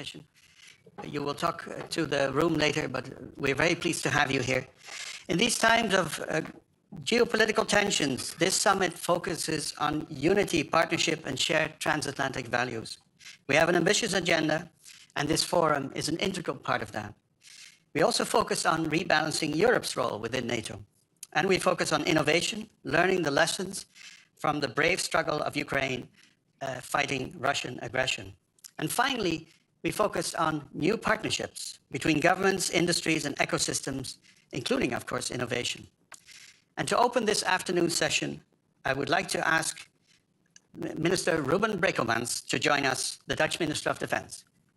mission. You will talk to the room later, but we're very pleased to have you here. In these times of geopolitical tensions, this summit focuses on unity, partnership, and shared transatlantic values. We have an ambitious agenda, and this forum is an integral part of that. We also focus on rebalancing Europe's role within NATO. And we focus on innovation, learning the lessons from the brave struggle of Ukraine fighting Russian aggression. And finally, we focused on new partnerships between governments, industries, and ecosystems, including, of course, innovation. And to open this afternoon session, I would like to ask Minister Ruben Brekelmans to join us, the Dutch Minister of Defense.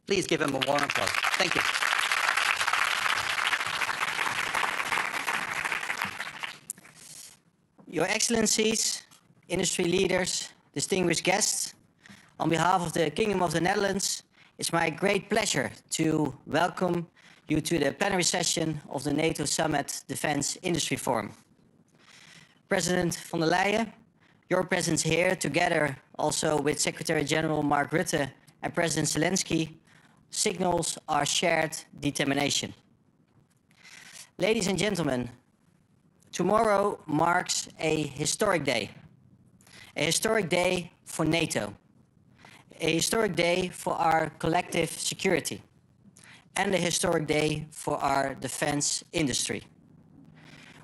Please give him a warm applause. Thank you. Your Excellencies, industry leaders, distinguished guests, on behalf of the Kingdom of the Netherlands, it's my great pleasure to welcome you to the plenary session of the NATO Summit Defense Industry Forum. President von der Leyen, your presence here, together also with Secretary General Mark Rutte and President Zelensky, signals our shared determination. Ladies and gentlemen, tomorrow marks a historic day for NATO, a historic day for our collective security, and a historic day for our defense industry.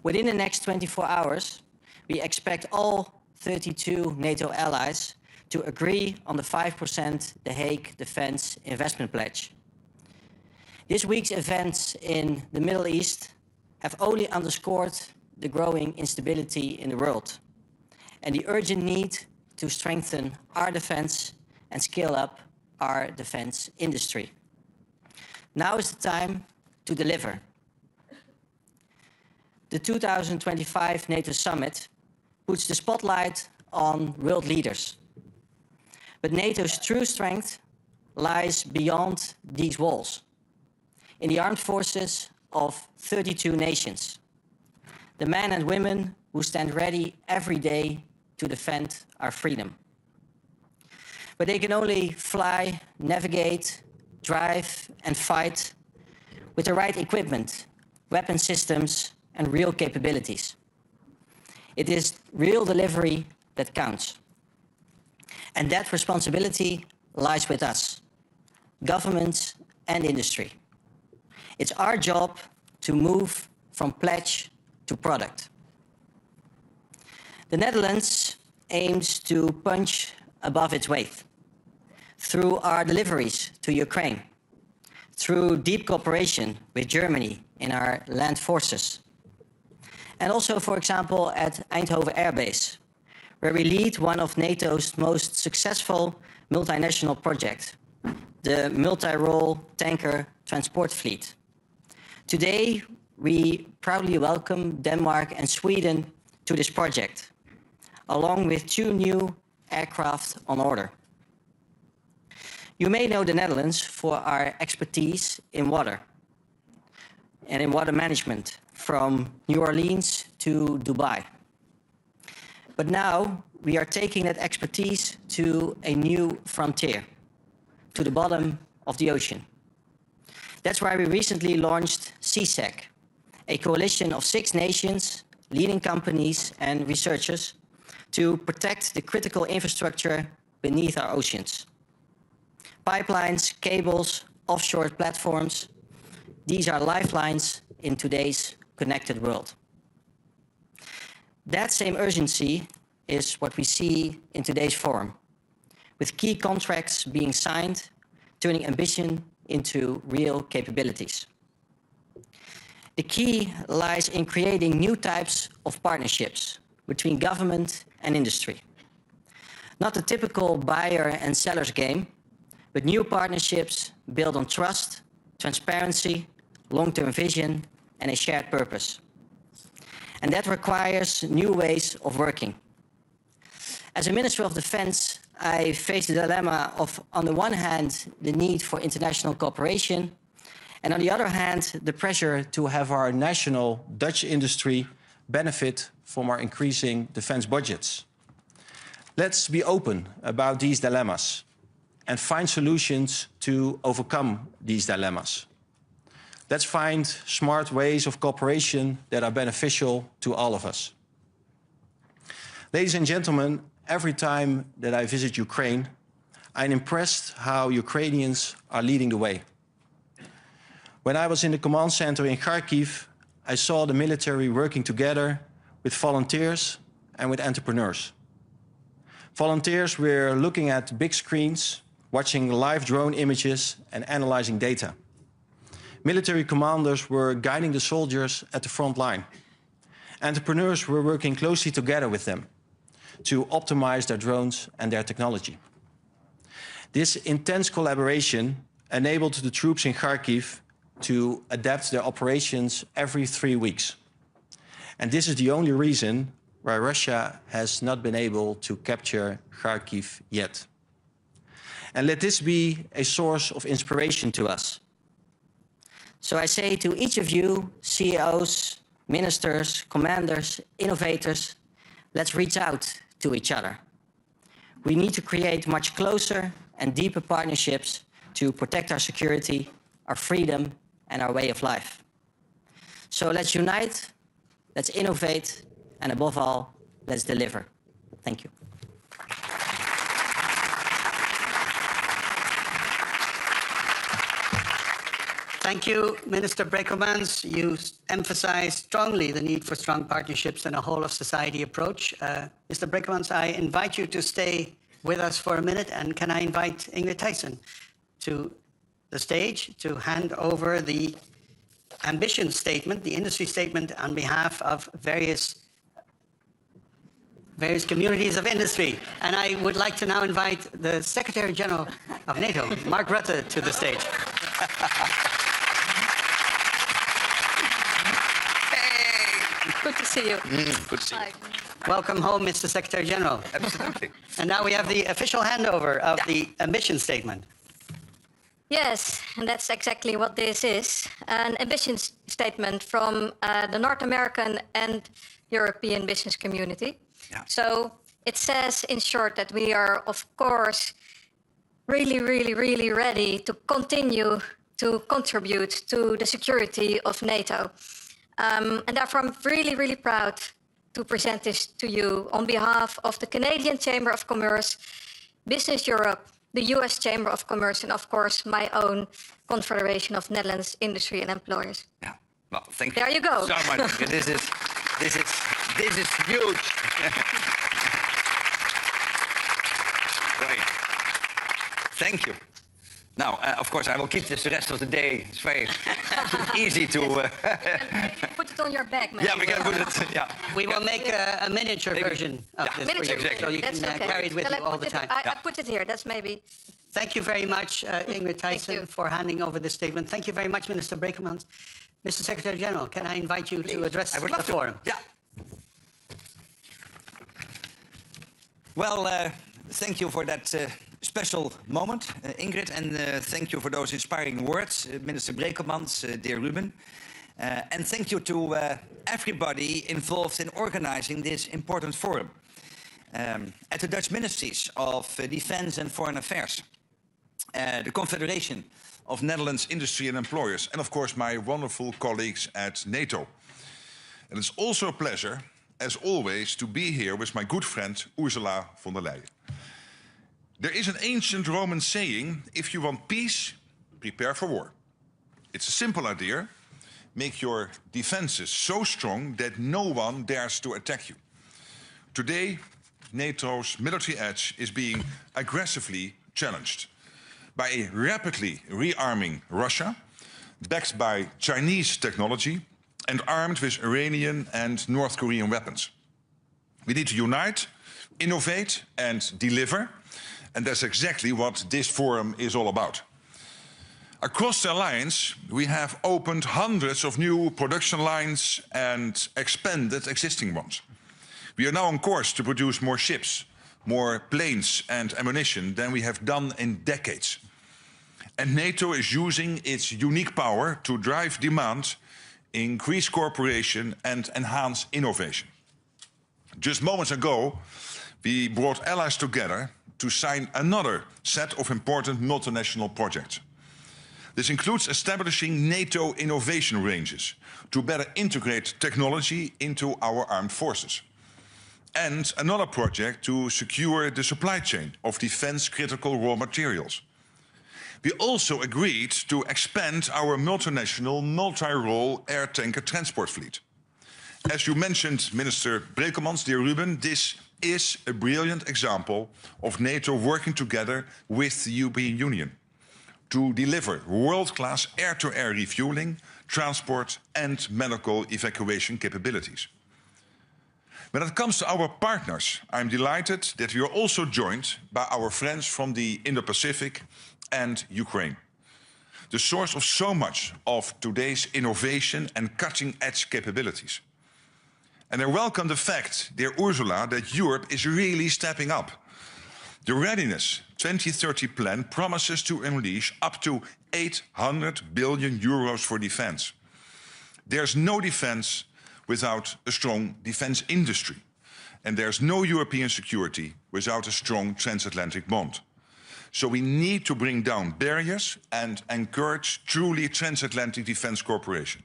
Within the next 24 hours, we expect all 32 NATO allies to agree on the 5% The Hague Defense Investment Pledge. This week's events in the Middle East have only underscored the growing instability in the world and the urgent need to strengthen our defense and scale up our defense industry. Now is the time to deliver. The 2025 NATO Summit puts the spotlight on world leaders. But NATO's true strength lies beyond these walls, in the armed forces of 32 nations, the men and women who stand ready every day to defend our freedom. But they can only fly, navigate, drive, and fight with the right equipment, weapon systems, and real capabilities. It is real delivery that counts. And that responsibility lies with us, governments and industry. It's our job to move from pledge to product. The Netherlands aims to punch above its weight through our deliveries to Ukraine, through deep cooperation with Germany in our land forces, and also, for example, at Eindhoven Air Base, where we lead one of NATO's most successful multinational projects, the multi-role tanker transport fleet. Today, we proudly welcome Denmark and Sweden to this project, along with 2 new aircraft on order. You may know the Netherlands for our expertise in water and in water management, from New Orleans to Dubai. But now we are taking that expertise to a new frontier, to the bottom of the ocean. That's why we recently launched CSEC, a coalition of 6 nations, leading companies and researchers to protect the critical infrastructure beneath our oceans. Pipelines, cables, offshore platforms, these are lifelines in today's connected world. That same urgency is what we see in today's forum, with key contracts being signed, turning ambition into real capabilities. The key lies in creating new types of partnerships between government and industry. Not the typical buyer and seller's game, but new partnerships built on trust, transparency, long-term vision, and a shared purpose. And that requires new ways of working. As a Minister of Defense, I face the dilemma of, on the one hand, the need for international cooperation, and on the other hand, the pressure to have our national Dutch industry benefit from our increasing defense budgets. Let's be open about these dilemmas and find solutions to overcome these dilemmas. Let's find smart ways of cooperation that are beneficial to all of us. Ladies and gentlemen, every time that I visit Ukraine, I'm impressed how Ukrainians are leading the way. When I was in the command center in Kharkiv, I saw the military working together with volunteers and with entrepreneurs. Volunteers were looking at big screens, watching live drone images and analyzing data. Military commanders were guiding the soldiers at the front line. Entrepreneurs were working closely together with them to optimize their drones and their technology. This intense collaboration enabled the troops in Kharkiv to adapt their operations every 3 weeks. And this is the only reason why Russia has not been able to capture Kharkiv yet. And let this be a source of inspiration to us. So I say to each of you, CEOs, ministers, commanders, innovators, let's reach out to each other. We need to create much closer and deeper partnerships to protect our security, our freedom, and our way of life. So let's unite, let's innovate, and above all, let's deliver. Thank you. Thank you, Minister Brekelmans. You emphasized strongly the need for strong partnerships and a whole-of-society approach. Mr. Brekelmans, I invite you to stay with us for a minute, and can I invite Ingrid Thijssen to the stage to hand over the ambition statement, the industry statement on behalf of various communities of industry. And I would like to now invite the Secretary General of NATO, Mark Rutte, to the stage. Good to see you. Good to see you. Welcome home, Mr. Secretary General. Absolutely. And now we have the official handover of the ambition statement. Yes, and that's exactly what this is. An ambition statement from the North American and European business community. Yeah. So it says, in short, that we are, of course, really ready to continue to contribute to the security of NATO. And therefore, I'm really proud to present this to you on behalf of the Canadian Chamber of Commerce, Business Europe, the US Chamber of Commerce, and of course, my own Confederation of Netherlands Industry and Employers. Yeah. Well, thank you. There you go. So much. This is huge. Great. Thank you. Now, of course, I will keep this the rest of the day. It's very easy to... Put it on your back, man. Yeah, we can put it... Yeah. We will make a miniature version of this for you, exactly. so you can That's okay. carry it with Shall you I all put the it- time. I put it here. That's maybe... Thank you very much, Ingrid Thijssen, you. for handing over this statement. Thank you very much, Minister Brekelmans. Mr. Secretary General, can I invite you to address I would the love to. forum? Yeah. Well, thank you for that special moment, Ingrid, and thank you for those inspiring words, Minister Brekelmans, dear Ruben. And thank you to everybody involved in organizing this important forum. At the Dutch Ministries of Defense and Foreign Affairs, the Confederation of Netherlands Industry and Employers, and of course my wonderful colleagues at NATO. And it's also a pleasure, as always, to be here with my good friend Ursula von der Leyen. There is an ancient Roman saying, if you want peace, prepare for war. It's a simple idea. Make your defenses so strong that no one dares to attack you. Today, NATO's military edge is being aggressively challenged by a rapidly rearming Russia, backed by Chinese technology and armed with Iranian and North Korean weapons. We need to unite, innovate and deliver, and that's exactly what this forum is all about. Across the alliance, we have opened hundreds of new production lines and expanded existing ones. We are now on course to produce more ships, more planes and ammunition than we have done in decades. And NATO is using its unique power to drive demand, increase cooperation and enhance innovation. Just moments ago, we brought allies together to sign another set of important multinational projects. This includes establishing NATO innovation ranges to better integrate technology into our armed forces. And another project to secure the supply chain of defense critical raw materials. We also agreed to expand our multinational multi-role air tanker transport fleet. As you mentioned, Minister Brekelmans, dear Ruben, this is a brilliant example of NATO working together with the European Union to deliver world-class air-to-air refueling, transport and medical evacuation capabilities. When it comes to our partners, I'm delighted that we are also joined by our friends from the Indo-Pacific and Ukraine, the source of so much of today's innovation and cutting-edge capabilities. And I welcome the fact, dear Ursula, that Europe is really stepping up. The Readiness 2030 plan promises to unleash up to 800 billion euros for defense. There's no defense without a strong defense industry. And there's no European security without a strong transatlantic bond. So we need to bring down barriers and encourage truly transatlantic defense cooperation.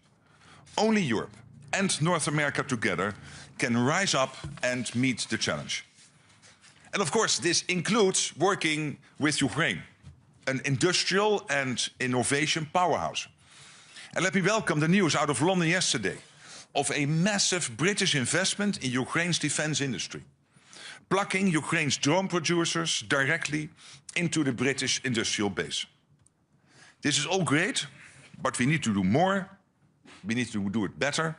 Only Europe and North America together can rise up and meet the challenge. And of course, this includes working with Ukraine, an industrial and innovation powerhouse. And let me welcome the news out of London yesterday of a massive British investment in Ukraine's defense industry, plugging Ukraine's drone producers directly into the British industrial base. This is all great, but we need to do more, we need to do it better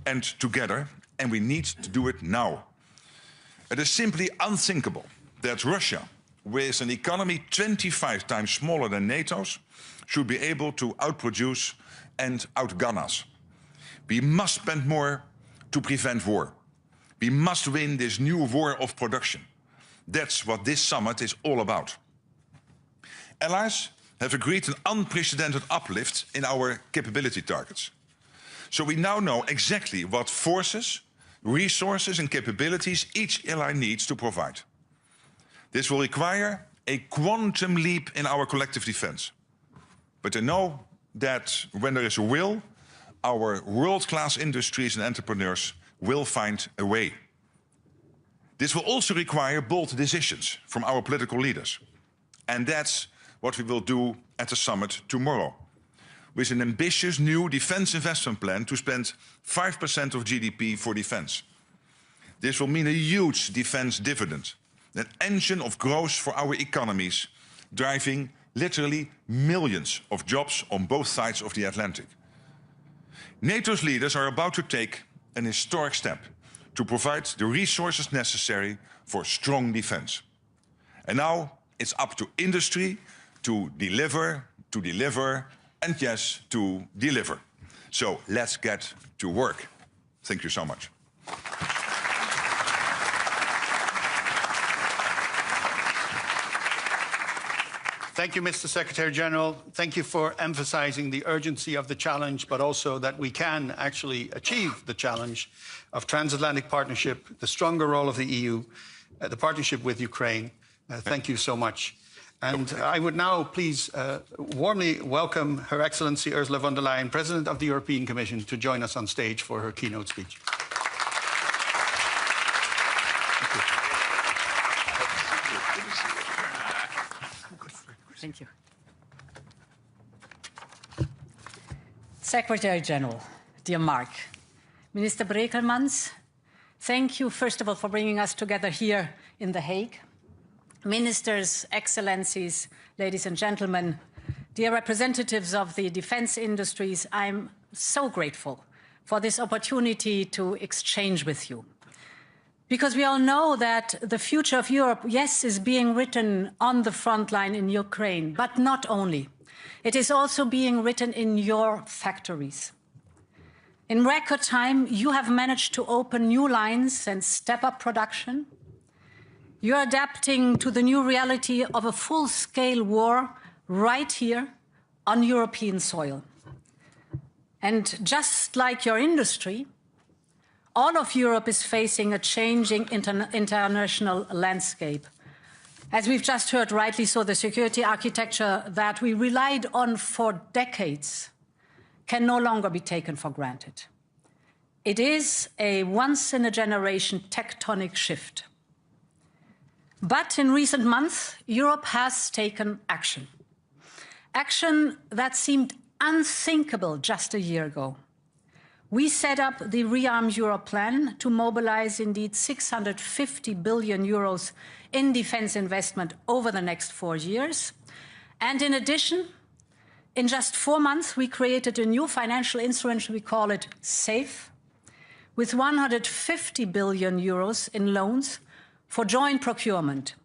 and together, and we need to do it now. It is simply unthinkable that Russia, with an economy 25 times smaller than NATO's, should be able to outproduce and outgun us. We must spend more to prevent war. We must win this new war of production. That's what this summit is all about. Allies have agreed an unprecedented uplift in our capability targets. So we now know exactly what forces, resources and capabilities each ally needs to provide. This will require a quantum leap in our collective defense. But I know that when there is a will, our world-class industries and entrepreneurs will find a way. This will also require bold decisions from our political leaders. And that's what we will do at the summit tomorrow, with an ambitious new defense investment plan to spend 5% of GDP for defense. This will mean a huge defense dividend, an engine of growth for our economies, driving literally millions of jobs on both sides of the Atlantic. NATO's leaders are about to take an historic step to provide the resources necessary for strong defense. And now it's up to industry to deliver, and yes, to deliver. So let's get to work. Thank you so much. Thank you, Mr. Secretary General. Thank you for emphasizing the urgency of the challenge, but also that we can actually achieve the challenge of transatlantic partnership, the stronger role of the EU, the partnership with Ukraine. Thank you so much. And I would now please warmly welcome Her Excellency Ursula von der Leyen, President of the European Commission, to join us on stage for her keynote speech. Thank you. Secretary General, dear Mark, Minister Brekelmans, thank you, first of all, for bringing us together here in The Hague. Ministers, Excellencies, ladies and gentlemen, dear representatives of the defense industries, I'm so grateful for this opportunity to exchange with you. Because we all know that the future of Europe, yes, is being written on the front line in Ukraine, but not only. It is also being written in your factories. In record time, you have managed to open new lines and step up production. You're adapting to the new reality of a full-scale war right here on European soil. And just like your industry, all of Europe is facing a changing international landscape. As we've just heard, rightly so, the security architecture that we relied on for decades can no longer be taken for granted. It is a once-in-a-generation tectonic shift. But in recent months, Europe has taken action. Action that seemed unthinkable just a year ago. We set up the Rearm Europe plan to mobilize indeed 650 billion euros in defense investment over the next 4 years. And in addition, in just 4 months, we created a new financial instrument, we call it SAFE, with 150 billion euros in loans for joint procurement.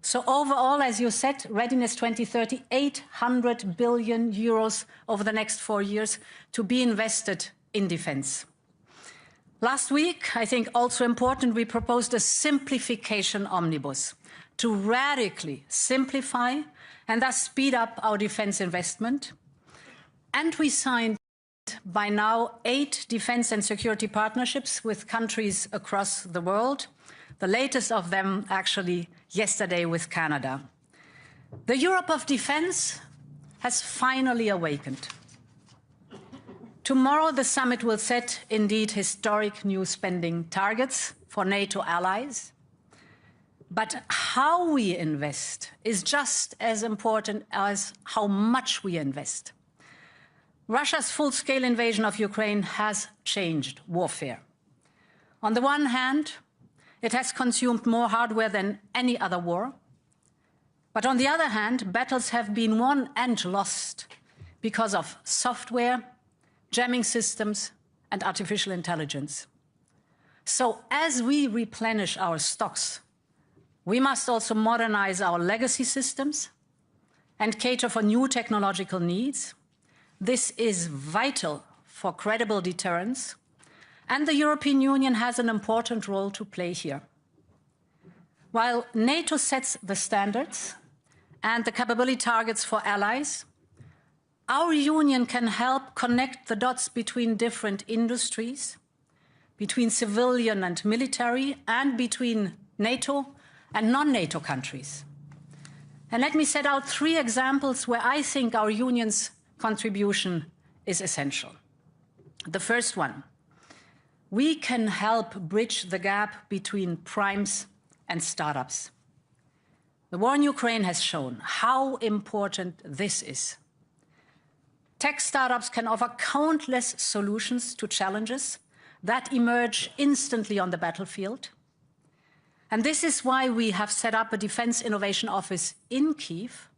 So overall, as you said, Readiness 2030, 800 billion euros over the next 4 years to be invested in defense. Last week, I think also important, we proposed a simplification omnibus to radically simplify and thus speed up our defense investment. And we signed by now 8 defense and security partnerships with countries across the world, the latest of them actually yesterday with Canada. The Europe of defense has finally awakened. Tomorrow, the summit will set indeed historic new spending targets for NATO allies. But how we invest is just as important as how much we invest. Russia's full-scale invasion of Ukraine has changed warfare. On the one hand, it has consumed more hardware than any other war. But on the other hand, battles have been won and lost because of software, jamming systems, and artificial intelligence. So as we replenish our stocks, we must also modernize our legacy systems and cater for new technological needs. This is vital for credible deterrence, and the European Union has an important role to play here. While NATO sets the standards and the capability targets for allies, our union can help connect the dots between different industries, between civilian and military, and between NATO and non-NATO countries. And let me set out 3 examples where I think our union's contribution is essential. The first one, we can help bridge the gap between primes and startups. The war in Ukraine has shown how important this is. Tech startups can offer countless solutions to challenges that emerge instantly on the battlefield. And this is why we have set up a Defense Innovation Office in Kyiv,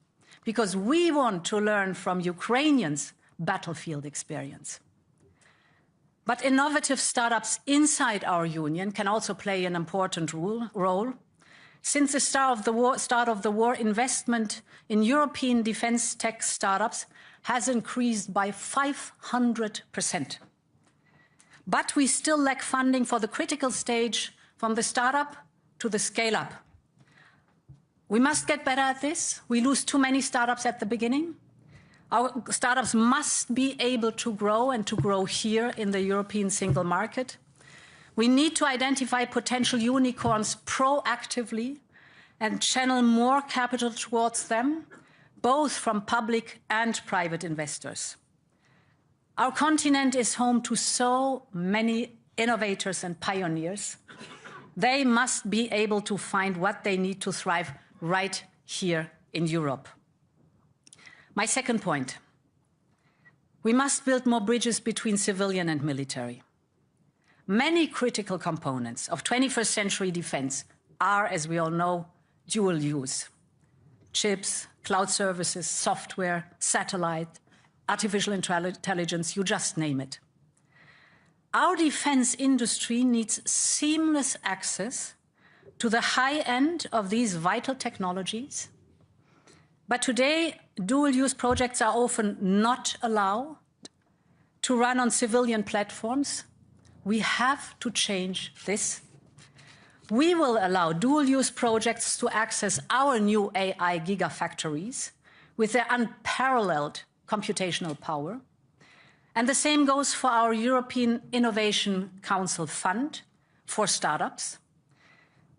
because we want to learn from Ukrainians' battlefield experience. But innovative startups inside our union can also play an important role. Since the start of the war, investment in European defense tech startups has increased by 500%. But we still lack funding for the critical stage from the startup to the scale-up. We must get better at this. We lose too many startups at the beginning. Our startups must be able to grow and to grow here in the European single market. We need to identify potential unicorns proactively and channel more capital towards them, both from public and private investors. Our continent is home to so many innovators and pioneers. They must be able to find what they need to thrive right here in Europe. My second point, we must build more bridges between civilian and military. Many critical components of 21st century defense are, as we all know, dual use. Chips, cloud services, software, satellite, artificial intelligence, you just name it. Our defense industry needs seamless access to the high end of these vital technologies. But today, dual-use projects are often not allowed to run on civilian platforms. We have to change this. We will allow dual-use projects to access our new AI gigafactories with their unparalleled computational power. And the same goes for our European Innovation Council Fund for startups.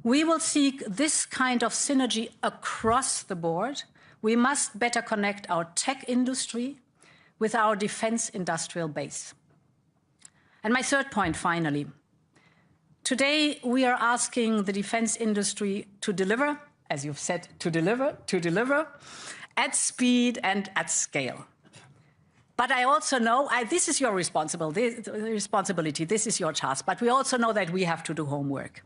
We will seek this kind of synergy across the board. We must better connect our tech industry with our defense industrial base. And my third point, finally. Today, we are asking the defense industry to deliver, as you've said, to deliver at speed and at scale. But I also know, this is your responsibility, this is your task, but we also know that we have to do homework,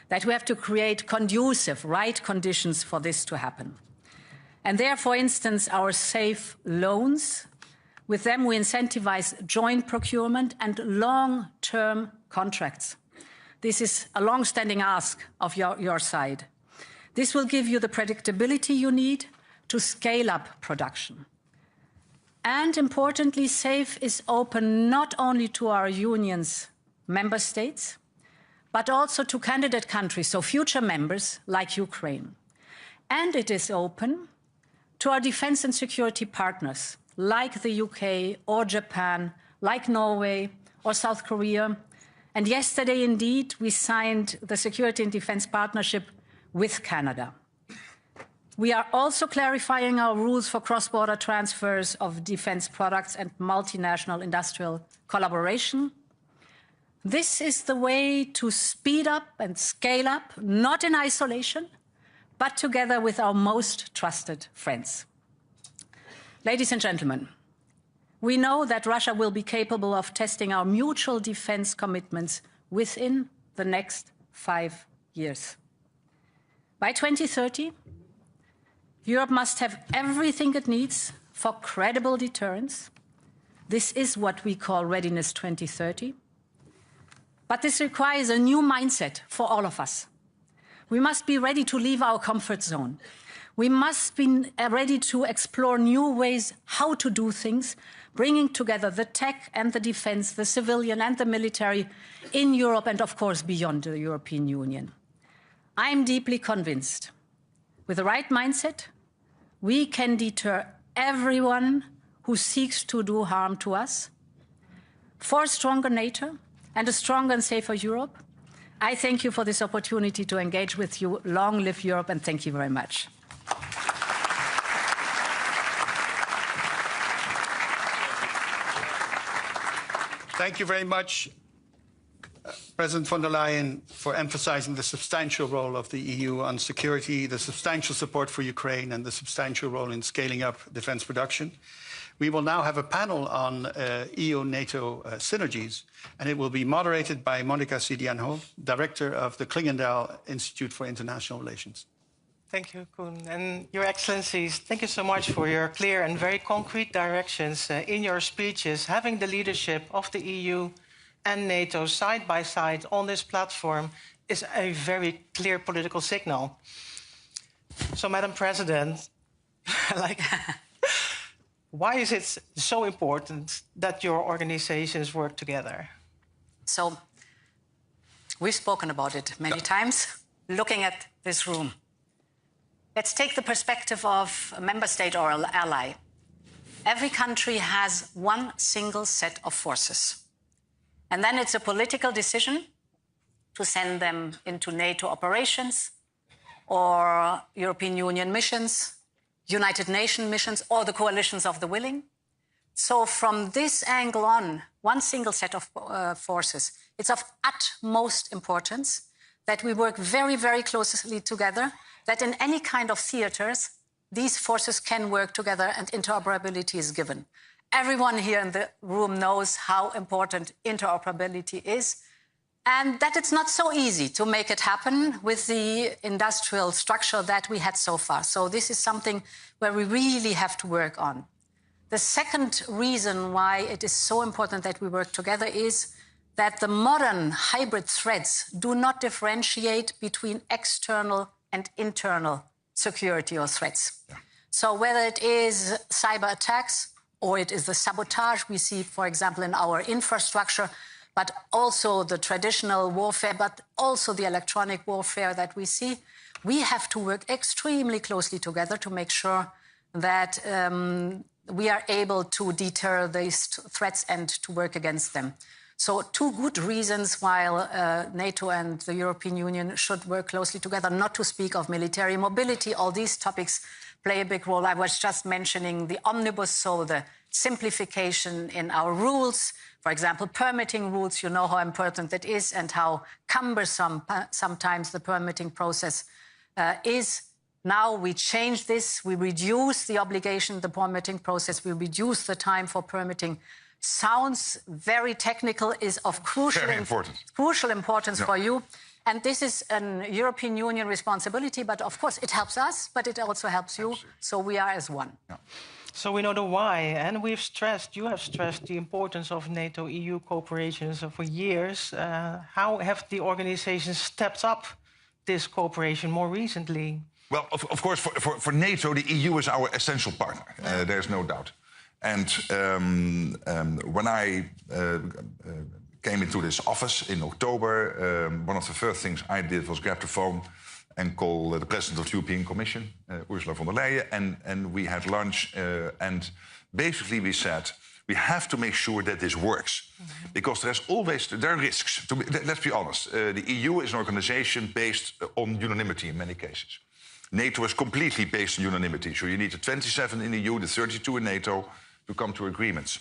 that we have to create conducive, right conditions for this to happen. And there, for instance, our safe loans, with them we incentivize joint procurement and long-term contracts. This is a long-standing ask of your side. This will give you the predictability you need to scale up production. And importantly, SAFE is open not only to our union's member states, but also to candidate countries, so future members like Ukraine. And it is open to our defense and security partners, like the UK or Japan, like Norway or South Korea. And yesterday, indeed, we signed the Security and Defense Partnership with Canada. We are also clarifying our rules for cross-border transfers of defense products and multinational industrial collaboration. This is the way to speed up and scale up, not in isolation, but together with our most trusted friends. Ladies and gentlemen, we know that Russia will be capable of testing our mutual defense commitments within the next 5 years. By 2030, Europe must have everything it needs for credible deterrence. This is what we call Readiness 2030. But this requires a new mindset for all of us. We must be ready to leave our comfort zone. We must be ready to explore new ways how to do things, bringing together the tech and the defense, the civilian and the military in Europe and, of course, beyond the European Union. I'm deeply convinced, with the right mindset, we can deter everyone who seeks to do harm to us. For a stronger NATO and a stronger and safer Europe, I thank you for this opportunity to engage with you. Long live Europe, and thank you very much. Thank you very much, President von der Leyen, for emphasizing the substantial role of the EU on security, the substantial support for Ukraine, and the substantial role in scaling up defense production. We will now have a panel on EU-NATO synergies, and it will be moderated by Monica Sidianho, Director of the Klingendahl Institute for International Relations. Thank you, Koen. And Your Excellencies, thank you so much for your clear and very concrete directions in your speeches. Having the leadership of the EU and NATO side by side on this platform is a very clear political signal. So, Madam President, why is it so important that your organizations work together? So, we've spoken about it many times, looking at this room. Let's take the perspective of a member state or an ally. Every country has one single set of forces. And then it's a political decision to send them into NATO operations or European Union missions, United Nations missions, or the coalitions of the willing. So from this angle on, one single set of forces, it's of utmost importance that we work very, very closely together, that in any kind of theaters, these forces can work together and interoperability is given. Everyone here in the room knows how important interoperability is and that it's not so easy to make it happen with the industrial structure that we had so far. So this is something where we really have to work on. The second reason why it is so important that we work together is that the modern hybrid threats do not differentiate between external and internal security or threats. Yeah. So whether it is cyber attacks or it is the sabotage we see, for example, in our infrastructure, but also the traditional warfare, but also the electronic warfare that we see, we have to work extremely closely together to make sure that we are able to deter these threats and to work against them. So 2 good reasons why NATO and the European Union should work closely together, not to speak of military mobility. All these topics play a big role. I was just mentioning the omnibus, so the simplification in our rules. For example, permitting rules, you know how important that is and how cumbersome sometimes the permitting process is. Now we change this, we reduce the obligation, the permitting process, we reduce the time for permitting. Sounds very technical, is of crucial importance for you. And this is a European Union responsibility, but of course it helps us, but it also helps you. Absolutely. So we are as one. Yeah. So we know the why, and you have stressed the importance of NATO-EU cooperation for years. How have the organizations stepped up this cooperation more recently? Well, of course, for NATO, the EU is our essential partner. There's no doubt. And when I came into this office in October, one of the first things I did was grab the phone and call the President of the European Commission, Ursula von der Leyen, and we had lunch. And basically we said, we have to make sure that this works. Because there are risks. Let's be honest. The EU is an organization based on unanimity in many cases. NATO is completely based on unanimity. So you need the 27 in the EU, the 32 in NATO, to come to agreements.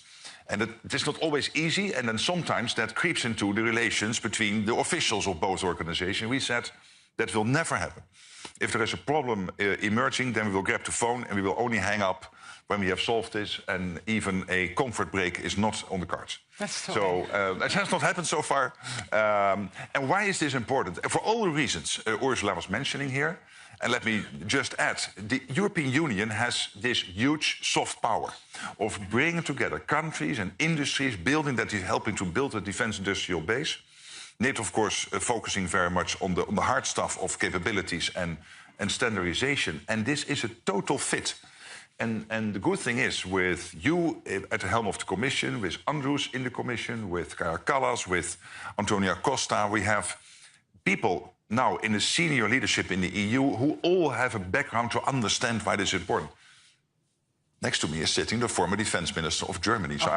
And it is not always easy, and then sometimes that creeps into the relations between the officials of both organizations. We said that will never happen. If there is a problem emerging, then we will grab the phone and we will only hang up when we have solved this, and even a comfort break is not on the cards. So that has not happened so far. And why is this important? For all the reasons Ursula was mentioning here. And let me just add, the European Union has this huge soft power of bringing together countries and industries, helping to build a defense industrial base. NATO, of course, focusing very much on the hard stuff of capabilities and standardization. And this is a total fit. And the good thing is, with you at the helm of the Commission, with Andrus in the Commission, with Kaja Kallas, with Antonia Costa, we have people now in the senior leadership in the EU who all have a background to understand why this is important. Next to me is sitting the former defense minister of Germany. So,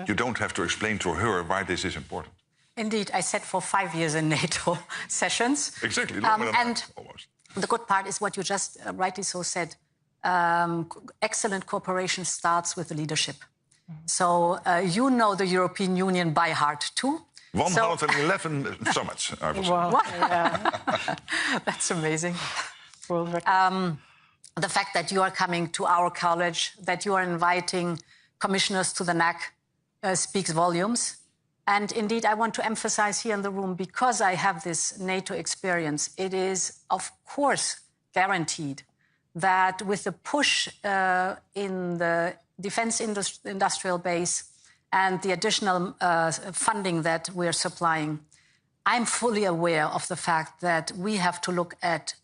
you don't have to explain to her why this is important. Indeed, I sat for 5 years in NATO sessions. Exactly, and almost. The good part is what you just rightly so said. Excellent cooperation starts with the leadership. So you know the European Union by heart too. 111 summits, I was saying. That's amazing. The fact that you are coming to our college, that you are inviting commissioners to the NAC speaks volumes. And indeed, I want to emphasize here in the room, because I have this NATO experience, it is, of course, guaranteed that with the push in the defense industrial base and the additional funding that we're supplying, I'm fully aware of the fact that we have to look at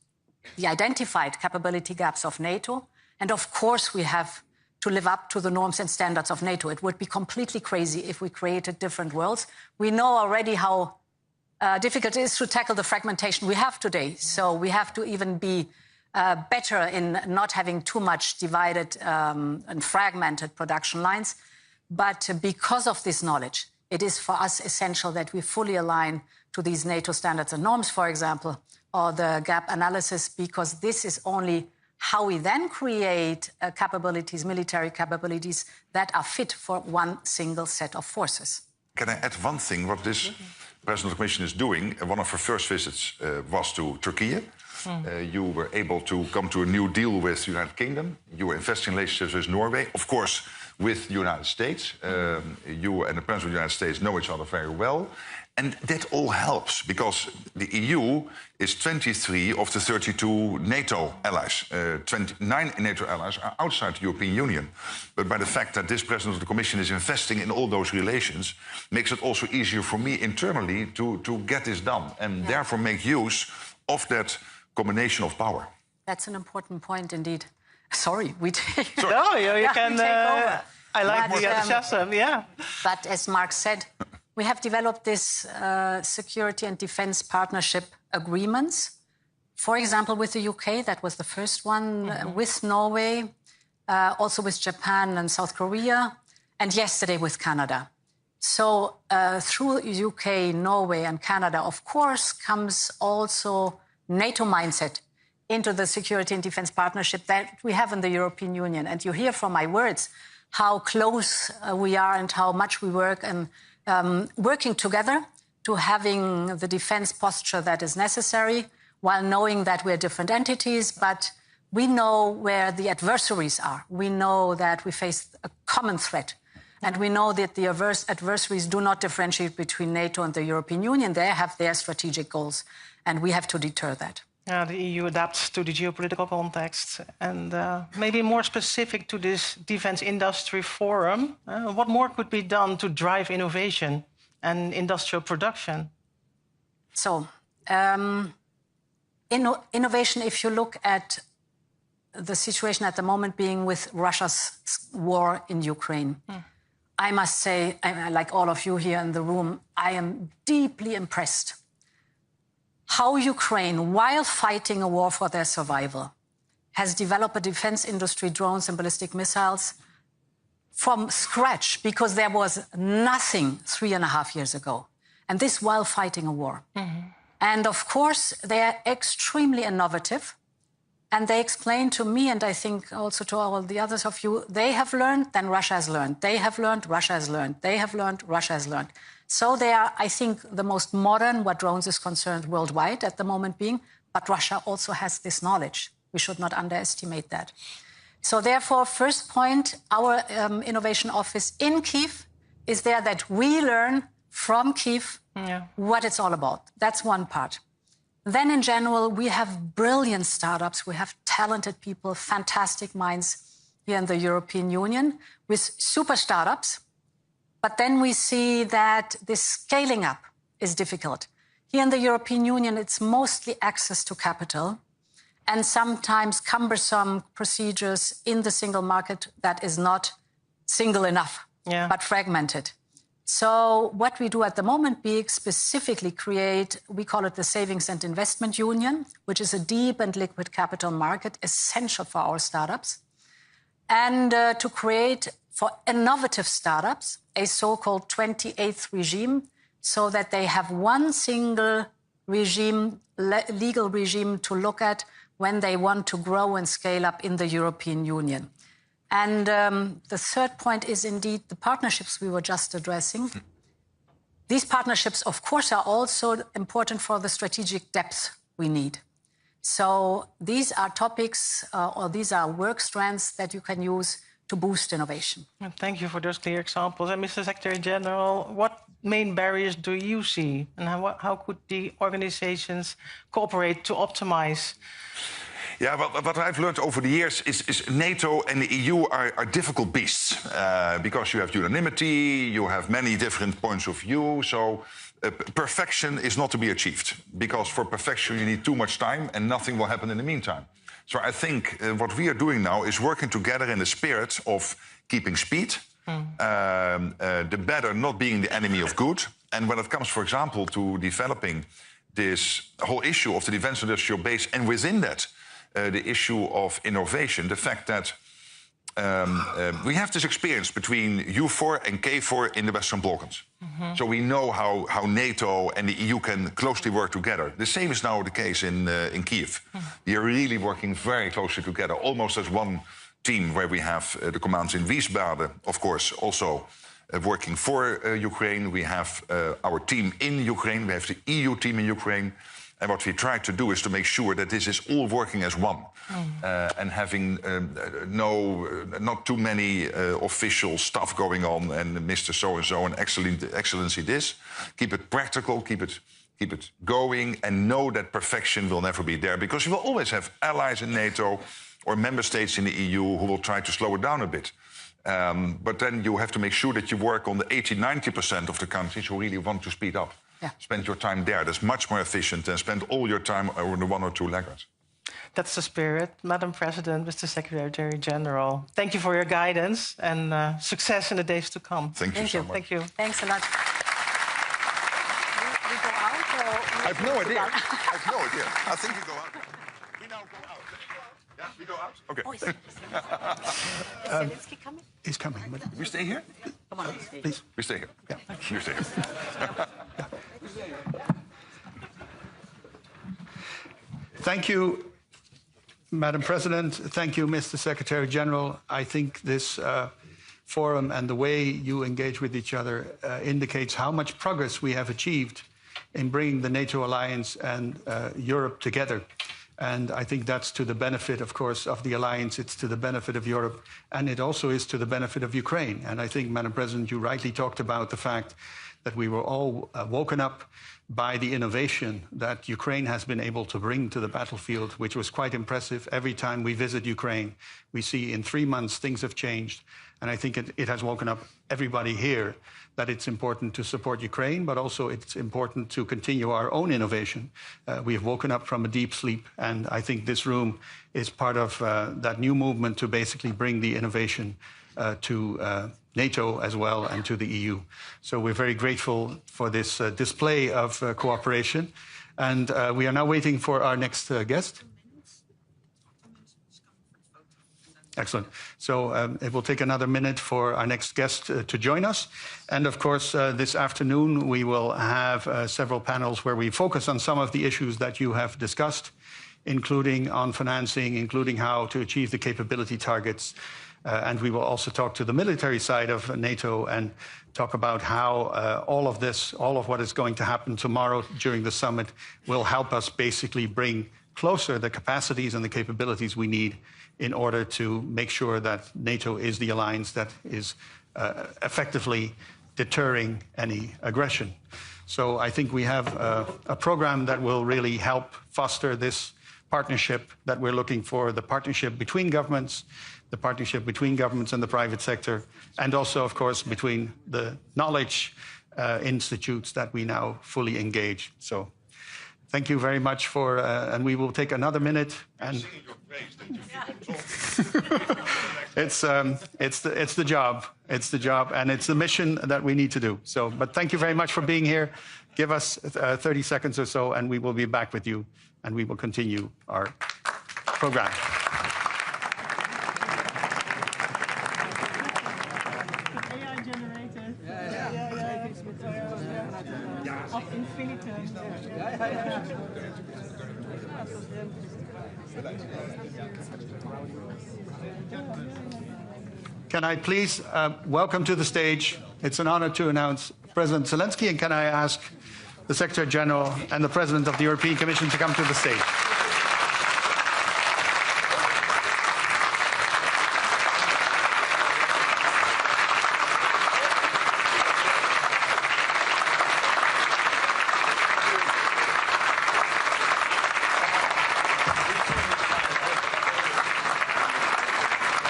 the identified capability gaps of NATO. And of course, we have to live up to the norms and standards of NATO. It would be completely crazy if we created different worlds. We know already how difficult it is to tackle the fragmentation we have today. So we have to even be better in not having too much divided and fragmented production lines. But because of this knowledge, it is for us essential that we fully align to these NATO standards and norms, for example, or the gap analysis, because this is only how we then create capabilities, military capabilities, that are fit for one single set of forces. Can I add one thing? What this President of the Commission is doing, one of her first visits was to Turkey. You were able to come to a new deal with the United Kingdom. You were investing in relationships with Norway, of course, with the United States. You and the President of the United States know each other very well. And that all helps, because the EU is 23 of the 32 NATO allies. 29 NATO allies are outside the European Union. But by the fact that this President of the Commission is investing in all those relations, makes it also easier for me internally to get this done. And therefore make use of that combination of power. That's an important point indeed. Sorry, we take... No, you can... take over. I like the enthusiasm, But as Mark said, we have developed this security and defense partnership agreements. For example, with the UK, that was the first one, with Norway, also with Japan and South Korea, and yesterday with Canada. So through UK, Norway and Canada, of course, comes also NATO mindset into the security and defense partnership that we have in the European Union. And you hear from my words how close we are and how much we work and working together to having the defense posture that is necessary, while knowing that we're different entities, but we know where the adversaries are. We know that we face a common threat. And we know that the adversaries do not differentiate between NATO and the European Union. They have their strategic goals, and we have to deter that. The EU adapts to the geopolitical context. And maybe more specific to this Defence Industry Forum, what more could be done to drive innovation and industrial production? So, innovation, if you look at the situation at the moment being with Russia's war in Ukraine, I must say, like all of you here in the room, I am deeply impressed how Ukraine, while fighting a war for their survival, has developed a defense industry, drones and ballistic missiles from scratch, because there was nothing 3.5 years ago. And this while fighting a war. And of course, they are extremely innovative. And they explain to me, and I think also to all the others of you, they have learned, then Russia has learned. They have learned, Russia has learned. They have learned, Russia has learned. So they are, I think, the most modern what drones is concerned worldwide at the moment being, but Russia also has this knowledge. We should not underestimate that. So therefore, first point, our innovation office in Kyiv is there that we learn from Kyiv what it's all about. That's one part. Then in general, we have brilliant startups. We have talented people, fantastic minds here in the European Union with super startups. But then we see that this scaling up is difficult. Here in the European Union, it's mostly access to capital and sometimes cumbersome procedures in the single market that is not single enough, but fragmented. So what we do at the moment, BIG, specifically create, we call it the Savings and Investment Union, which is a deep and liquid capital market essential for our startups. And to create for innovative startups a so-called 28th regime, so that they have one single regime, legal regime to look at when they want to grow and scale up in the European Union. And the third point is indeed the partnerships we were just addressing. These partnerships, of course, are also important for the strategic depth we need. So these are topics or these are work strands that you can use to boost innovation. Thank you for those clear examples. And Mr. Secretary General, what main barriers do you see? And how could the organizations cooperate to optimize? Yeah, what I've learned over the years is NATO and the EU are difficult beasts because you have unanimity, you have many different points of view. So perfection is not to be achieved, because for perfection you need too much time and nothing will happen in the meantime. So I think what we are doing now is working together in the spirit of keeping speed, the better not being the enemy of good. And when it comes, for example, to developing this whole issue of the defense industrial base, and within that, the issue of innovation, the fact that we have this experience between U4 and K4 in the Western Balkans. So we know how NATO and the EU can closely work together. The same is now the case in Kyiv. We are really working very closely together, almost as one team, where we have the commands in Wiesbaden, of course, also working for Ukraine. We have our team in Ukraine. We have the EU team in Ukraine. And what we try to do is to make sure that this is all working as one, and having not too many official stuff going on and Mr. So-and-so and Excellency this. Keep it practical, keep it going, and know that perfection will never be there, because you will always have allies in NATO or member states in the EU who will try to slow it down a bit. But then you have to make sure that you work on the 80-90% of the countries who really want to speed up. Spend your time there. That's much more efficient than spend all your time on the one or two laggards. That's the spirit. Madam President, Mr. Secretary General, thank you for your guidance and success in the days to come. Thank you so much. Thank you. Thanks a lot. We go out or... I have no idea. I have no idea. I think we go out. We now go out. Yeah, we go out? Okay. Oh, is Zelensky coming? He's coming. We stay here? Come on. Please. We stay here. Yeah. You stay here. Thank you, Madam President. Thank you, Mr. Secretary General. I think this forum and the way you engage with each other indicates how much progress we have achieved in bringing the NATO alliance and Europe together. And I think that's to the benefit, of course, of the alliance. It's to the benefit of Europe, and it also is to the benefit of Ukraine. And I think, Madam President, you rightly talked about the fact that we were all woken up by the innovation that Ukraine has been able to bring to the battlefield, which was quite impressive. Every time we visit Ukraine, we see in 3 months things have changed. And I think it has woken up everybody here that it's important to support Ukraine, but also it's important to continue our own innovation. We have woken up from a deep sleep, and I think this room is part of that new movement to basically bring the innovation to NATO as well and to the EU. So we're very grateful for this display of cooperation. And we are now waiting for our next guest. Excellent. So it will take another minute for our next guest to join us. And of course, this afternoon, we will have several panels where we focus on some of the issues that you have discussed, including on financing, including how to achieve the capability targets. And we will also talk to the military side of NATO and talk about how all of this, all of what is going to happen tomorrow during the summit will help us basically bring closer the capacities and the capabilities we need in order to make sure that NATO is the alliance that is effectively deterring any aggression. So I think we have a program that will really help foster this partnership that we're looking for, the partnership between governments, the partnership between governments and the private sector, and also, of course, between the knowledge institutes that we now fully engage. So thank you very much for, and we will take another minute. And it's the job. It's the job, and it's the mission that we need to do. So, but thank you very much for being here. Give us 30 seconds or so, and we will be back with you, and we will continue our program. Can I please welcome to the stage, it's an honor to announce President Zelensky, and can I ask the Secretary General and the President of the European Commission to come to the stage.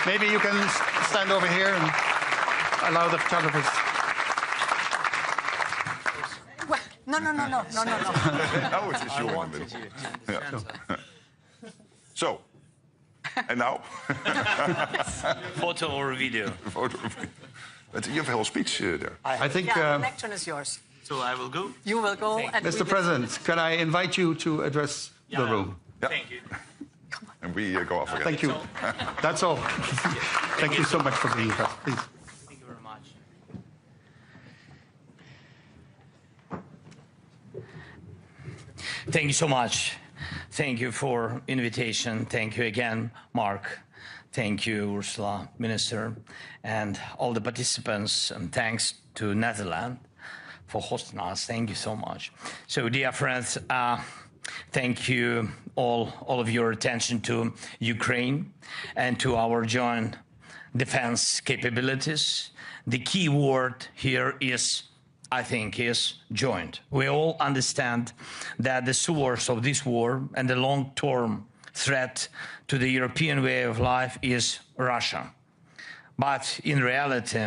Maybe you can stand over here and allow the photographers. No. Now it is your one. Yeah. So, and now? Photo or video? Photo or video. But you have a whole speech there. I think... the lectern is yours. So I will go? You will go. And Mr. President, can I invite you to address the room? Yeah. Thank you. And we go off again. Thank you. That's all. Thank you so much for being here. Please. Thank you very much. Thank you so much. Thank you for invitation. Thank you again, Mark. Thank you, Ursula, Minister, and all the participants. And thanks to Netherlands for hosting us. Thank you so much. So, dear friends, thank you all of your attention to Ukraine and to our joint defense capabilities. The key word here is, I think, is joint. We all understand that the source of this war and the long-term threat to the European way of life is Russia. But in reality,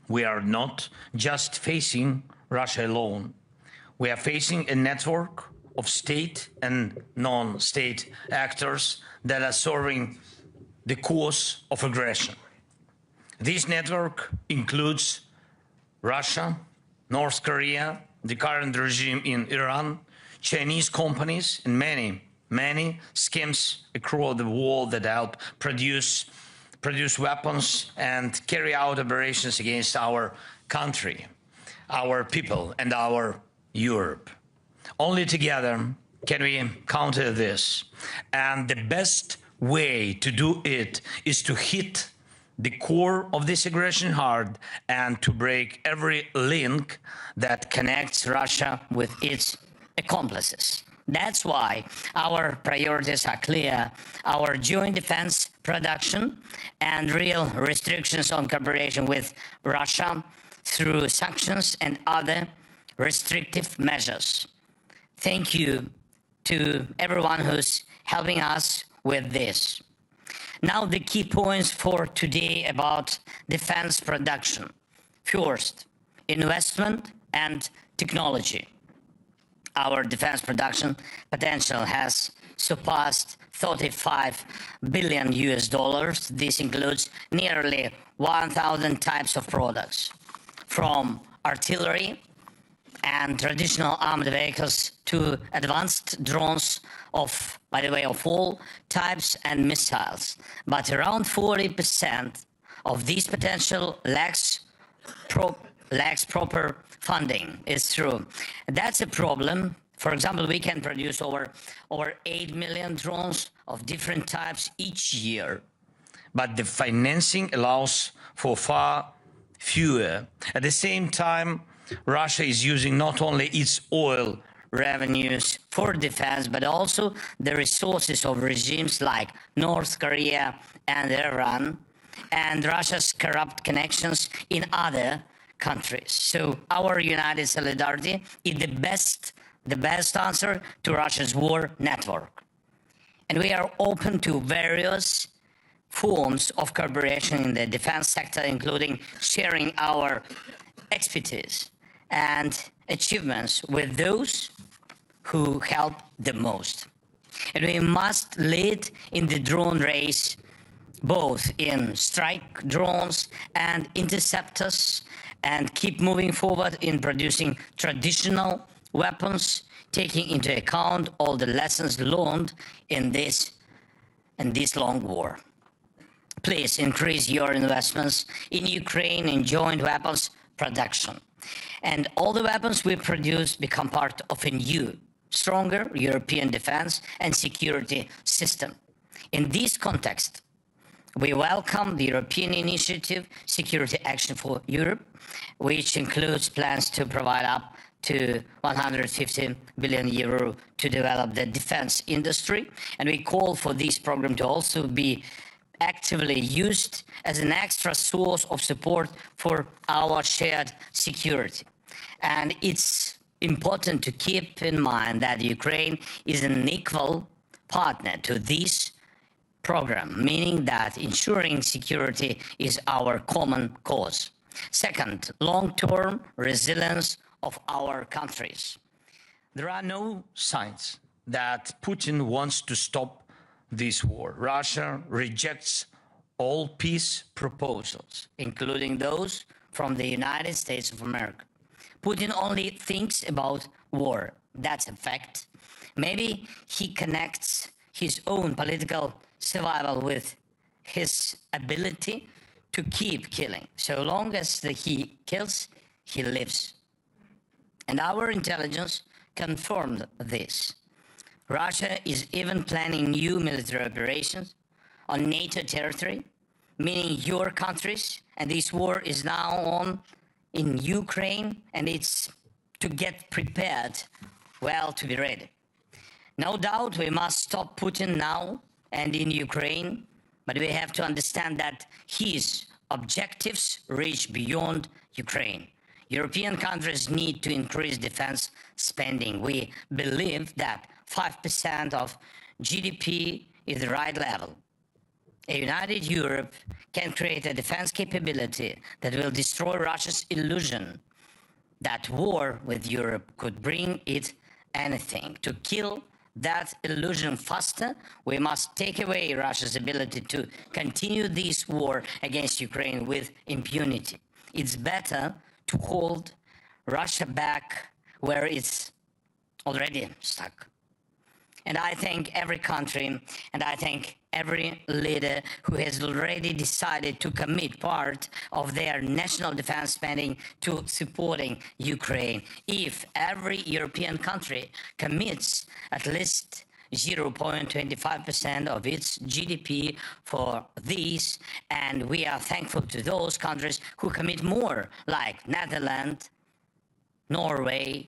we are not just facing Russia alone. We are facing a network of state and non-state actors that are serving the cause of aggression. This network includes Russia, North Korea, the current regime in Iran, Chinese companies, and many schemes across the world that help produce produce weapons and carry out operations against our country, our people, and our Europe. Only together can we counter this. And the best way to do it is to hit the core of this aggression hard and to break every link that connects Russia with its accomplices. That's why our priorities are clear. Our joint defense production and real restrictions on cooperation with Russia through sanctions and other restrictive measures. Thank you to everyone who's helping us with this. Now the key points for today about defense production. First, investment and technology. Our defense production potential has surpassed 35 billion US dollars. This includes nearly 1,000 types of products, from artillery and traditional armed vehicles to advanced drones of, by the way, of all types and missiles. But around 40% of this potential lacks proper funding. It's true. That's a problem. For example, we can produce over 8 million drones of different types each year. But the financing allows for far fewer. At the same time, Russia is using not only its oil revenues for defense, but also the resources of regimes like North Korea and Iran, and Russia's corrupt connections in other countries. So our united solidarity is the best answer to Russia's war network. And we are open to various forms of cooperation in the defense sector, including sharing our expertise and achievements with those who help the most. And we must lead in the drone race, both in strike drones and interceptors, and keep moving forward in producing traditional weapons, taking into account all the lessons learned in this long war. Please increase your investments in Ukraine in joint weapons production. And all the weapons we produce become part of a new, stronger European defense and security system. In this context, we welcome the European initiative, Security Action for Europe, which includes plans to provide up to 150 billion euro to develop the defense industry. And we call for this program to also be actively used as an extra source of support for our shared security. And it's important to keep in mind that Ukraine is an equal partner to this program, meaning that ensuring security is our common cause. Second, long-term resilience of our countries. There are no signs that Putin wants to stop this war. Russia rejects all peace proposals, including those from the United States of America. Putin only thinks about war. That's a fact. Maybe he connects his own political survival with his ability to keep killing. So long as he kills, he lives. And our intelligence confirmed this. Russia is even planning new military operations on NATO territory, meaning your countries, and this war is now on in Ukraine, and it's to get prepared, well, to be ready. No doubt we must stop Putin now and in Ukraine, but we have to understand that his objectives reach beyond Ukraine. European countries need to increase defense spending. We believe that 5% of GDP is the right level. A united Europe can create a defense capability that will destroy Russia's illusion that war with Europe could bring it anything. To kill that illusion faster, we must take away Russia's ability to continue this war against Ukraine with impunity. It's better to hold Russia back where it's already stuck. And I thank every country, and I thank every leader who has already decided to commit part of their national defense spending to supporting Ukraine. If every European country commits at least 0.25% of its GDP for these, and we are thankful to those countries who commit more, like Netherlands, Norway,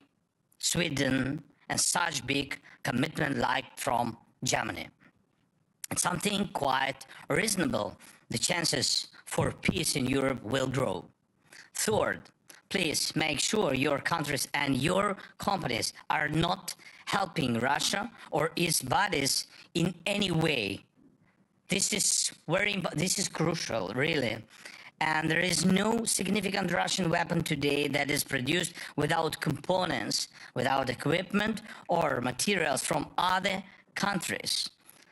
Sweden, and such big commitment like from Germany. It's something quite reasonable. The chances for peace in Europe will grow. Third, please make sure your countries and your companies are not helping Russia or its buddies in any way. This is crucial, really. And there is no significant Russian weapon today that is produced without components, without equipment or materials from other countries,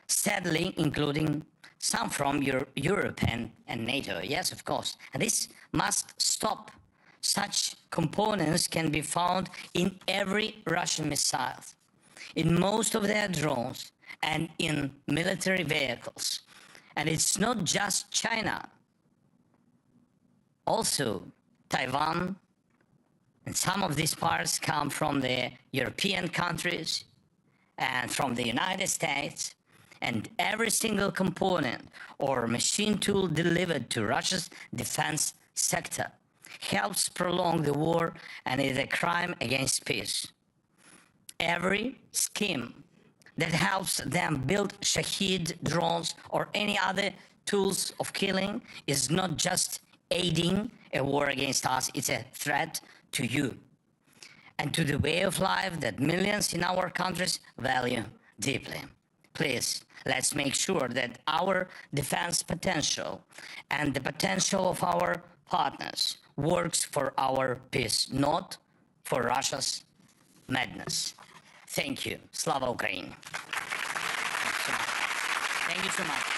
sadly, including some from Europe and NATO. Yes, of course. And this must stop. Such components can be found in every Russian missile, in most of their drones, and in military vehicles. And it's not just China. Also, Taiwan and some of these parts come from the European countries and from the United States, and every single component or machine tool delivered to Russia's defense sector helps prolong the war and is a crime against peace. Every scheme that helps them build Shahed drones or any other tools of killing is not just aiding a war against us, it's a threat to you and to the way of life that millions in our countries value deeply. Please, let's make sure that our defense potential and the potential of our partners works for our peace, not for Russia's madness. Thank you. Slava Ukraini. Thank you so much.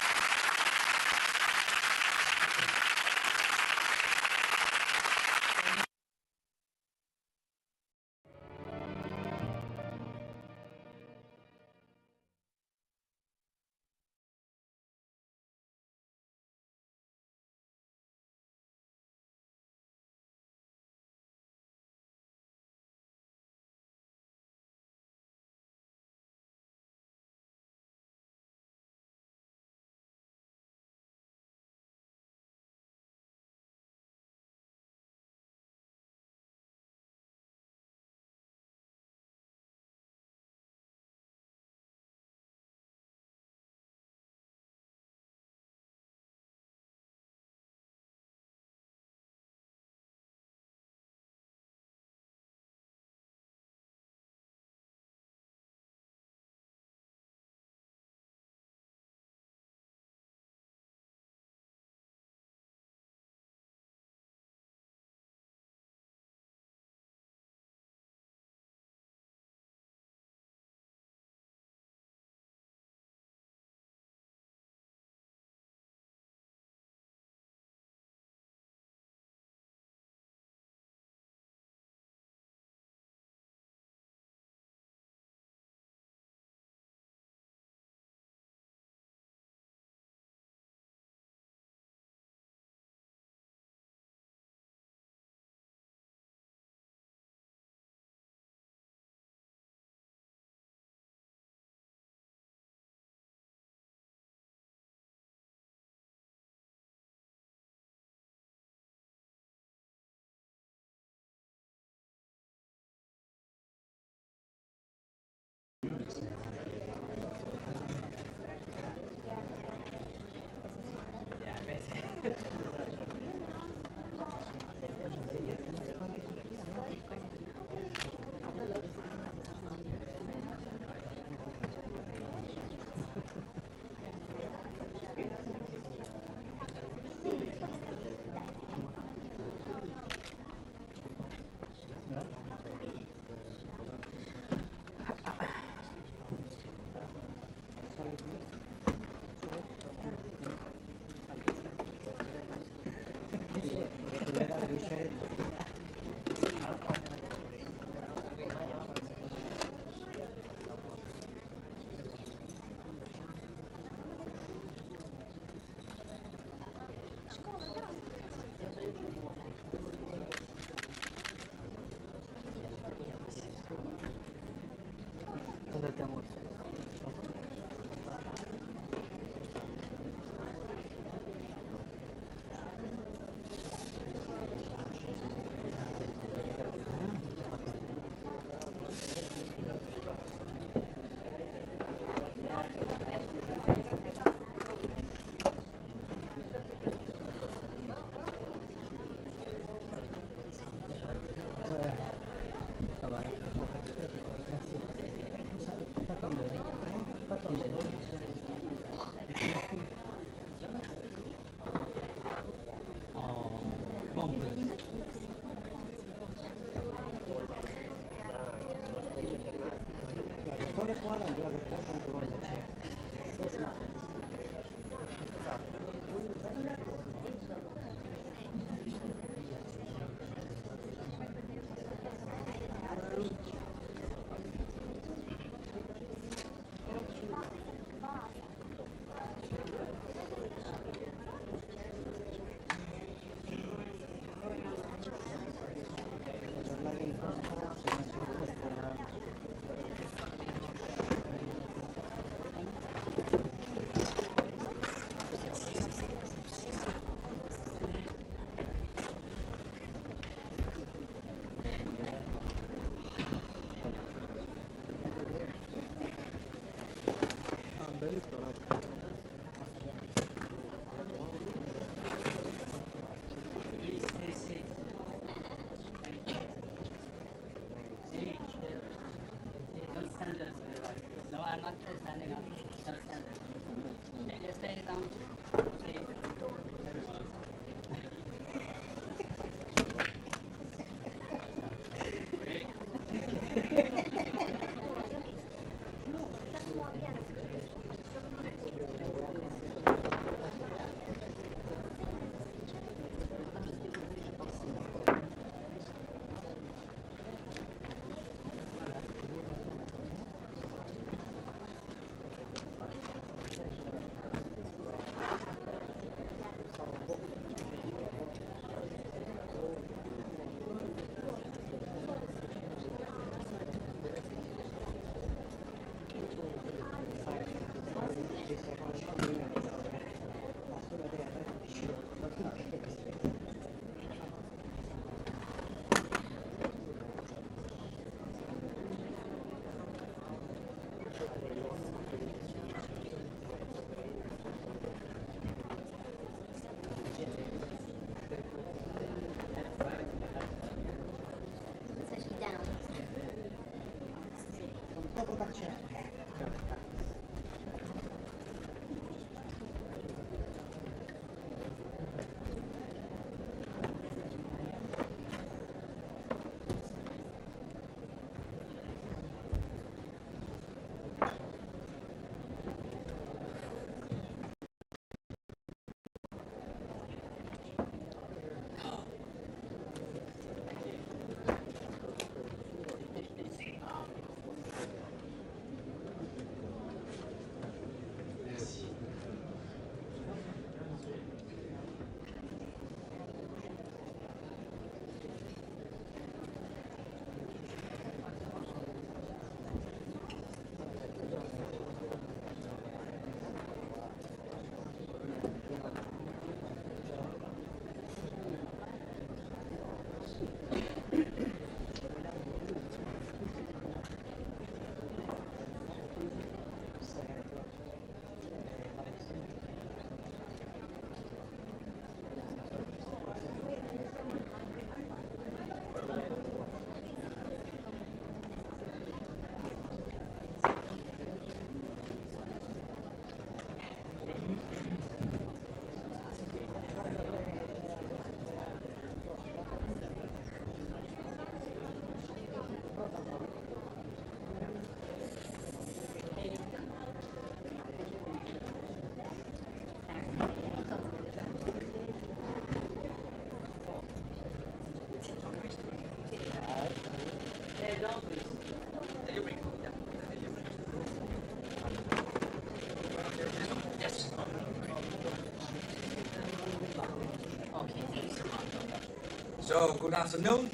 So, good afternoon.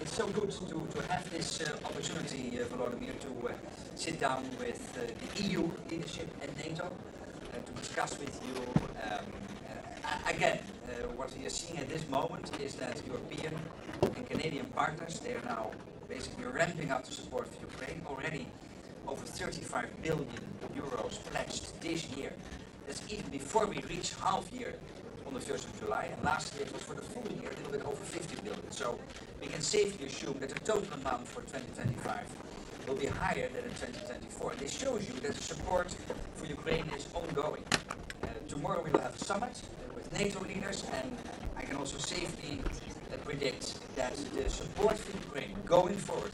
It's so good to have this opportunity, Volodymyr, to sit down with the EU leadership and NATO to discuss with you. Again, what we are seeing at this moment is that European and Canadian partners, they are now basically ramping up the support for Ukraine. Already over 35 billion euros pledged this year. That's even before we reach half year on the 1st of July, and last year it was for the full year, a little bit over 50 billion. So we can safely assume that the total amount for 2025 will be higher than in 2024. And this shows you that the support for Ukraine is ongoing. Tomorrow we will have a summit with NATO leaders, and I can also safely predict that the support for Ukraine going forward,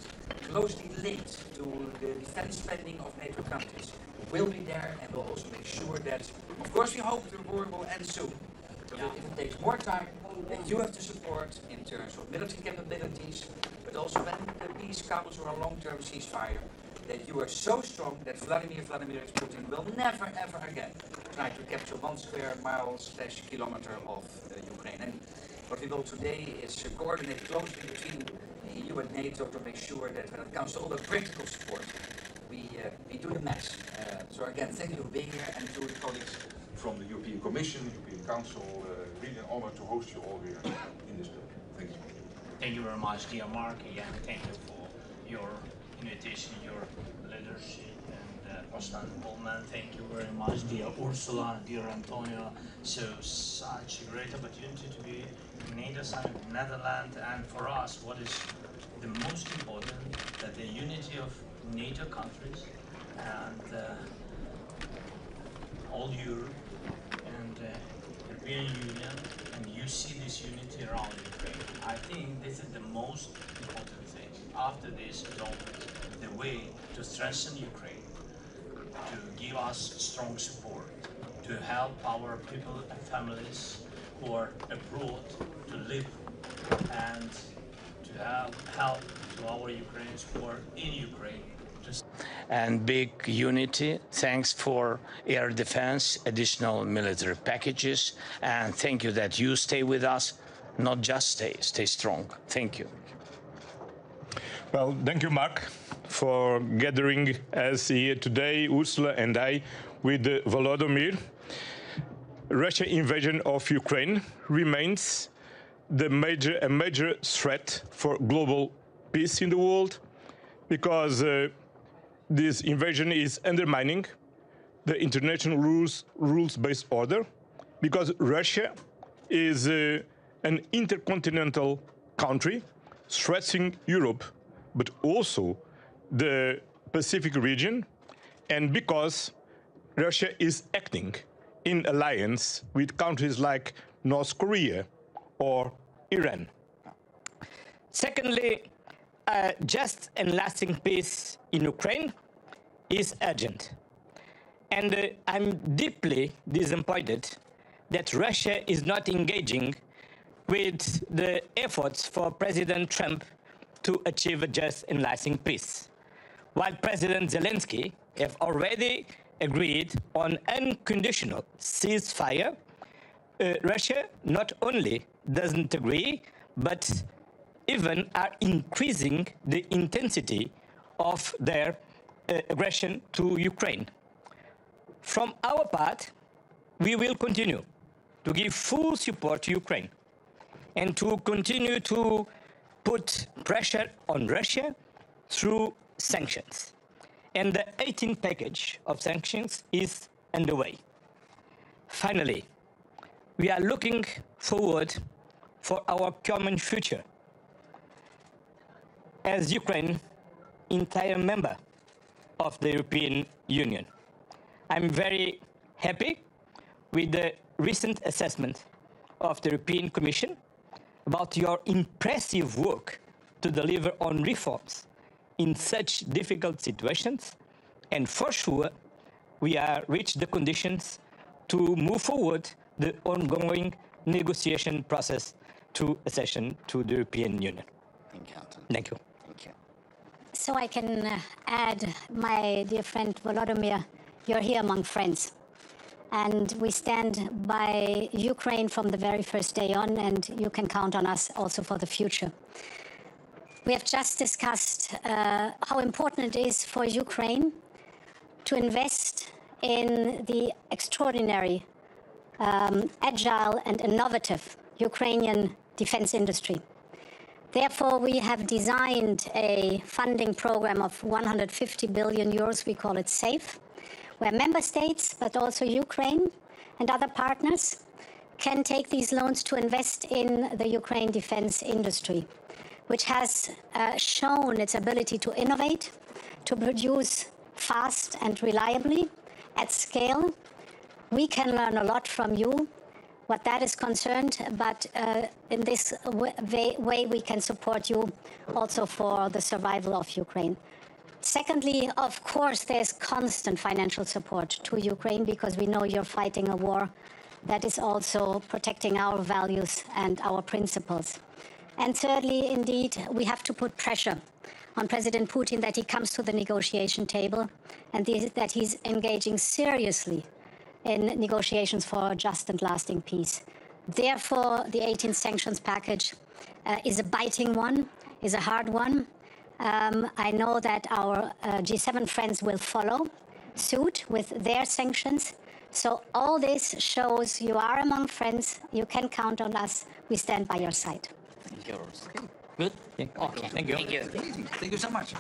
closely linked to the defense spending of NATO countries, will be there, and will also make sure that, of course, we hope the war will end soon. But if it takes more time, that you have to support in terms of military capabilities, but also when the peace comes or a long-term ceasefire, that you are so strong that Vladimir Putin will never ever again try to capture 1 square mile/kilometer of Ukraine. And what we will today is coordinate closely between the EU and NATO to make sure that when it comes to all the practical support, we do the match. So again, thank you for being here, and to the colleagues from the European Commission, European Council, really an honor to host you all here in this building. Thank you. Thank you very much, dear Mark. Again, thank you for your invitation, your leadership, and President Pullman. Thank you very much, dear Ursula, dear Antonio. So such a great opportunity to be in NATO summit in Netherlands, and for us, what is the most important, that the unity of NATO countries and all Europe and European Union, and you see this unity around Ukraine. I think this is the most important thing. After this is open, the way to strengthen Ukraine, to give us strong support, to help our people and families who are abroad to live, and to help to our Ukrainians who are in Ukraine. And big unity. Thanks for air defense, additional military packages, and thank you that you stay with us. Not just stay strong. Thank you. Well, thank you, Mark, for gathering us here today, Ursula and I, with Volodymyr. Russia's invasion of Ukraine remains a major threat for global peace in the world, because this invasion is undermining the international rules-based order, because Russia is an intercontinental country threatening Europe, but also the Pacific region, and because Russia is acting in alliance with countries like North Korea or Iran. Secondly, just and lasting peace in Ukraine is urgent. And I'm deeply disappointed that Russia is not engaging with the efforts for President Trump to achieve a just and lasting peace. While President Zelensky have already agreed on unconditional ceasefire, Russia not only doesn't agree, but even are increasing the intensity of their aggression to Ukraine. From our part, we will continue to give full support to Ukraine and to continue to put pressure on Russia through sanctions. And the 18th package of sanctions is underway. Finally, we are looking forward for our common future. As Ukraine, entire member of the European Union, I'm very happy with the recent assessment of the European Commission about your impressive work to deliver on reforms in such difficult situations, and for sure we are reached the conditions to move forward the ongoing negotiation process to accession to the European Union. Thank you, Anton. Thank you. Thank you. So I can add, my dear friend Volodymyr, you're here among friends. And we stand by Ukraine from the very first day on, and you can count on us also for the future. we have just discussed how important it is for Ukraine to invest in the extraordinary, agile and innovative Ukrainian defense industry. Therefore, we have designed a funding program of 150 billion euros, we call it SAFE, where member states, but also Ukraine and other partners, can take these loans to invest in the Ukraine defense industry, which has shown its ability to innovate, to produce fast and reliably at scale. We can learn a lot from you, what that is concerned, but in this way we can support you also for the survival of Ukraine. Secondly, of course, there's constant financial support to Ukraine because we know you're fighting a war that is also protecting our values and our principles. And thirdly, indeed, we have to put pressure on President Putin that he comes to the negotiation table and that he's engaging seriously in negotiations for a just and lasting peace. Therefore, the 18th sanctions package is a biting one, is a hard one. I know that our G7 friends will follow suit with their sanctions. So all this shows you are among friends. You can count on us. We stand by your side. Thank you. Okay. Good? Okay. Thank you. Thank you. Thank you so much.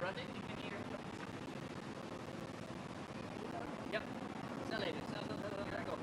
ready? You can hear. Yep. Snel even. Snel, go.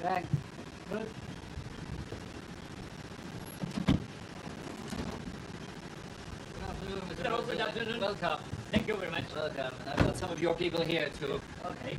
Back. Good. Good afternoon. Welcome. Thank you very much. Welcome. I've got some of your people here too. Okay.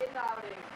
Inhouding.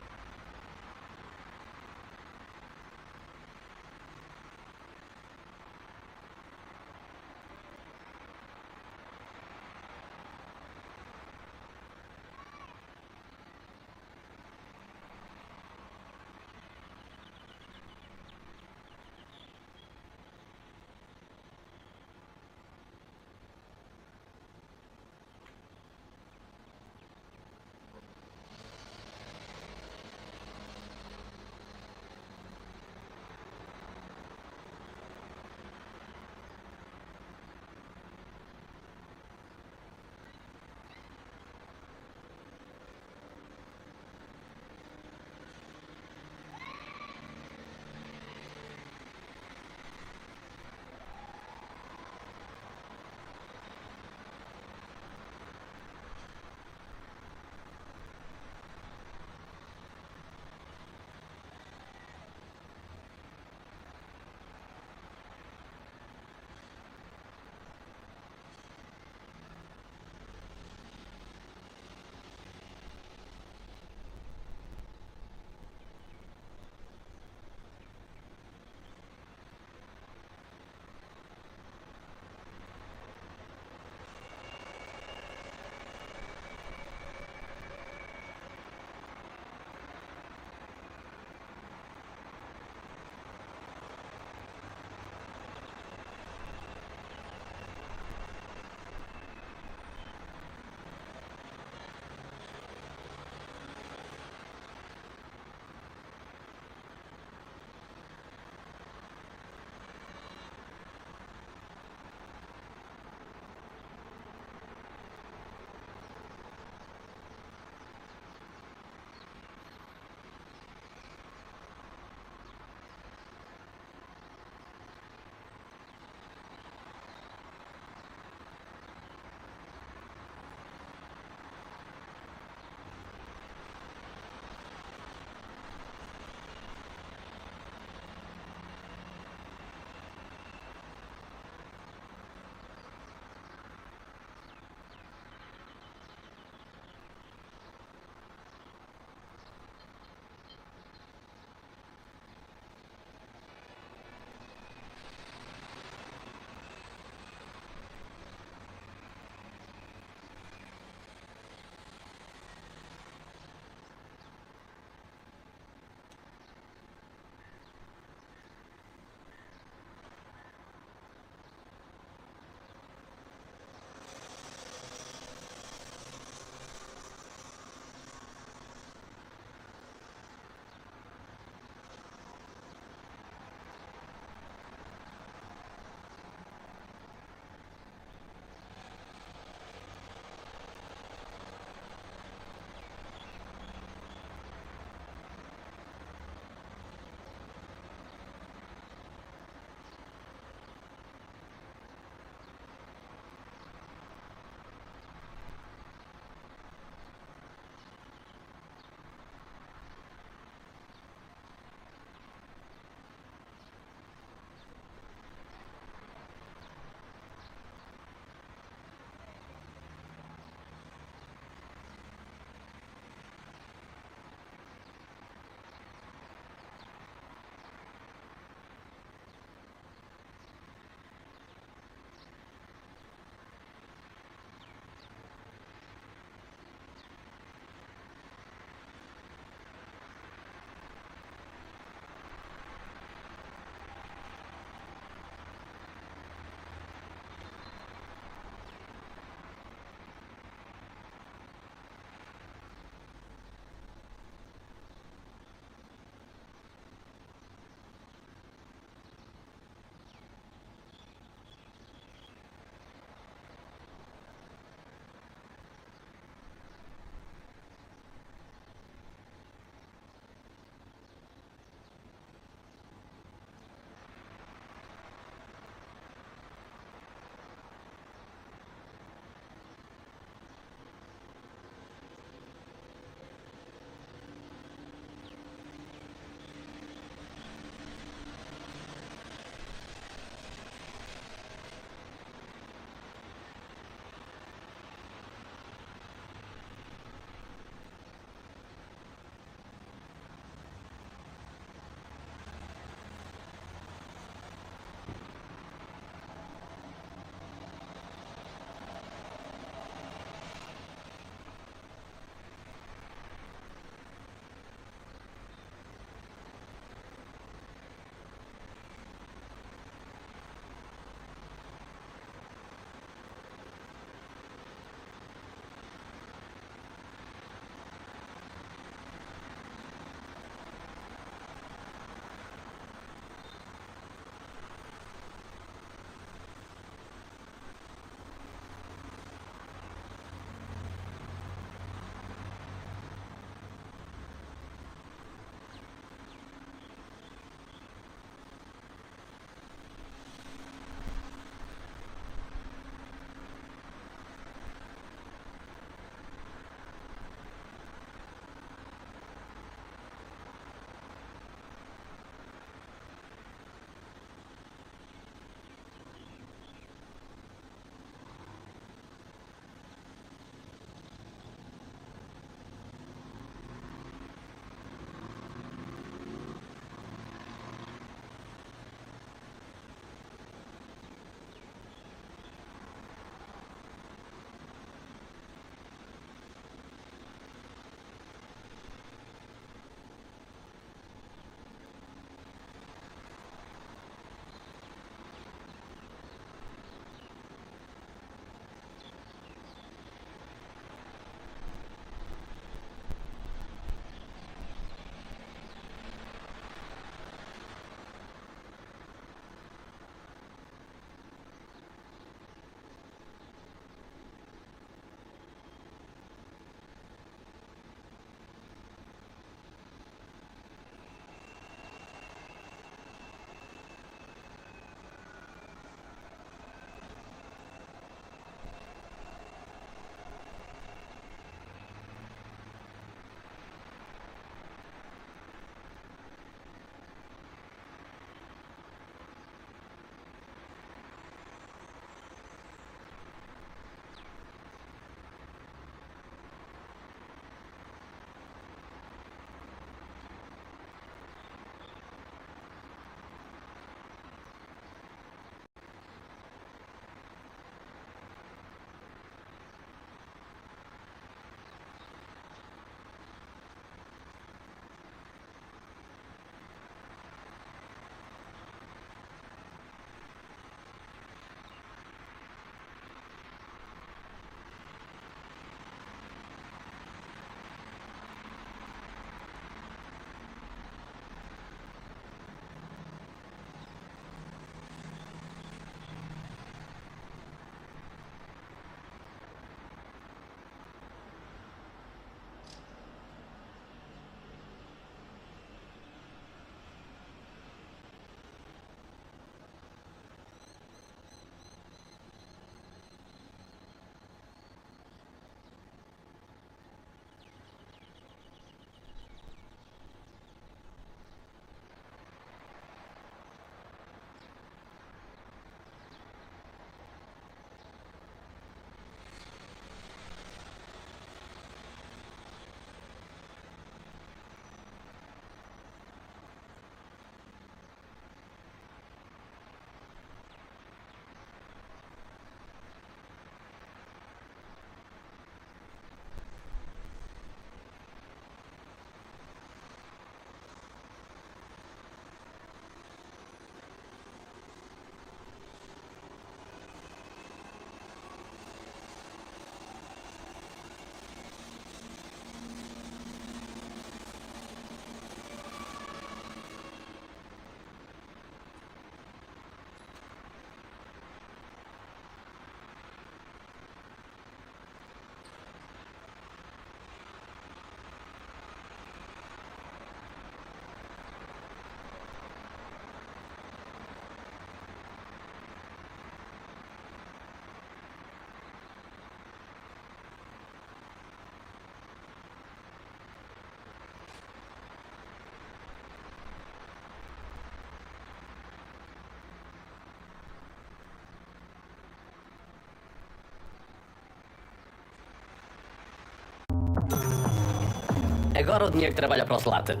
Agora o dinheiro trabalha para o Zlatan.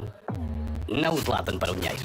Não o Zlatan para o dinheiro.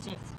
Shift.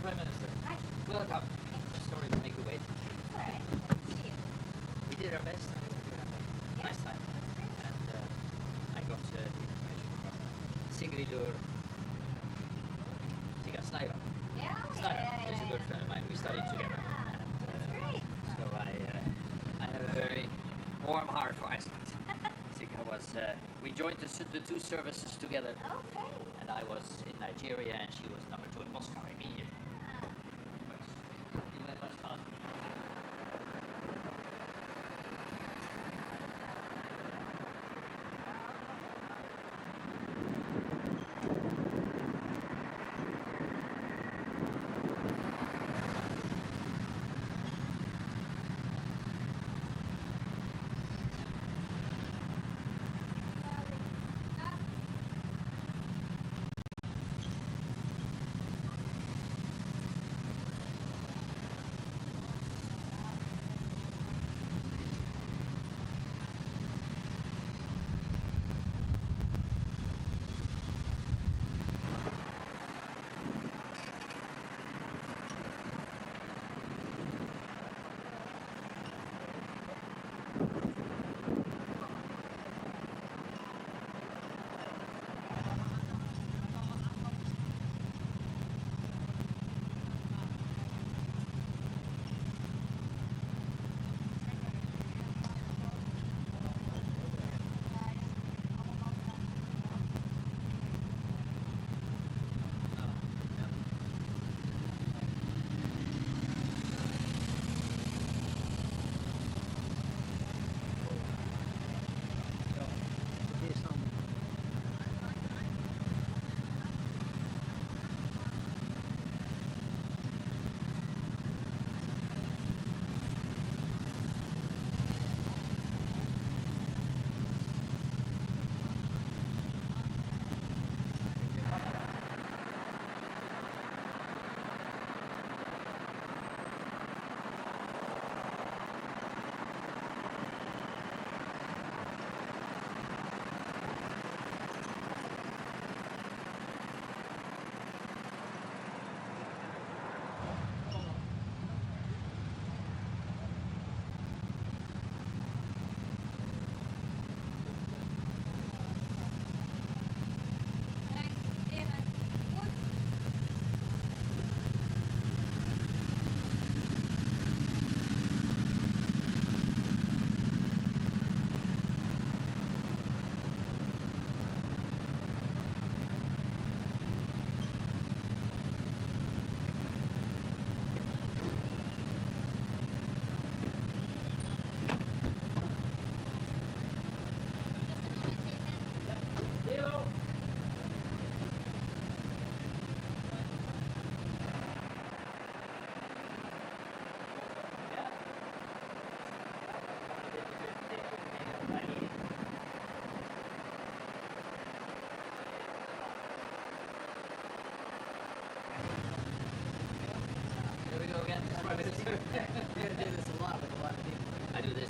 Prime Minister. Hi. Welcome. Sorry to make you wait. All right. See you. We did our best. Nice time. And I got the information from Sigridur Snyder. Yeah. He's a good friend of mine. We studied together. And, so I have a very warm heart for Iceland. Sigrid was, we joined the two services together. Okay. And I was in Nigeria and she was number 2 in Moscow immediately.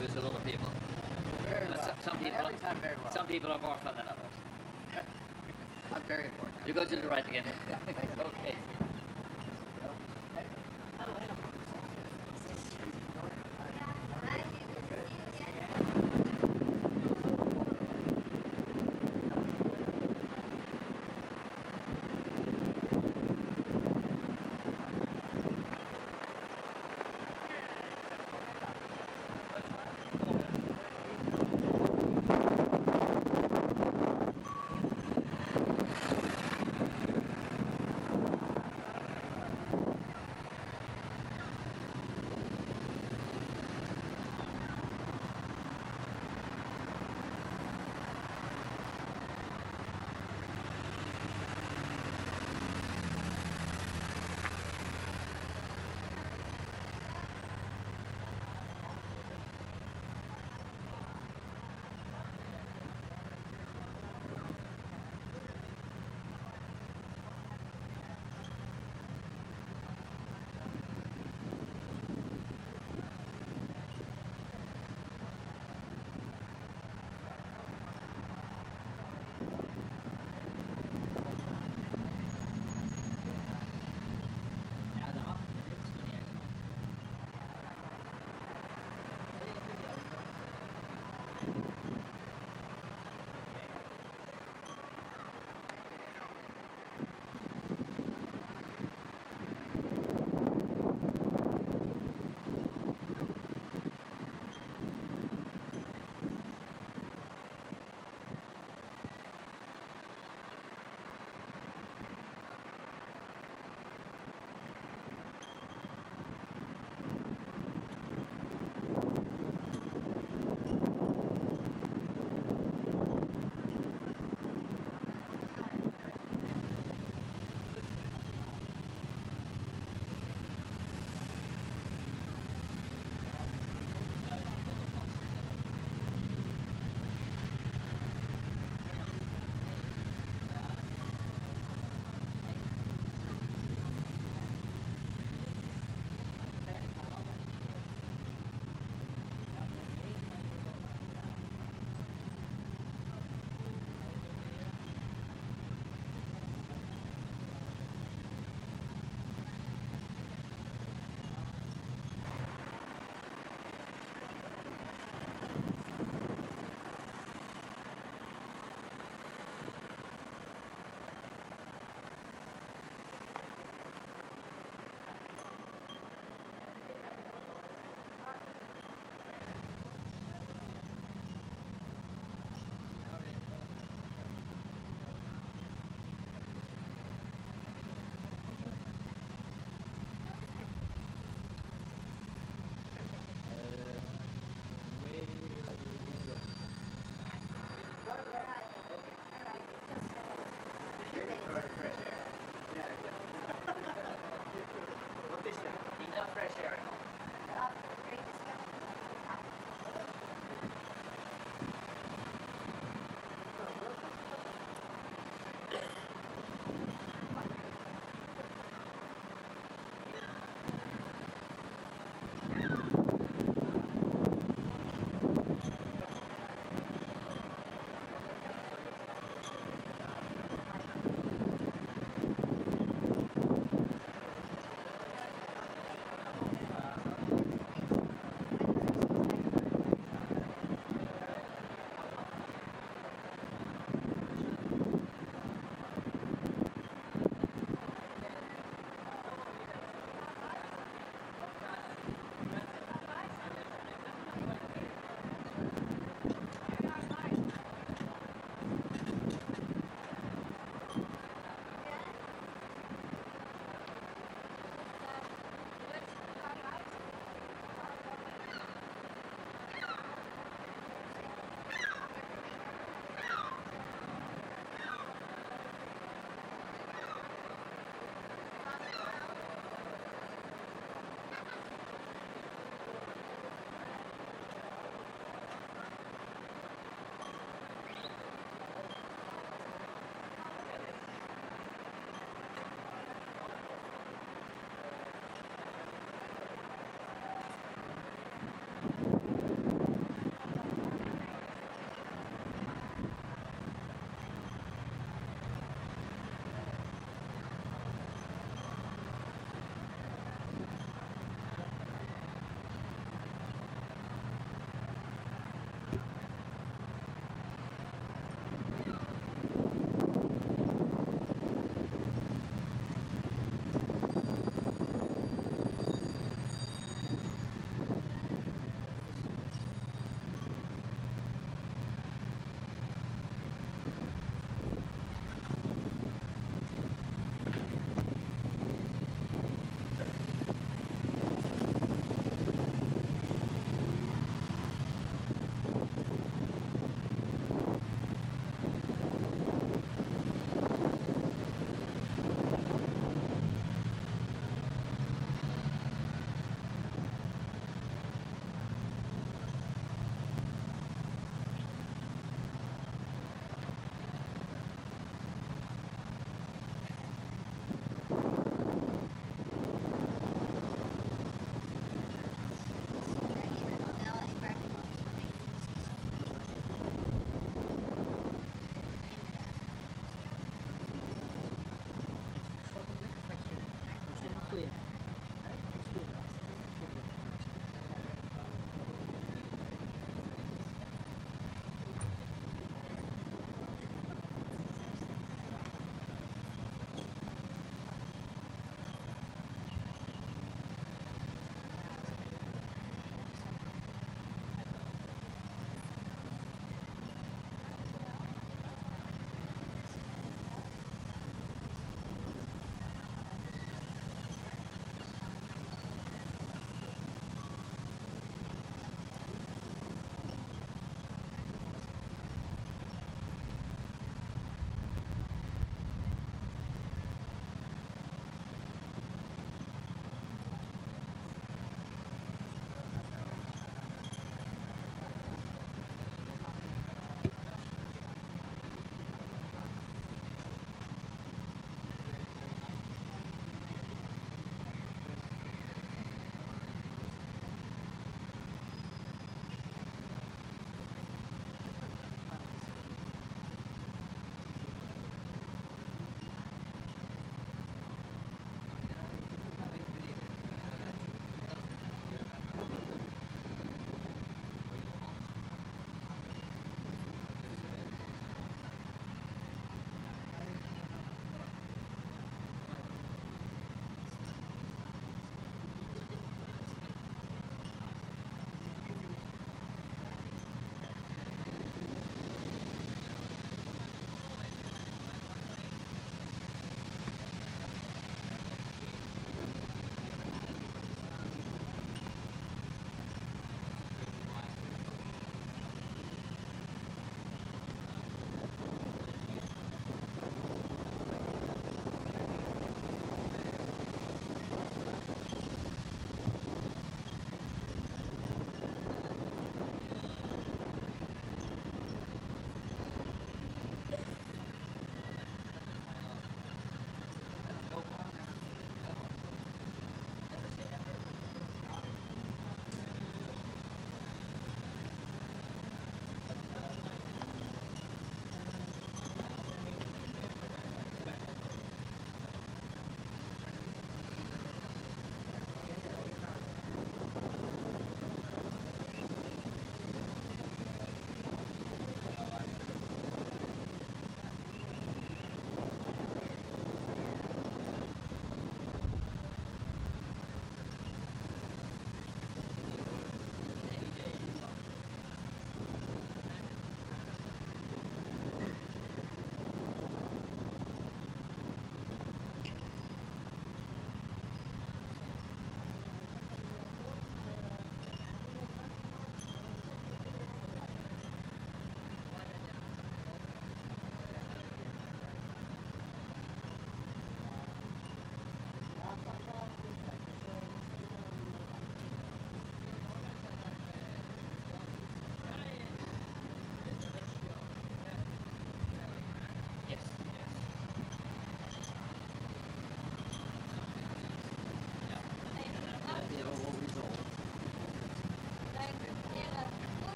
with a lot of people. Some people are more fun than others. I'm very important. You go to the right again. Okay.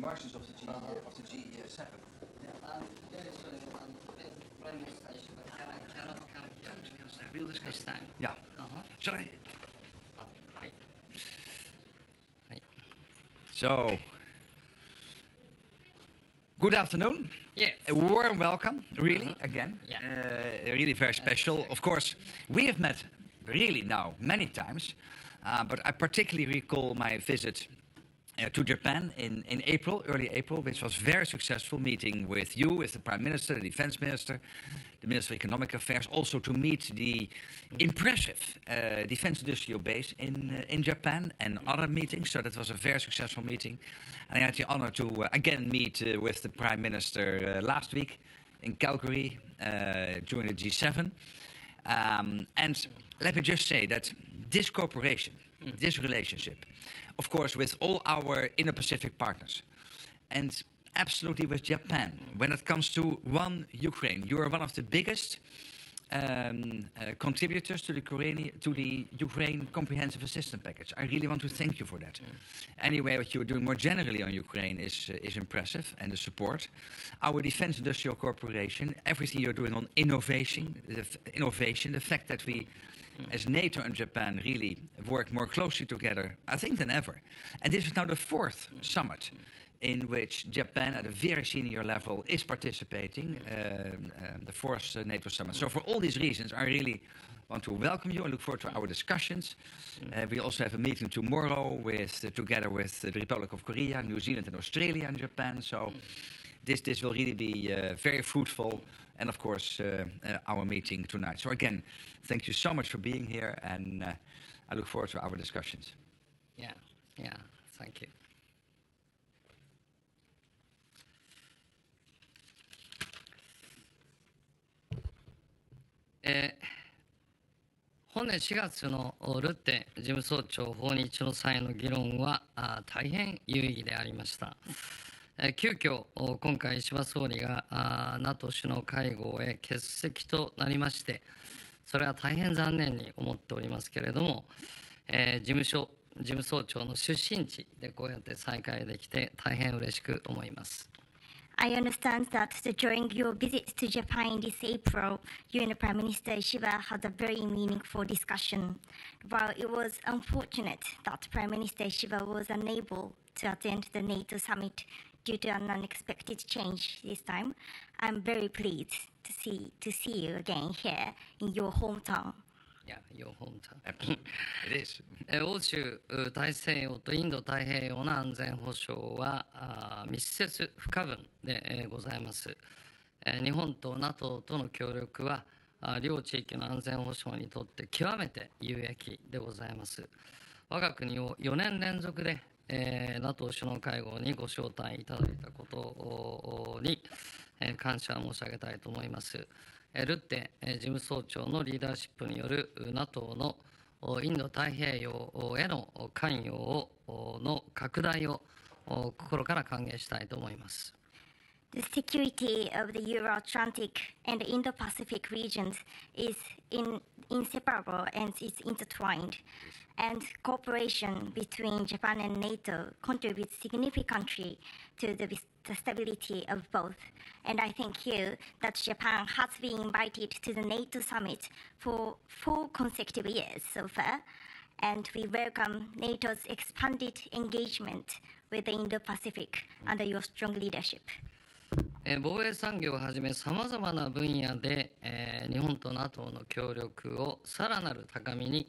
margins of the G7. Yeah. Shall I? So, good afternoon. Yeah. A warm welcome, really, again. Yeah. Really very special. Of course, we have met really now many times, but I particularly recall my visit to Japan in April, early April, which was very successful, meeting with you, with the Prime Minister, the Defense Minister, the Minister of Economic Affairs, also to meet the impressive defense industrial base in Japan and other meetings. So that was a very successful meeting. And I had the honor to again meet with the Prime Minister last week in Calgary during the G7. And let me just say that this cooperation, this relationship, of course, with all our Indo-Pacific partners, and absolutely with Japan, when it comes to one Ukraine, you are one of the biggest contributors to the Ukraine Comprehensive Assistance Package. I really want to thank you for that. Anyway, what you're doing more generally on Ukraine is impressive, and the support. Our Defense Industrial Cooperation, everything you're doing on innovation, the fact that we, as NATO and Japan, really work more closely together, I think, than ever. And this is now the 4th summit in which Japan, at a very senior level, is participating, the 4th NATO summit. So for all these reasons, I really want to welcome you and look forward to our discussions. We also have a meeting tomorrow together with the Republic of Korea, New Zealand and Australia and Japan. So this will really be very fruitful. And of course, our meeting tonight. So again, thank you so much for being here, and I look forward to our discussions. Yeah, thank you. Eh, 本年4月のルッテ事務総長訪日の際の議論は大変有意義でありました。急遽今回石破総理がNATO 首脳会合へ欠席となりまして、それは大変残念に思っておりますけれども、事務総長の出身地でこうやって再会できて大変嬉しく思います。I understand that during your visit to Japan this April, you and the Prime Minister Shiba had a very meaningful discussion. While it was unfortunate that Prime Minister Shiba was unable to attend the NATO summit due to an unexpected change this time, I'm very pleased to see you again here in your hometown. Yeah, your hometown. It is. 欧州大西洋とインド太平洋の安全保障は密接不可分でございます。日本と NATO との協力は両地域の安全保障にとって極めて有益でございます。我が国を4年連続でNATO 首脳会合にご招待いただいたことに感謝申し上げたいと思います。ルッテ事務総長のリーダーシップによる NATO のインド太平洋への関与の拡大を心から歓迎したいと思います。The security of the Euro-Atlantic and the Indo-Pacific regions is inseparable and is intertwined. And cooperation between Japan and NATO contributes significantly to the stability of both. And I thank you that Japan has been invited to the NATO summit for 4 consecutive years so far. And we welcome NATO's expanded engagement with the Indo-Pacific under your strong leadership. 防衛産業をはじめさまざまな分野で日本と NATO の協力をさらなる高みに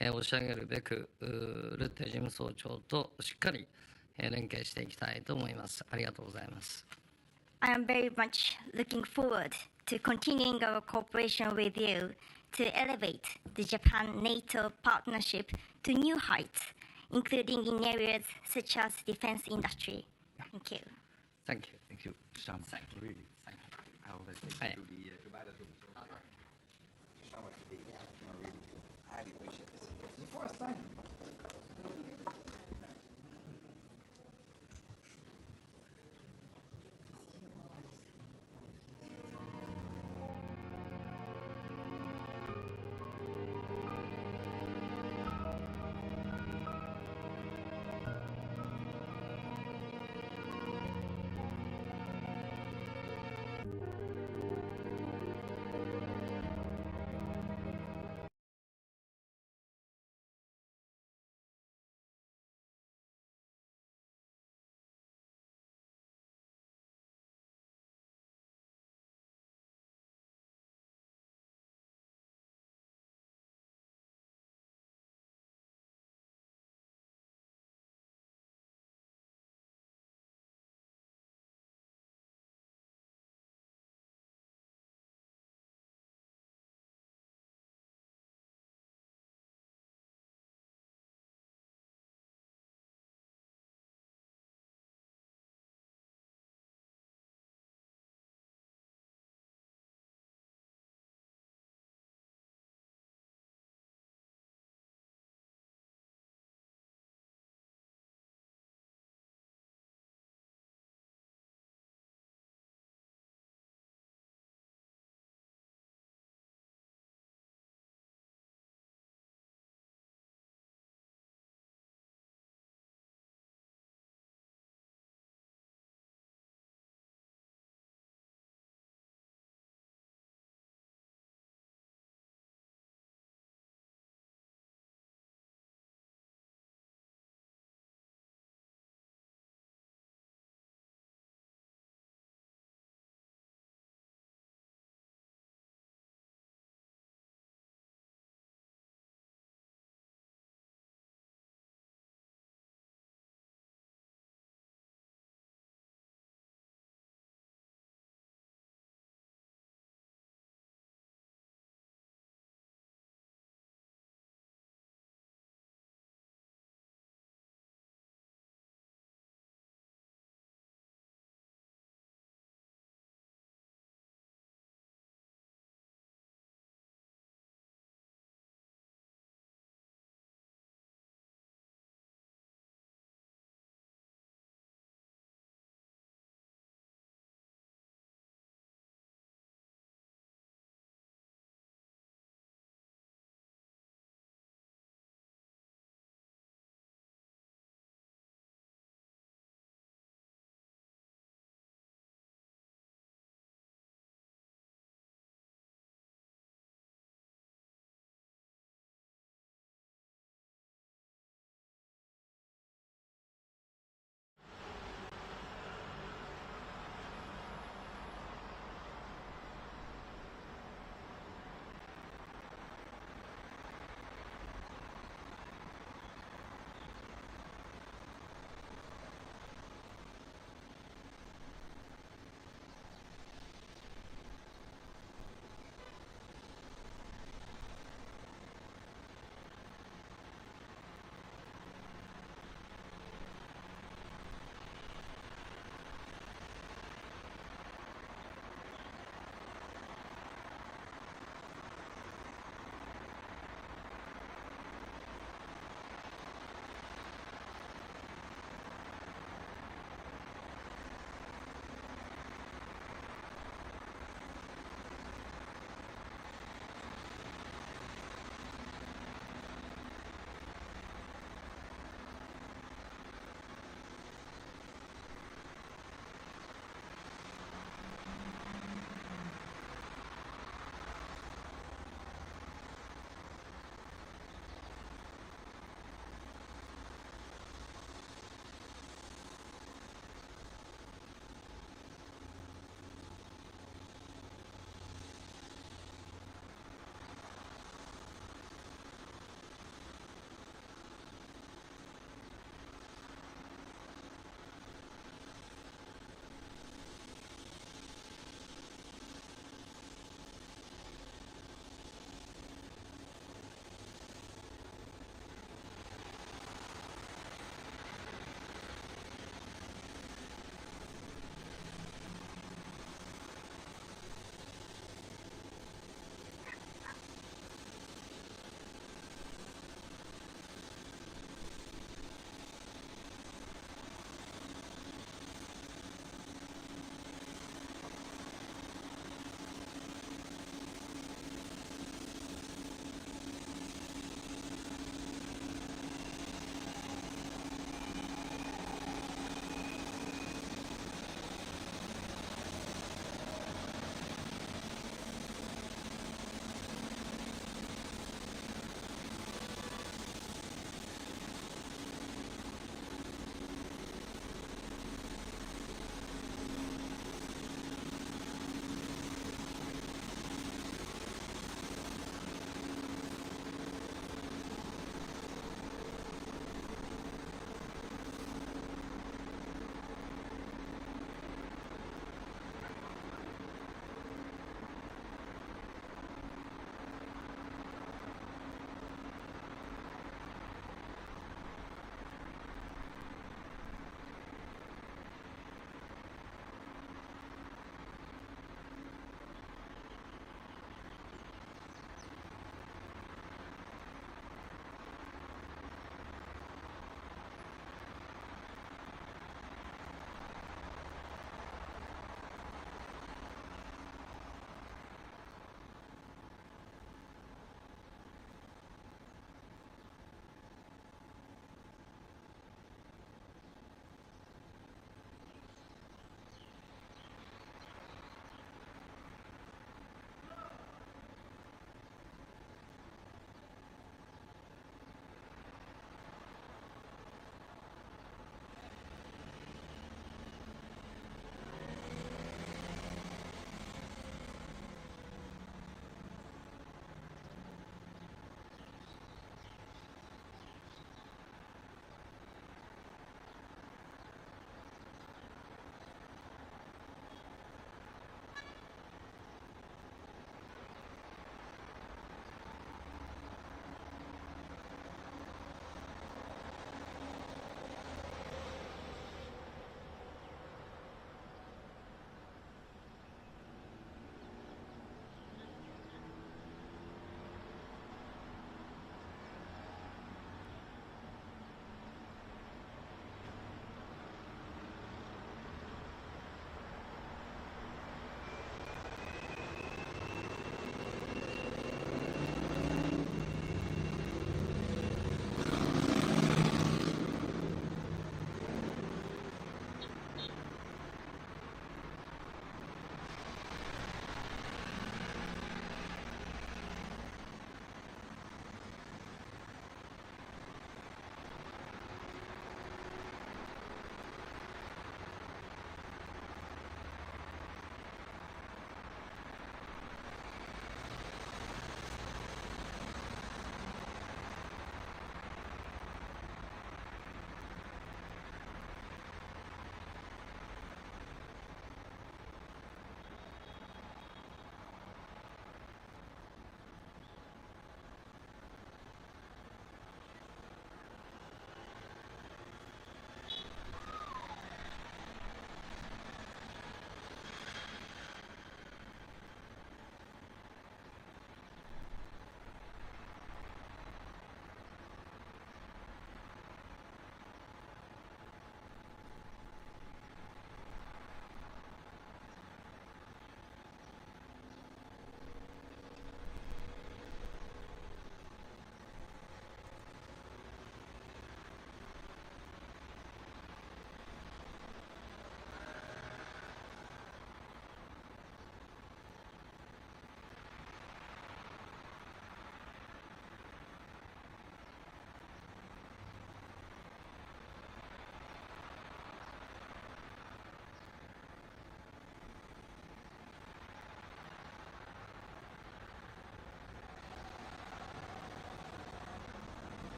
押し上げるべくルッテ事務総長としっかり連携していきたいと思います。ありがとうございます。I am very much looking forward to continuing our cooperation with you to elevate the Japan-NATO partnership to new heights, including in areas such as defense industry. Thank you. Thank you. Thank you so much. Thank you. Really. Thank you. I will take you to the Dubai. So much to be here. I really highly appreciate this. It's the 4th time.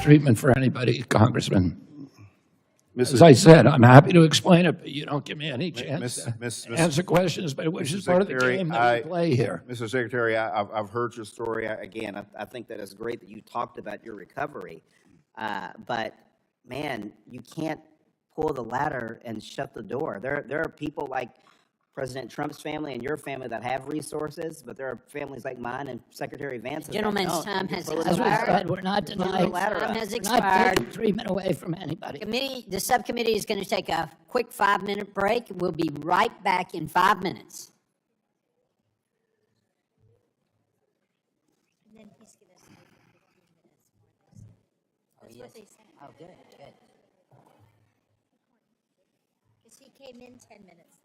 treatment for anybody, Congressman. As I said, I'm happy to explain it, but you don't give me any chance to answer questions, which is part of the game that we play here. Mr. Secretary, I've heard your story. Again, I think that it's great that you talked about your recovery, but man, you can't pull the ladder and shut the door. There are people like President Trump's family and your family that have resources, but there are families like mine and Secretary Vance's. Gentleman's time has expired. We're not denying. Time has expired. Not treatment away from anybody. The subcommittee is going to take a quick 5-minute break. We'll be right back in 5 minutes. Oh, yes. Oh, good, good. Because he came in 10 minutes.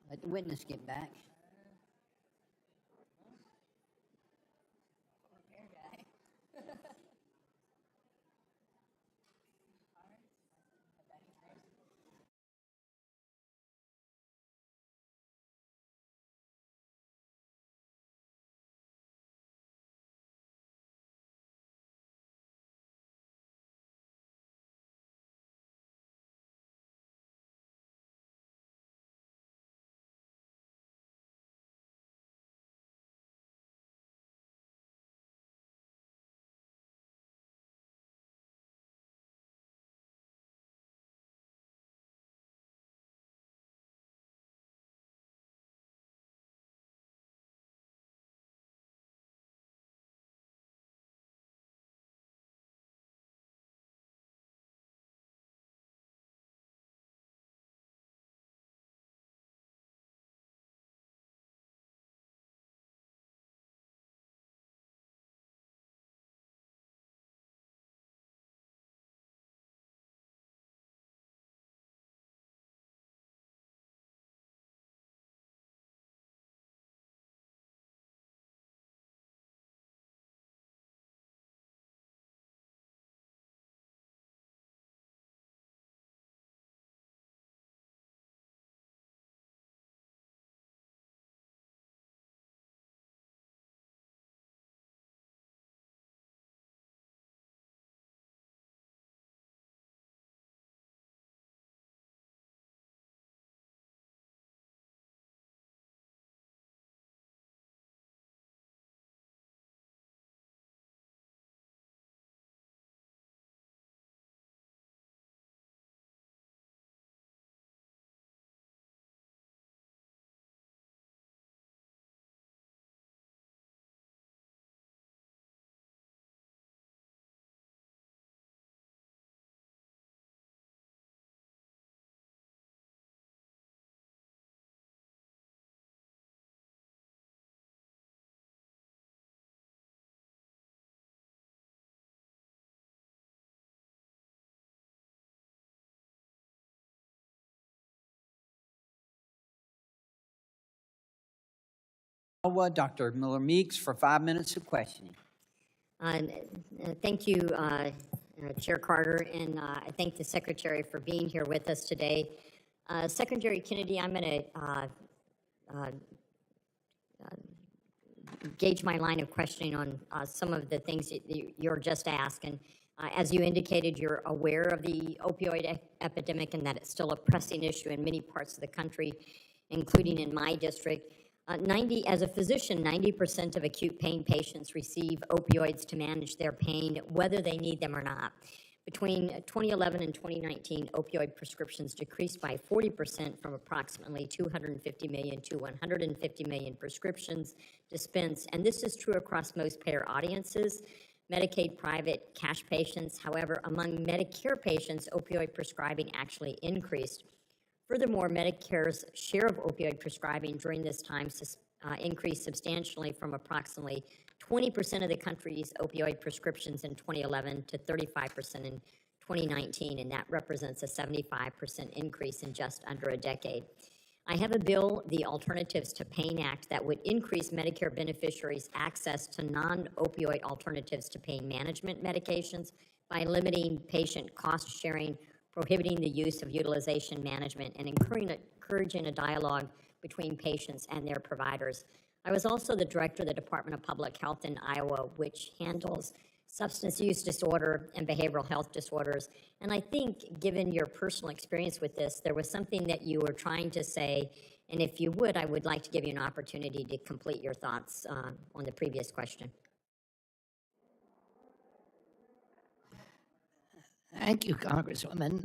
Let the witness get back. Dr. Miller-Meeks for 5 minutes of questioning. Thank you, Chair Carter, and I thank the Secretary for being here with us today. Secretary Kennedy, I'm going to gauge my line of questioning on some of the things that you're just asking. As you indicated, you're aware of the opioid epidemic and that it's still a pressing issue in many parts of the country, including in my district. As a physician, 90% of acute pain patients receive opioids to manage their pain, whether they need them or not. Between 2011 and 2019, opioid prescriptions decreased by 40% from approximately 250 million to 150 million prescriptions dispensed. And this is true across most payer audiences, Medicaid, private, cash patients. However, among Medicare patients, opioid prescribing actually increased. Furthermore, Medicare's share of opioid prescribing during this time increased substantially from approximately 20% of the country's opioid prescriptions in 2011 to 35% in 2019, and that represents a 75% increase in just under a decade. I have a bill, the Alternatives to Pain Act, that would increase Medicare beneficiaries' access to non-opioid alternatives to pain management medications by limiting patient cost sharing, prohibiting the use of utilization management, and encouraging a dialogue between patients and their providers. I was also the director of the Department of Public Health in Iowa, which handles substance use disorder and behavioral health disorders. And I think, given your personal experience with this, there was something that you were trying to say, and if you would, I would like to give you an opportunity to complete your thoughts on the previous question. Thank you, Congresswoman.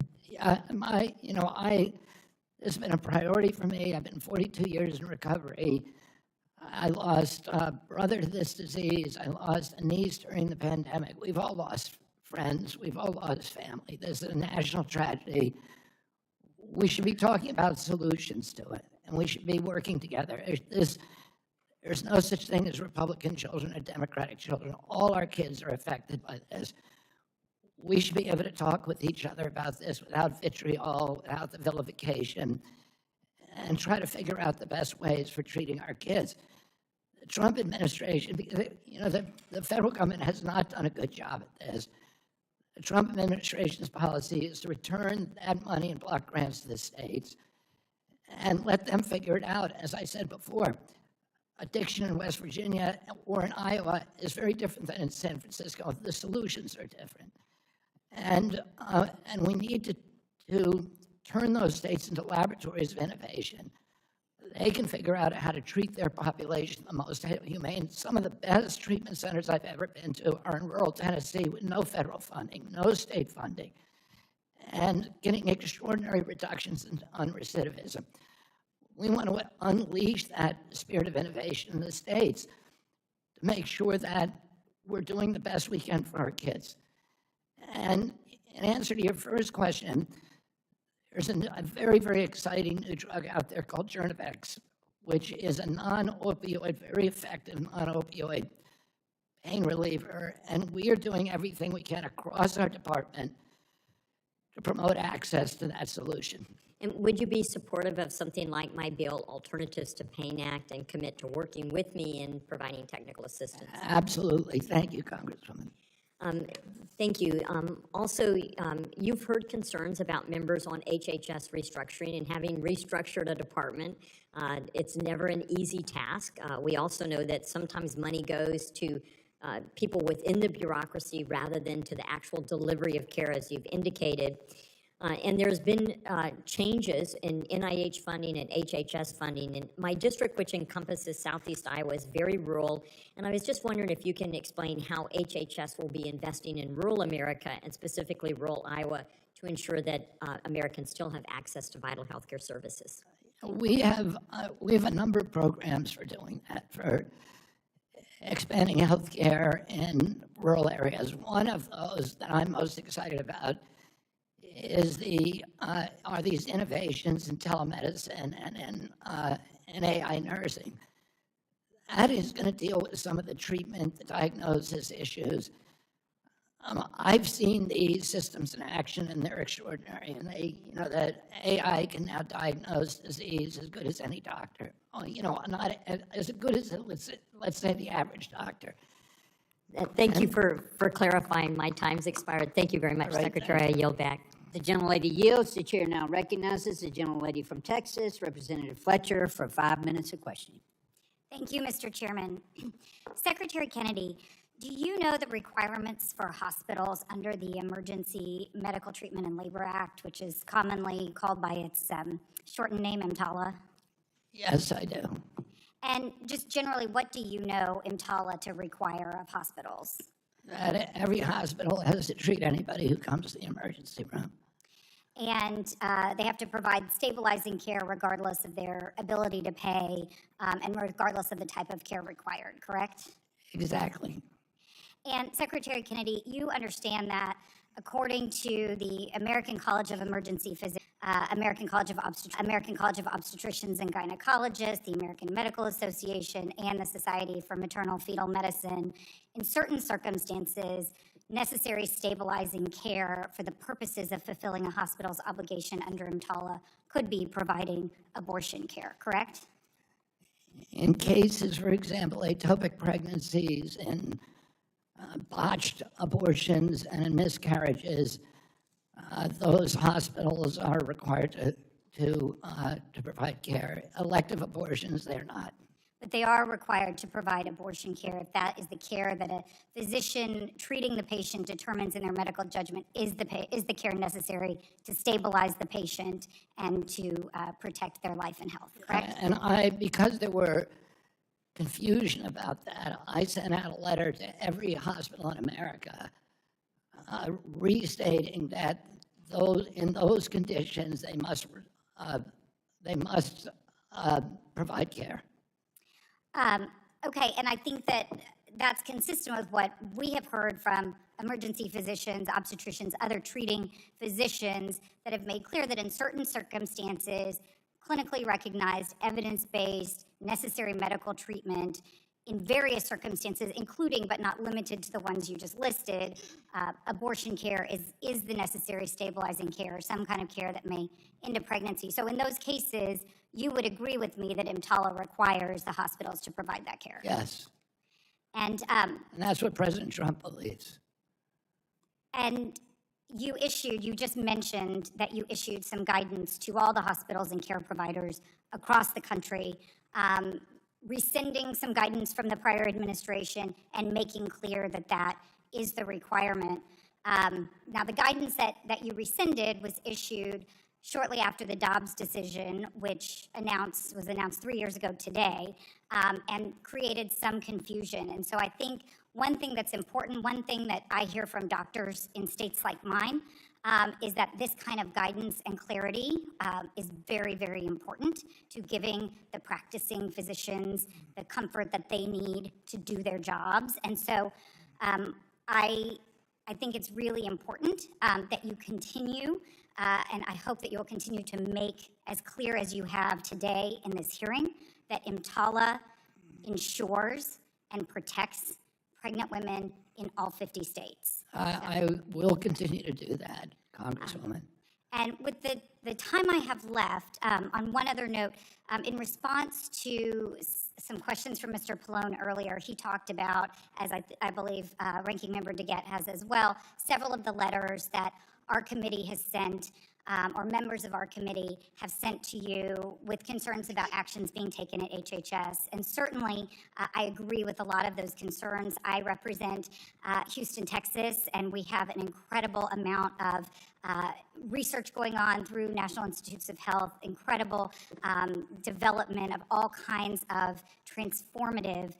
It's been a priority for me. I've been 42 years in recovery. I lost a brother to this disease. I lost a niece during the pandemic. We've all lost friends. We've all lost family. This is a national tragedy. We should be talking about solutions to it, and we should be working together. There's no such thing as Republican children or Democratic children. All our kids are affected by this. We should be able to talk with each other about this without vitriol, without the vilification, and try to figure out the best ways for treating our kids. The Trump administration, the federal government has not done a good job at this. The Trump administration's policy is to return that money in block grants to the states and let them figure it out. As I said before, addiction in West Virginia or in Iowa is very different than in San Francisco. The solutions are different. And we need to turn those states into laboratories of innovation. They can figure out how to treat their population the most humane. Some of the best treatment centers I've ever been to are in rural Tennessee with no federal funding, no state funding, and getting extraordinary reductions on recidivism. We want to unleash that spirit of innovation in the states to make sure that we're doing the best we can for our kids. And in answer to your first question, there's a very, very exciting new drug out there called Journavex, which is a non-opioid, very effective non-opioid pain reliever. And we are doing everything we can across our department to promote access to that solution. And would you be supportive of something like my bill, Alternatives to Pain Act, and commit to working with me in providing technical assistance? Absolutely. Thank you, Congresswoman. Thank you. Also, you've heard concerns about members on HHS restructuring, and having restructured a department, it's never an easy task. We also know that sometimes money goes to people within the bureaucracy rather than to the actual delivery of care, as you've indicated. And there's been changes in NIH funding and HHS funding. And my district, which encompasses Southeast Iowa, is very rural. And I was just wondering if you can explain how HHS will be investing in rural America, and specifically rural Iowa, to ensure that Americans still have access to vital healthcare services. We have a number of programs for doing that, for expanding healthcare in rural areas. One of those that I'm most excited about is are these innovations in telemedicine and in AI nursing. That is going to deal with some of the treatment, the diagnosis issues. I've seen these systems in action, and they're extraordinary. And that AI can now diagnose disease as good as any doctor. Not as good as, let's say, the average doctor. Thank you for clarifying. My time's expired. Thank you very much, right, Secretary. I yield back. The gentlelady yields. The chair now recognizes the gentlelady from Texas, Representative Fletcher, for 5 minutes of questioning. Thank you, Mr. Chairman. Secretary Kennedy, do you know the requirements for hospitals under the Emergency Medical Treatment and Labor Act, which is commonly called by its shortened name, EMTALA? Yes, I do. And just generally, what do you know EMTALA to require of hospitals? that every hospital has to treat anybody who comes to the emergency room. And they have to provide stabilizing care regardless of their ability to pay and regardless of the type of care required, correct? Exactly. And Secretary Kennedy, you understand that according to the American College of Emergency Physicians, American College of Obstetricians and Gynecologists, the American Medical Association, and the Society for Maternal Fetal Medicine, in certain circumstances, necessary stabilizing care for the purposes of fulfilling a hospital's obligation under EMTALA could be providing abortion care, correct? In cases, for example, ectopic pregnancies and botched abortions and in miscarriages, those hospitals are required to provide care. Elective abortions, they're not. But they are required to provide abortion care if that is the care that a physician treating the patient determines in their medical judgment is the care necessary to stabilize the patient and to protect their life and health, correct? And because there were confusion about that, I sent out a letter to every hospital in America restating that in those conditions they must provide care. Okay, and I think that that's consistent with what we have heard from emergency physicians, obstetricians, other treating physicians that have made clear that in certain circumstances, clinically recognized, evidence-based, necessary medical treatment in various circumstances, including but not limited to the ones you just listed, abortion care is the necessary stabilizing care, some kind of care that may end a pregnancy. So in those cases, you would agree with me that EMTALA requires the hospitals to provide that care? Yes. And that's what President Trump believes. And you just mentioned that you issued some guidance to all the hospitals and care providers across the country, rescinding some guidance from the prior administration and making clear that that is the requirement. Now, the guidance that you rescinded was issued shortly after the Dobbs decision, which was announced 3 years ago today, and created some confusion. And so I think one thing that's important, one thing that I hear from doctors in states like mine, is that this kind of guidance and clarity is very, very important to giving the practicing physicians the comfort that they need to do their jobs. And so I think it's really important that you continue, and I hope that you'll continue to make as clear as you have today in this hearing, that EMTALA ensures and protects pregnant women in all 50 states. I will continue to do that, Congresswoman. And with the time I have left, on one other note, in response to some questions from Mr. Pallone earlier, he talked about, as I believe Ranking Member DeGette has as well, several of the letters that our committee has sent, or members of our committee have sent to you with concerns about actions being taken at HHS. And certainly, I agree with a lot of those concerns. I represent Houston, Texas, and we have an incredible amount of research going on through National Institutes of Health, incredible development of all kinds of transformative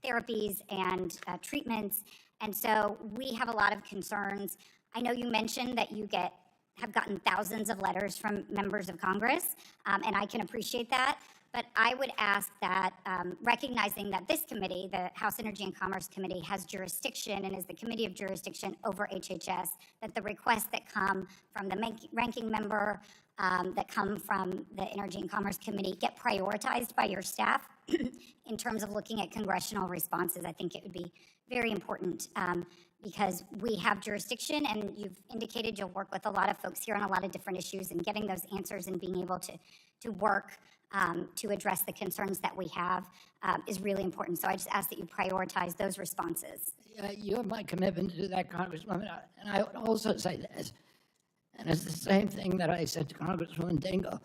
therapies and treatments. And so we have a lot of concerns. I know you mentioned that you have gotten thousands of letters from members of Congress, and I can appreciate that. But I would ask that, recognizing that this committee, the House Energy and Commerce Committee, has jurisdiction and is the committee of jurisdiction over HHS, that the requests that come from the ranking member, that come from the Energy and Commerce Committee get prioritized by your staff in terms of looking at congressional responses. I think it would be very important because we have jurisdiction, and you've indicated you'll work with a lot of folks here on a lot of different issues, and getting those answers and being able to work to address the concerns that we have is really important. So I just ask that you prioritize those responses. You have my commitment to do that, Congresswoman. And I would also say this, and it's the same thing that I said to Congresswoman Dingell.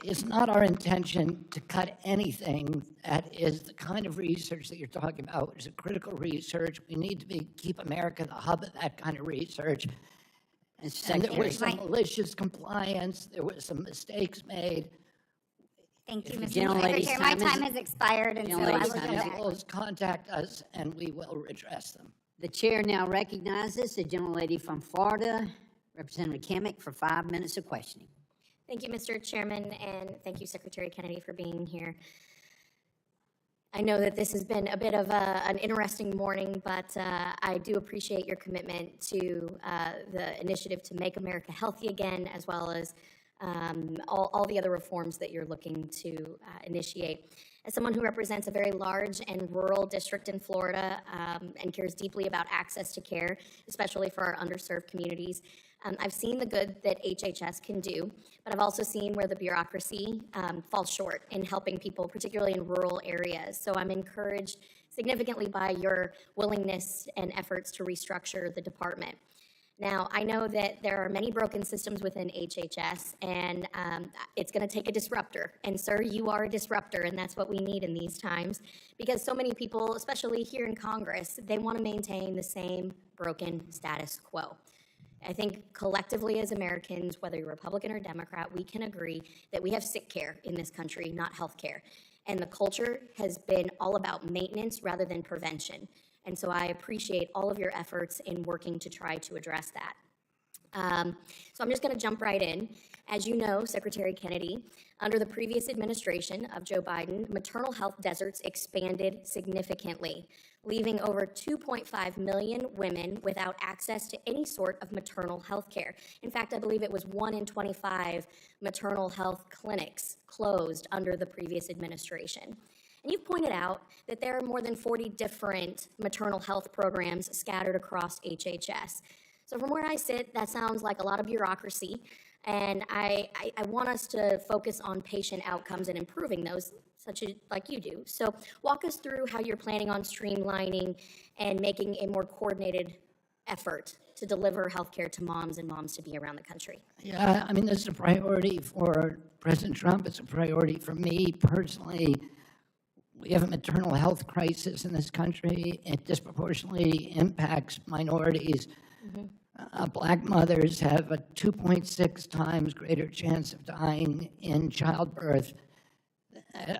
It's not our intention to cut anything that is the kind of research that you're talking about, which is critical research. We need to keep America the hub of that kind of research. And there was some malicious compliance. There were some mistakes made. Thank you, If the Mr. gentlelady's Secretary. My time is- time has expired, and so I Gentlelady's will time go is back. closed. Contact us, and we will redress them. The chair now recognizes the gentlelady from Florida, Representative Kimmick, for 5 minutes of questioning. Thank you, Mr. Chairman, and thank you, Secretary Kennedy, for being here. I know that this has been a bit of an interesting morning, but I do appreciate your commitment to the initiative to make America healthy again, as well as all the other reforms that you're looking to initiate. As someone who represents a very large and rural district in Florida and cares deeply about access to care, especially for our underserved communities, I've seen the good that HHS can do, but I've also seen where the bureaucracy falls short in helping people, particularly in rural areas. So I'm encouraged significantly by your willingness and efforts to restructure the department. Now, I know that there are many broken systems within HHS, and it's going to take a disruptor. And sir, you are a disruptor, and that's what we need in these times, because so many people, especially here in Congress, they want to maintain the same broken status quo. I think collectively as Americans, whether you're Republican or Democrat, we can agree that we have sick care in this country, not health care. And the culture has been all about maintenance rather than prevention. And so I appreciate all of your efforts in working to try to address that. So I'm just going to jump right in. As you know, Secretary Kennedy, under the previous administration of Joe Biden, maternal health deserts expanded significantly, leaving over 2.5 million women without access to any sort of maternal health care. In fact, I believe it was 1 in 25 maternal health clinics closed under the previous administration. And you've pointed out that there are more than 40 different maternal health programs scattered across HHS. So from where I sit, that sounds like a lot of bureaucracy, and I want us to focus on patient outcomes and improving those, such as like you do. So walk us through how you're planning on streamlining and making a more coordinated effort to deliver healthcare to moms and moms to be around the country. Yeah, I mean, this is a priority for President Trump. It's a priority for me personally. We have a maternal health crisis in this country. It disproportionately impacts minorities. Black mothers have a 2.6 times greater chance of dying in childbirth. A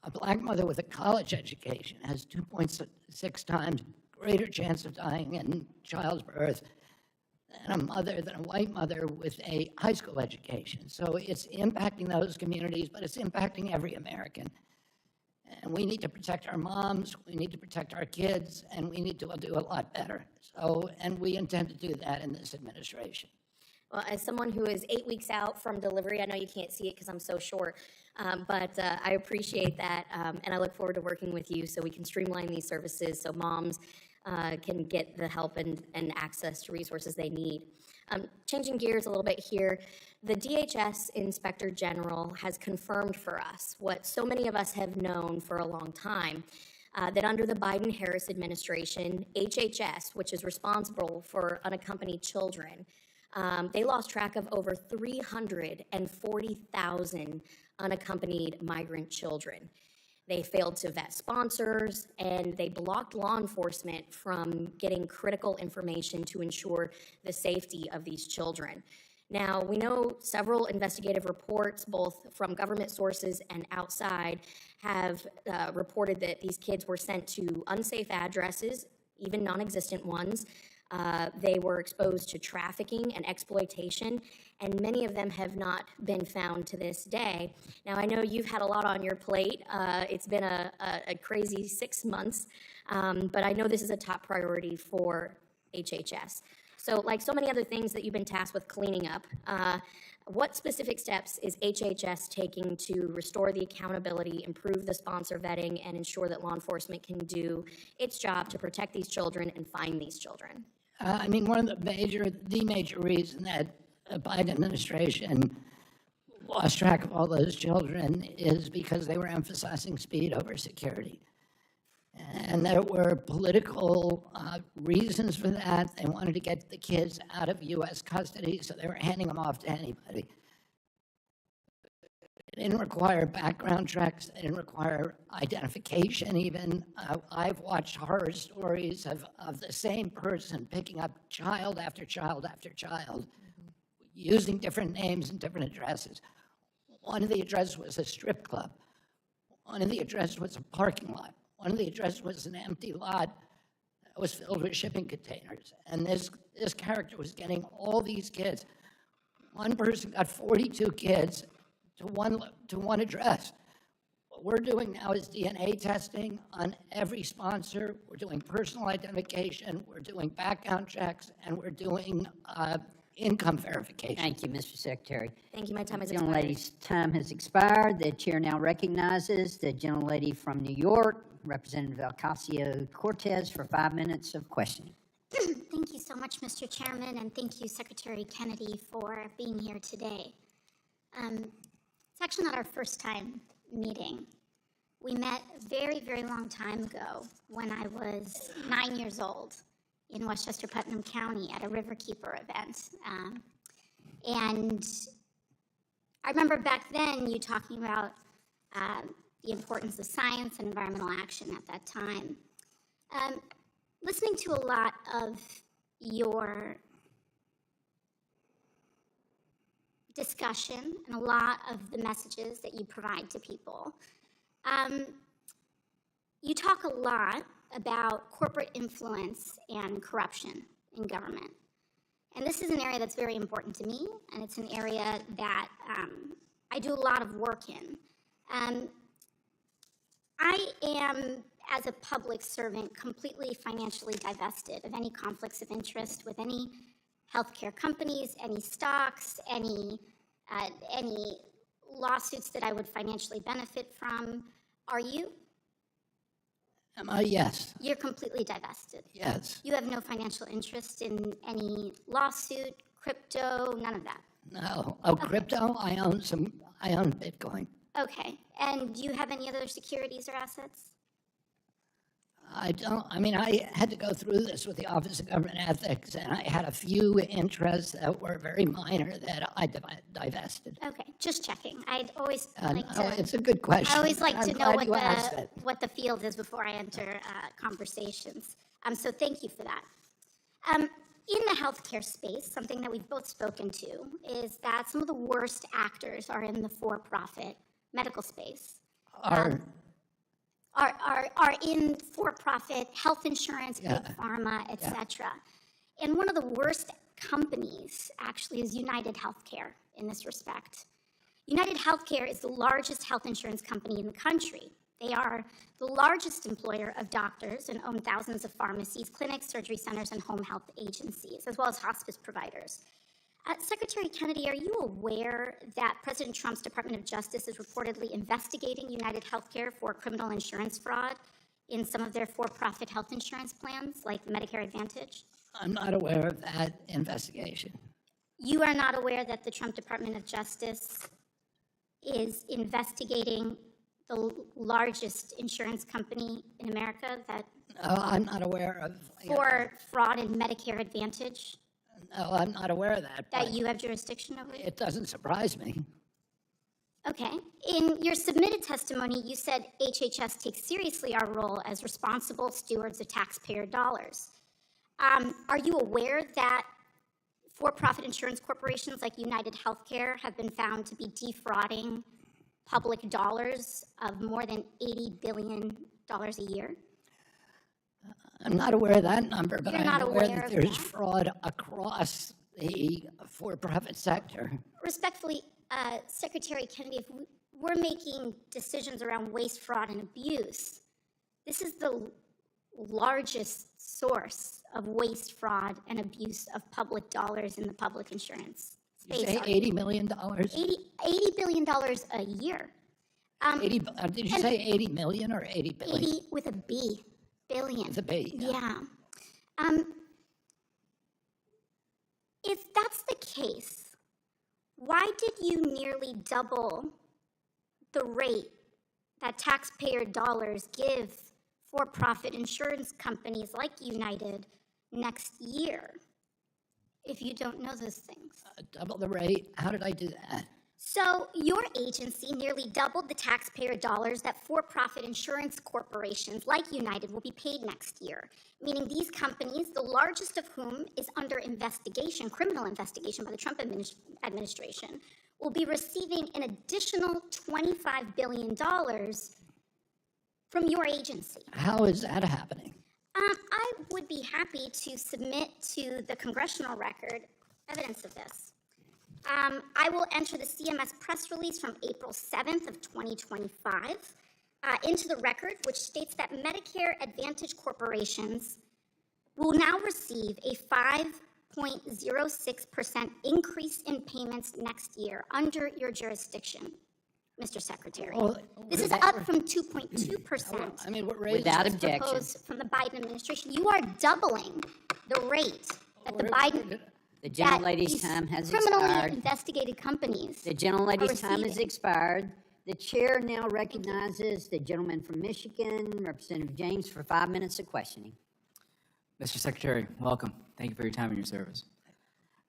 black mother with a college education has 2.6 times greater chance of dying in childbirth than a white mother with a high school education. So it's impacting those communities, but it's impacting every American. And we need to protect our moms, we need to protect our kids, and we need to do a lot better. So, and we intend to do that in this administration. Well, as someone who is 8 weeks out from delivery, I know you can't see it because I'm so short, but I appreciate that, and I look forward to working with you so we can streamline these services so moms can get the help and access to resources they need. Changing gears a little bit here, the DHS Inspector General has confirmed for us what so many of us have known for a long time, that under the Biden-Harris administration, HHS, which is responsible for unaccompanied children, they lost track of over 340,000 unaccompanied migrant children. They failed to vet sponsors, and they blocked law enforcement from getting critical information to ensure the safety of these children. Now, we know several investigative reports, both from government sources and outside, have reported that these kids were sent to unsafe addresses, even non-existent ones. They were exposed to trafficking and exploitation, and many of them have not been found to this day. Now, I know you've had a lot on your plate. It's been a crazy 6 months, but I know this is a top priority for HHS. So like so many other things that you've been tasked with cleaning up, what specific steps is HHS taking to restore the accountability, improve the sponsor vetting, and ensure that law enforcement can do its job to protect these children and find these children? I mean, one of the major reason that the Biden administration lost track of all those children is because they were emphasizing speed over security. And there were political reasons for that. They wanted to get the kids out of U.S. custody, so they were handing them off to anybody. It didn't require background checks. It didn't require identification even. I've watched horror stories of the same person picking up child after child after child, using different names and different addresses. One of the addresses was a strip club. One of the addresses was a parking lot. One of the addresses was an empty lot that was filled with shipping containers. And this character was getting all these kids. One person got 42 kids to one address. What we're doing now is DNA testing on every sponsor. We're doing personal identification. We're doing background checks, and we're doing income verification. Thank you, Mr. Secretary. Thank you. My time has The expired. gentlelady's time has expired. The chair now recognizes the gentlelady from New York, Representative Ocasio-Cortez, for 5 minutes of questioning. Thank you so much, Mr. Chairman, and thank you, Secretary Kennedy, for being here today. It's actually not our first time meeting. We met a very, very long time ago when I was 9 years old in Westchester Putnam County at a Riverkeeper event. And I remember back then you talking about the importance of science and environmental action at that time. Listening to a lot of your discussion and a lot of the messages that you provide to people, you talk a lot about corporate influence and corruption in government. And this is an area that's very important to me, and it's an area that I do a lot of work in. I am, as a public servant, completely financially divested of any conflicts of interest with any healthcare companies, any stocks, any lawsuits that I would financially benefit from. Are you? Yes. You're completely divested. Yes. You have no financial interest in any lawsuit, crypto, none of that. No. Oh, Okay. crypto? I own Bitcoin. Okay. And do you have any other securities or assets? I don't, I mean, I had to go through this with the Office of Government Ethics, and I had a few interests that were very minor that I divested. Okay, just checking. I'd always No, like to. it's a good question. I always like I'm to know glad you asked it. what the field is before I enter conversations. So thank you for that. In the healthcare space, something that we've both spoken to is that some of the worst actors are in the for-profit medical space. Are in for-profit health insurance, big pharma, et cetera. And one of the worst companies actually is United Healthcare in this respect. United Healthcare is the largest health insurance company in the country. They are the largest employer of doctors and own thousands of pharmacies, clinics, surgery centers, and home health agencies, as well as hospice providers. Secretary Kennedy, are you aware that President Trump's Department of Justice is reportedly investigating United Healthcare for criminal insurance fraud in some of their for-profit health insurance plans, like Medicare Advantage? I'm not aware of that investigation. You are not aware that the Trump Department of Justice is investigating the largest insurance company in America that No, I'm not aware of. for fraud in Medicare Advantage? No, I'm not aware of that. That but you have jurisdiction over? It doesn't surprise me. Okay. In your submitted testimony, you said HHS takes seriously our role as responsible stewards of taxpayer dollars. Are you aware that for-profit insurance corporations like United Healthcare have been found to be defrauding public dollars of more than $80 billion a year? I'm not aware of that number, but You're I'm not aware aware that of there's that? fraud across the for-profit sector. Respectfully, Secretary Kennedy, if we're making decisions around waste, fraud, and abuse, this is the largest source of waste, fraud, and abuse of public dollars in the public insurance You space. say $80 million? $80 billion a year. 80, did you say 80 million or 80 billion? 80 with a B, billion. With a B, Yeah. If that's the case, why did you nearly double the rate that taxpayer dollars give for-profit insurance companies like United next year, if you don't know those things? Double the rate? How did I do that? So your agency nearly doubled the taxpayer dollars that for-profit insurance corporations like United will be paid next year, meaning these companies, the largest of whom is under investigation, criminal investigation by the Trump administration, will be receiving an additional $25 billion from your agency. How is that happening? I would be happy to submit to the congressional record evidence of this. I will enter the CMS press release from April 7th of 2025 into the record, which states that Medicare Advantage corporations will now receive a 5.06% increase in payments next year under your jurisdiction, Mr. Secretary. Well, this is up from 2.2%. I mean, what raised Without this objection. proposed from the Biden administration. You are doubling the rate that the Biden The gentlelady's these time has criminally expired. investigated companies The gentlelady's time has receiving. expired. The chair now recognizes the gentleman from Michigan, Representative James, for 5 minutes of questioning. Mr. Secretary, welcome. Thank you for your time and your service.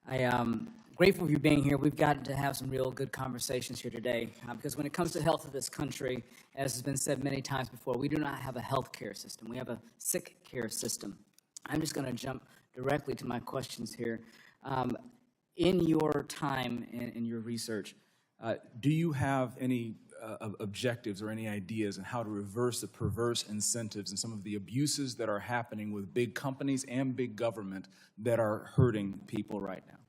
I am grateful for you being here. We've got to have some real good conversations here today because when it comes to the health of this country, as has been said many times before, we do not have a health care system. We have a sick care system. I'm just going to jump directly to my questions here. In your time and in your research, do you have any objectives or any ideas on how to reverse the perverse incentives and some of the abuses that are happening with big companies and big government that are hurting people right now?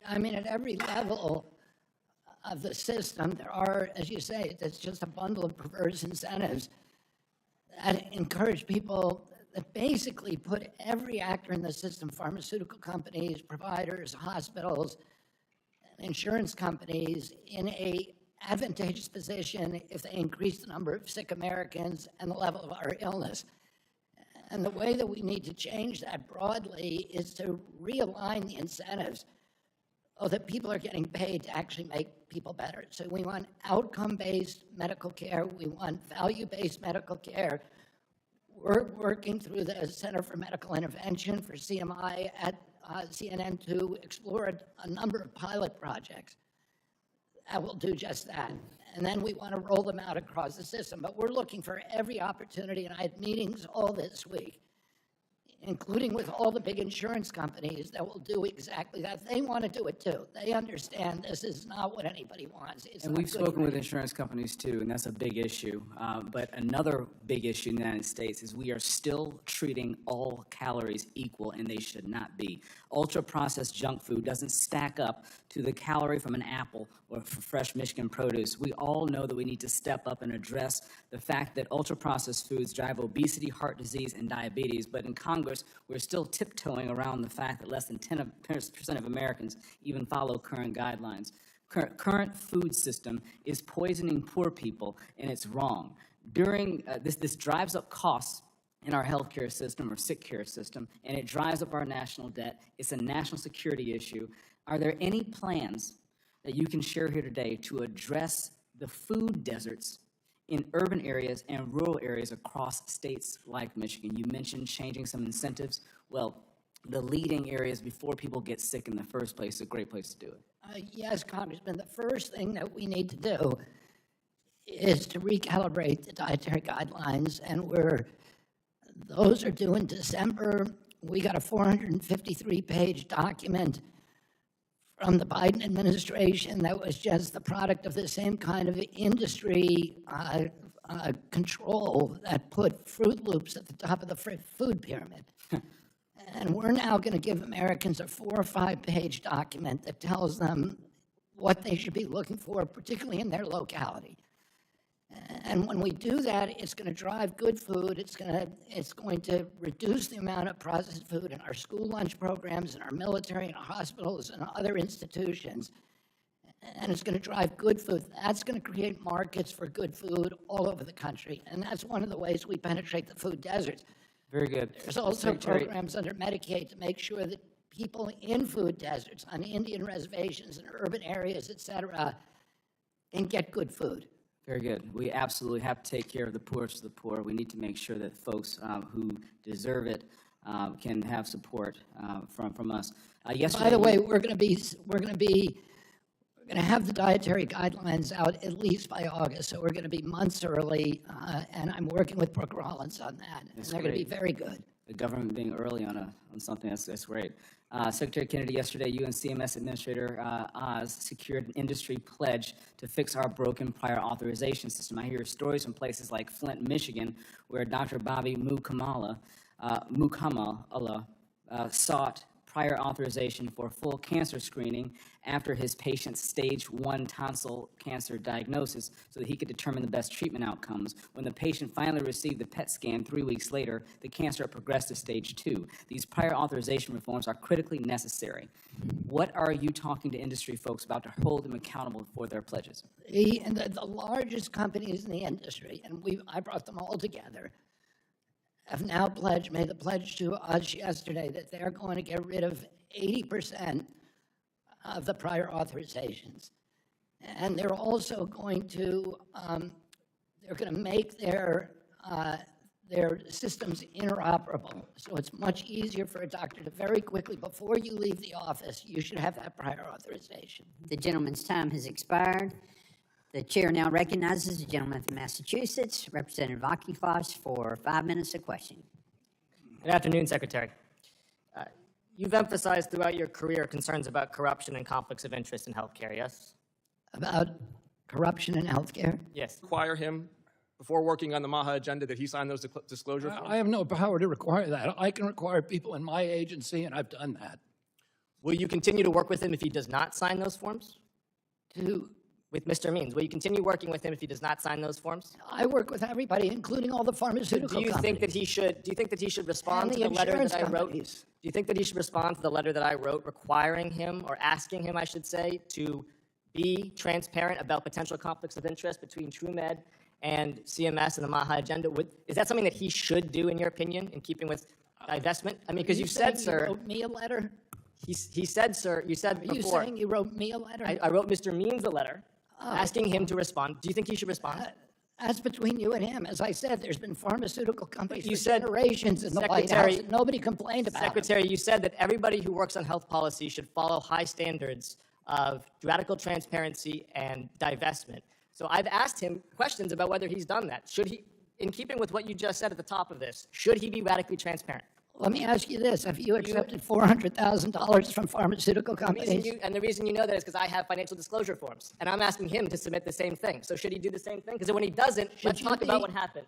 I mean, at every level of the system, there are, as you say, it's just a bundle of perverse incentives that encourage people that basically put every actor in the system, pharmaceutical companies, providers, hospitals, insurance companies, in a advantageous position if they increase the number of sick Americans and the level of our illness. And the way that we need to change that broadly is to realign the incentives so that people are getting paid to actually make people better. So we want outcome-based medical care. We want value-based medical care. We're working through the Center for Medical Intervention for CMI at CNN to explore a number of pilot projects that will do just that. And then we want to roll them out across the system. But we're looking for every opportunity, and I had meetings all this week, including with all the big insurance companies that will do exactly that. They want to do it too. They understand this is not what anybody wants. It's And not we've good spoken for with you. insurance companies too, and that's a big issue. But another big issue in the United States is we are still treating all calories equal, and they should not be. Ultra-processed junk food doesn't stack up to the calorie from an apple or from fresh Michigan produce. We all know that we need to step up and address the fact that ultra-processed foods drive obesity, heart disease, and diabetes. But in Congress, we're still tiptoeing around the fact that less than 10% of Americans even follow current guidelines. Current food system is poisoning poor people, and it's wrong. During this drives up costs in our healthcare system or sick care system, and it drives up our national debt. It's a national security issue. Are there any plans that you can share here today to address the food deserts in urban areas and rural areas across states like Michigan? You mentioned changing some incentives. Well, the leading areas before people get sick in the first place is a great place to do it. Yes, Congressman, the first thing that we need to do is to recalibrate the dietary guidelines, and those are due in December. We got a 453-page document from the Biden administration that was just the product of the same kind of industry control that put Fruit Loops at the top of the food pyramid. And we're now going to give Americans a 4 or 5-page document that tells them what they should be looking for, particularly in their locality. And when we do that, it's going to drive good food. It's going to reduce the amount of processed food in our school lunch programs, in our military, in our hospitals, and other institutions. And it's going to drive good food. That's going to create markets for good food all over the country. And that's one of the ways we penetrate the food deserts. Very good. There's also Secretary, programs under Medicaid to make sure that people in food deserts, on Indian reservations, in urban areas, et cetera, can get good food. Very good. We absolutely have to take care of the poorest of the poor. We need to make sure that folks who deserve it can have support from us. Yesterday, By the way, we're going to have the dietary guidelines out at least by August, so we're going to be months early, and I'm working with Brooke Rollins on that. And they're going to be very good. The government being early on something, that's great. Secretary Kennedy, yesterday, you and CMS Administrator Oz secured an industry pledge to fix our broken prior authorization system. I hear stories from places like Flint, Michigan, where Dr. Bobby Mukamala sought prior authorization for full cancer screening after his patient's stage 1 tonsil cancer diagnosis so that he could determine the best treatment outcomes. When the patient finally received the PET scan 3 weeks later, the cancer had progressed to stage 2. These prior authorization reforms are critically necessary. What are you talking to industry folks about to hold them accountable for their pledges? The largest companies in the industry, and I brought them all together, have now made the pledge to us yesterday that they're going to get rid of 80% of the prior authorizations. And they're also going to, make their systems interoperable. So it's much easier for a doctor to very quickly, before you leave the office, you should have that prior authorization. The gentleman's time has expired. The chair now recognizes the gentleman from Massachusetts, Representative Akifas, for 5 minutes of questioning. Good afternoon, Secretary. You've emphasized throughout your career concerns about corruption and conflicts of interest in healthcare, yes? About corruption in healthcare? Yes. Require him, before working on the MAHA agenda, that he sign those disclosure forms? I have no power to require that. I can require people in my agency, and I've done that. Will you continue to work with him if he does not sign those forms? With Mr. Means, will you continue working with him if he does not sign those forms? I work with everybody, including all the pharmaceutical companies. Do you think that he should respond to the letter that I wrote? Do you think that he should respond to the letter that I wrote requiring him, or asking him, I should say, to be transparent about potential conflicts of interest between TrueMed and CMS and the MAHA agenda? Is that something that he should do, in your opinion, in keeping with divestment? I mean, because you said, sir. You wrote me a letter? He said, sir, you said before. Are you saying you wrote me a letter? I wrote Mr. Means a letter asking him to respond. Do you think he should respond? That's between you and him. As I said, there's been pharmaceutical companies for generations in the White House, and nobody complained about it. Secretary, you said that everybody who works on health policy should follow high standards of radical transparency and divestment. So I've asked him questions about whether he's done that. Should he, in keeping with what you just said at the top of this, should he be radically transparent? Let me ask you this. Have you accepted $400,000 from pharmaceutical companies? The reason you know that is because I have financial disclosure forms, and I'm asking him to submit the same thing. So should he do the same thing? Because when he doesn't, let's talk about what happened.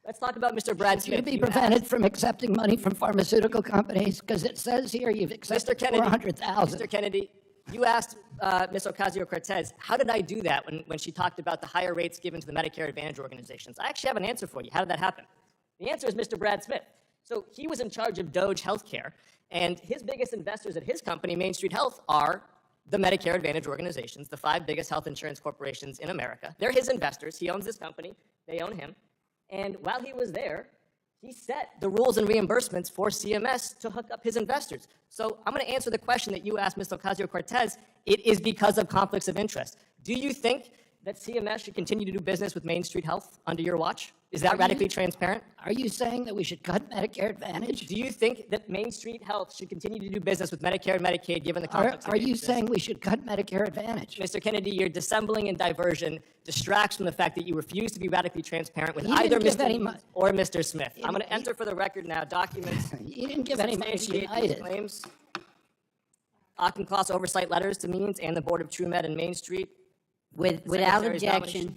Let's talk about Mr. Brad Smith. Should you be prevented from accepting money from pharmaceutical companies? Because it says here you've accepted $400,000. Mr. Kennedy, you asked Ms. Ocasio-Cortez, how did I do that when she talked about the higher rates given to the Medicare Advantage organizations? I actually have an answer for you. How did that happen? The answer is Mr. Brad Smith. So he was in charge of Doge Healthcare, and his biggest investors at his company, Main Street Health, are the Medicare Advantage organizations, the 5 biggest health insurance corporations in America. They're his investors. He owns this company. They own him. And while he was there, he set the rules and reimbursements for CMS to hook up his investors. So I'm going to answer the question that you asked Ms. Ocasio-Cortez. It is because of conflicts of interest. Do you think that CMS should continue to do business with Main Street Health under your watch? Is that radically transparent? Are you saying that we should cut Medicare Advantage? Do you think that Main Street Health should continue to do business with Medicare and Medicaid given the conflicts of interest? Are you saying we should cut Medicare Advantage? Mr. Kennedy, your dissembling and diversion distracts from the fact that you refuse to be radically transparent with either Mr. Means or Mr. Smith. I'm going to enter for the record now documents. You didn't give any money to United. Claims. Auchincloss oversight letters to Means and the Board of TrueMed and Main Street. Without objection,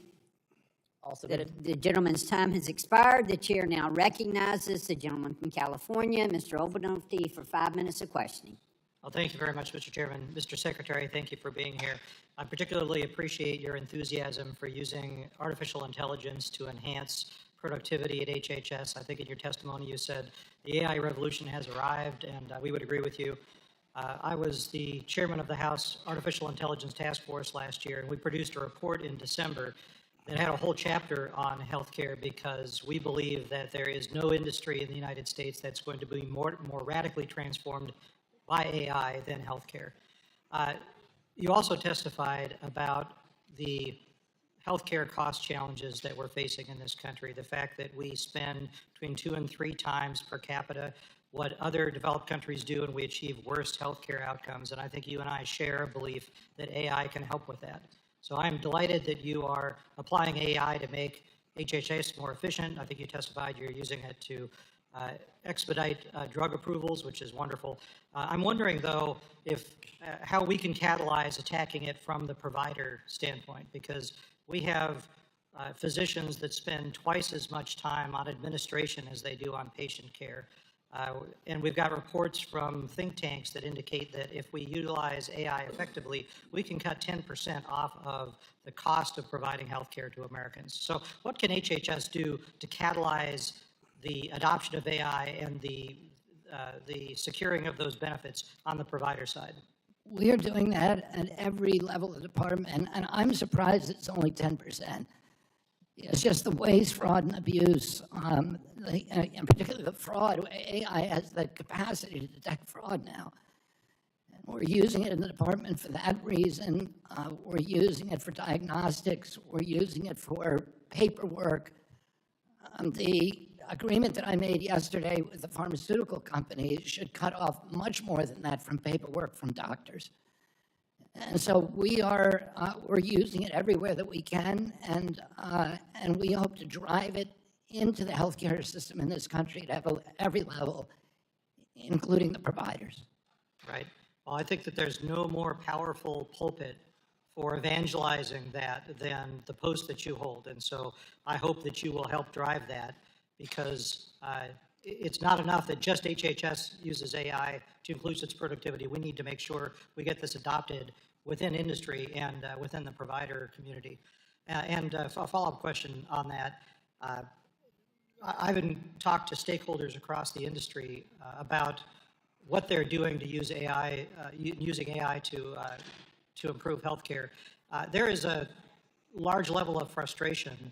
the gentleman's time has expired. The chair now recognizes the gentleman from California, Mr. Obernolte, for 5 minutes of questioning. Well, thank you very much, Mr. Chairman. Mr. Secretary, thank you for being here. I particularly appreciate your enthusiasm for using artificial intelligence to enhance productivity at HHS. I think in your testimony you said the AI revolution has arrived, and we would agree with you. I was the chairman of the House Artificial Intelligence Task Force last year, and we produced a report in December that had a whole chapter on healthcare because we believe that there is no industry in the United States that's going to be more radically transformed by AI than healthcare. You also testified about the healthcare cost challenges that we're facing in this country, the fact that we spend between 2 and 3 times per capita what other developed countries do, and we achieve worse healthcare outcomes. And I think you and I share a belief that AI can help with that. So I'm delighted that you are applying AI to make HHS more efficient. I think you testified you're using it to expedite drug approvals, which is wonderful. I'm wondering, though, if how we can catalyze attacking it from the provider standpoint, because we have physicians that spend twice as much time on administration as they do on patient care. And we've got reports from think tanks that indicate that if we utilize AI effectively, we can cut 10% off of the cost of providing healthcare to Americans. So what can HHS do to catalyze the adoption of AI and the securing of those benefits on the provider side? We are doing that at every level of the department, and I'm surprised it's only 10%. It's just the waste, fraud, and abuse, and particularly the fraud. AI has the capacity to detect fraud now. And we're using it in the department for that reason. We're using it for diagnostics. We're using it for paperwork. The agreement that I made yesterday with the pharmaceutical companies should cut off much more than that from paperwork from doctors. And so we're using it everywhere that we can, and we hope to drive it into the healthcare system in this country at every level, including the providers. Right. Well, I think that there's no more powerful pulpit for evangelizing that than the post that you hold. And so I hope that you will help drive that, because it's not enough that just HHS uses AI to increase its productivity. We need to make sure we get this adopted within industry and within the provider community. And a follow-up question on that. I've been talked to stakeholders across the industry about what they're doing to use AI, using AI to improve healthcare. There is a large level of frustration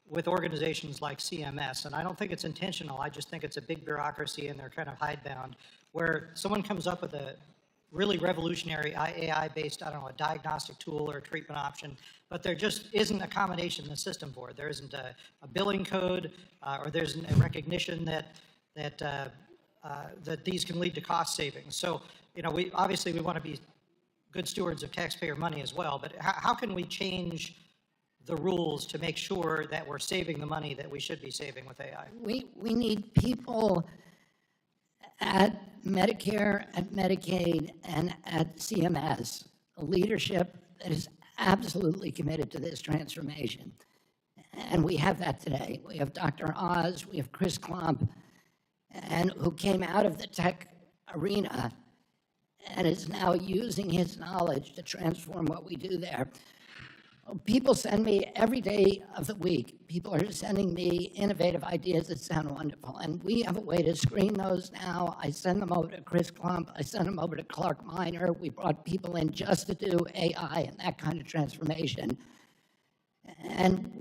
with organizations like CMS, and I don't think it's intentional. I just think it's a big bureaucracy and they're kind of hidebound, where someone comes up with a really revolutionary AI-based, I don't know, a diagnostic tool or a treatment option, but there just isn't accommodation in the system for it. There isn't a billing code, or there's a recognition that these can lead to cost savings. So, you know, we want to be good stewards of taxpayer money as well, but how can we change the rules to make sure that we're saving the money that we should be saving with AI? We need people at Medicare, at Medicaid, and at CMS, a leadership that is absolutely committed to this transformation. And we have that today. We have Dr. Oz, we have Chris Klump, and who came out of the tech arena and is now using his knowledge to transform what we do there. People send me every day of the week. People are sending me innovative ideas that sound wonderful, and we have a way to screen those now. I send them over to Chris Klump. I send them over to Clark Miner. We brought people in just to do AI and that kind of transformation. And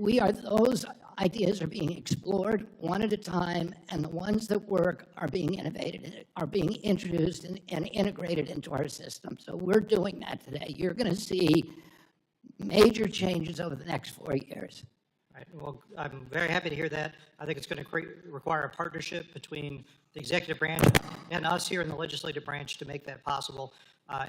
those ideas are being explored one at a time, and the ones that work are being innovated, are being introduced and integrated into our system. So we're doing that today. You're going to see major changes over the next 4 years. Right. Well, I'm very happy to hear that. I think it's going to require a partnership between the executive branch and us here in the legislative branch to make that possible.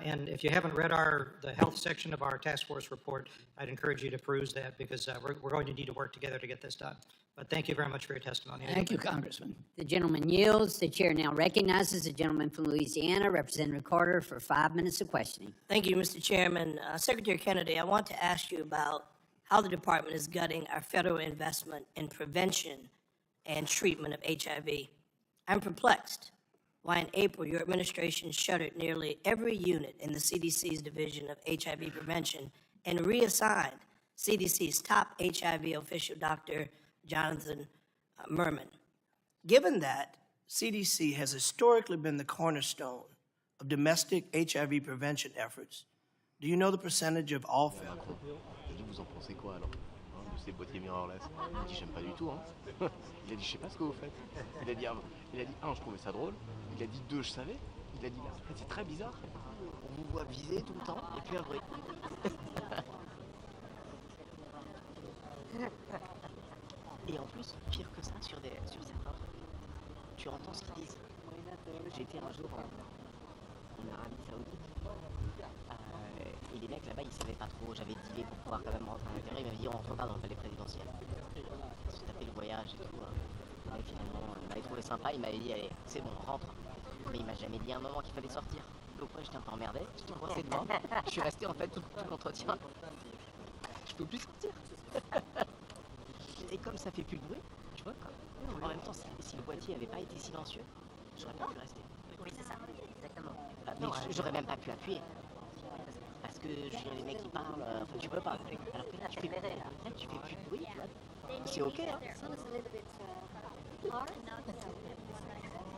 And if you haven't read the health section of our task force report, I'd encourage you to peruse that, because we're going to need to work together to get this done. But thank you very much for your testimony. Thank you, Congressman. The gentleman yields. The chair now recognizes the gentleman from Louisiana, Representative Carter, for 5 minutes of questioning. Thank you, Mr. Chairman. Secretary Kennedy, I want to ask you about how the department is gutting our federal investment in prevention and treatment of HIV. I'm perplexed why in April your administration shuttered nearly every unit in the CDC's Division of HIV Prevention and reassigned CDC's top HIV official, Dr. Jonathan Merman. Given that CDC has historically been the cornerstone of domestic HIV prevention efforts, do you know the percentage of all federal? Vous en pensez quoi alors de ces boîtiers mirrorless? Il a dit j'aime pas du tout. Il a dit je sais pas ce que vous faites. Il a dit un, je trouvais ça drôle. Il a dit deux, je savais. Il a dit en fait c'est très bizarre. On vous voit viser tout le temps et puis un bruit. Et en plus, pire que ça, sur certains trucs, tu entends ce qu'ils disent. J'étais un jour en Arabie Saoudite, et les mecs là-bas, ils savaient pas trop. J'avais dealé pour pouvoir quand même rentrer à l'intérieur. Ils m'avaient dit on rentre pas dans le palais présidentiel. J'ai tapé le voyage et tout. Et finalement, il m'avait trouvé sympa, il m'avait dit, allez, c'est bon, rentre. Mais il m'a jamais dit à un moment qu'il fallait sortir. Donc moi, j'étais un peu emmerdé, j'étais coincé devant. Je suis resté en fait tout l'entretien. Je peux plus sortir. Et comme ça fait plus de bruit, tu vois, en même temps, si le boîtier avait pas été silencieux, j'aurais pas pu rester. Oui, c'est ça, exactement. Mais j'aurais même pas pu appuyer. Parce que les mecs qui parlent, enfin, tu peux pas. Alors que là, tu fais plus de bruit, tu vois. C'est ok, hein.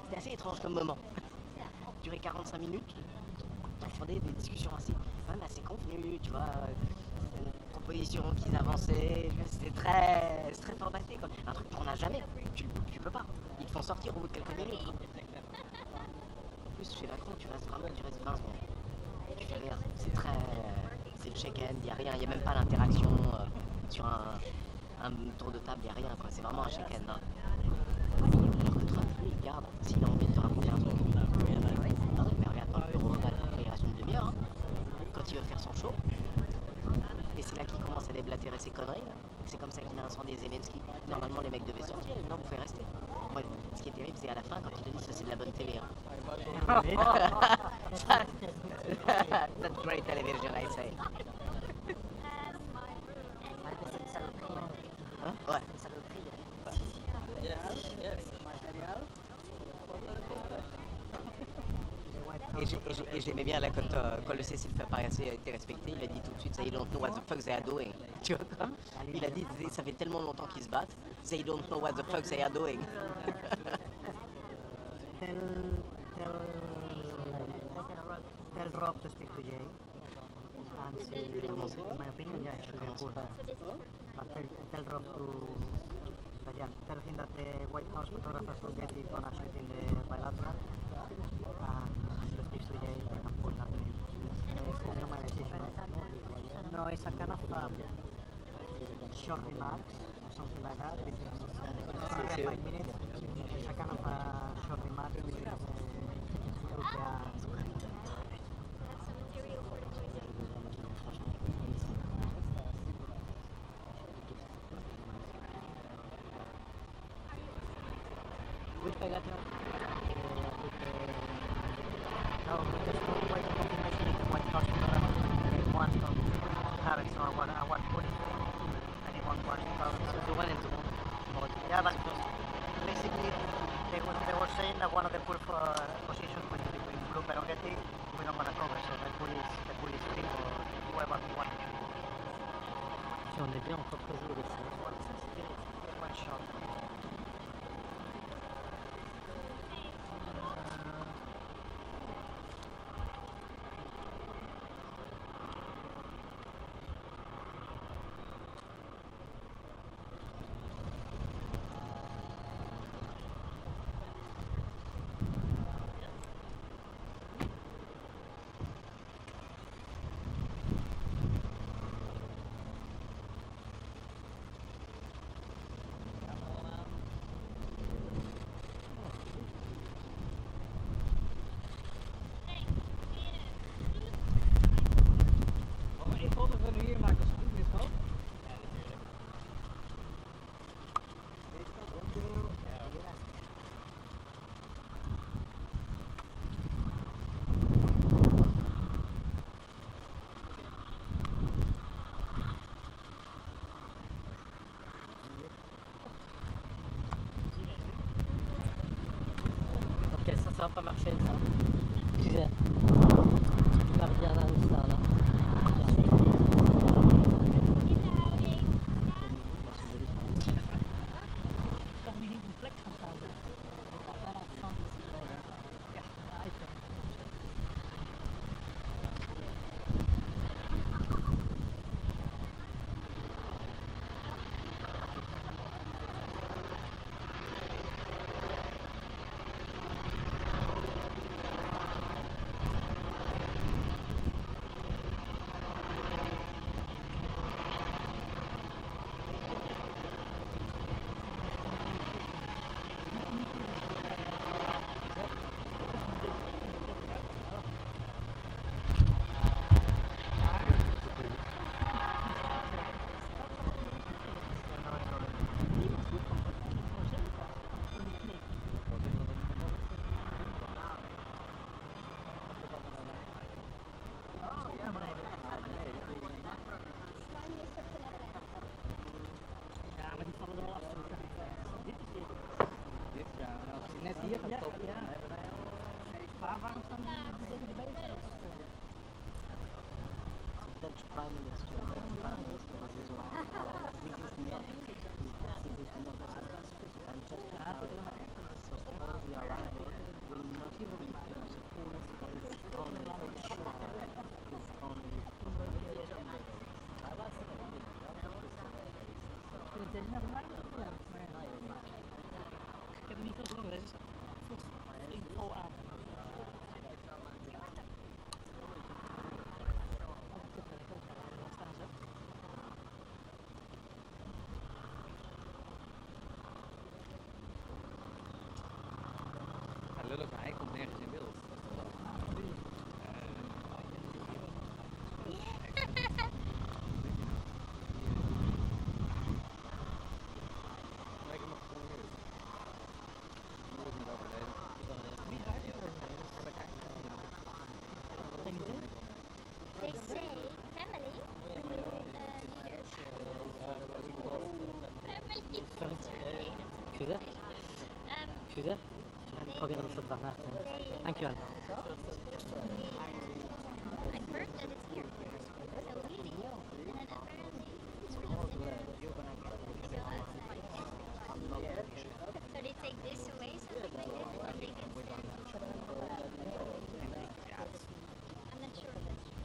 C'était assez étrange comme moment. Duré 45 minutes sur des discussions assez convenues, tu vois, propositions qu'ils avançaient, c'était très formaté, quoi. Un truc qu'on n'a jamais, tu peux pas. Ils te font sortir au bout de quelques minutes. En plus, chez Macron, tu restes 20 secondes. Et tu fais rien. C'est le check-end, il n'y a rien, il n'y a même pas l'interaction sur un tour de table, il n'y a rien, quoi. C'est vraiment un check-end. Hein. Alors que Trump, lui, il garde, s'il a envie de te raconter un truc. Mais regarde dans le bureau, il reste une demi-heure, hein, quand il veut faire son show. Et c'est là qu'il commence à déblatérer ses conneries. C'est comme ça qu'il a incendie Zelensky. Normalement, les mecs devaient sortir, non, vous pouvez rester. Ouais, ce qui est terrible, c'est à la fin, quand il a dit ça, c'est de la bonne télé. Hein. That's great television, I say. Hein? Ouais. Et j'aimais bien là quand le cessez-le-feu par assez a été respecté, il a dit tout de suite, they don't know what the fuck they are doing. Tu vois quoi? Il a dit, ça fait tellement longtemps qu'ils se battent, they don't know what the fuck they are doing. Tell Rob to speak to Jay. And see, in my opinion, yeah, it should be cool. But tell Rob to, but yeah, tell him that the White House photographers will get it on a shoot in the bilateral. And to speak to Jay, they can pull that in. It's not my decision. No, it's a kind of short remarks or something like that. It's 5 minutes. It's a kind of short remarks between the group and which bilateral? No, there's no way to confirmation if the White House wants to have it, so I want to put it anyone wants to have it. The one in the yeah, but basically they were saying that one of the poor positions was between Bloomberg and Getty, we're not going to cover, so the police thing or whoever wanted to. Si on est bien encore toujours de ça. One shot. Ça va pas marcher, ça. Tu vas regarder ça, là. Lullen van hij komt nergens in beeld. They say family Chiude? Chiude? Probiamo di sottofarla. Anche io. I've heard that it's here. So easy. And then apparently it's really So they take this away, something like this, or they can I'm not sure if that's true.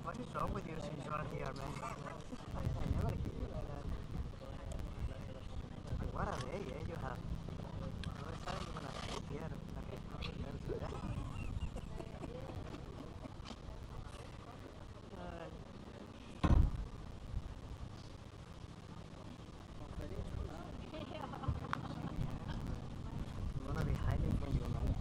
What is wrong with you since you are here, man? I never hear you like that. What a day, you have. Every time you're gonna sit here, you wanna be hiding from your mom?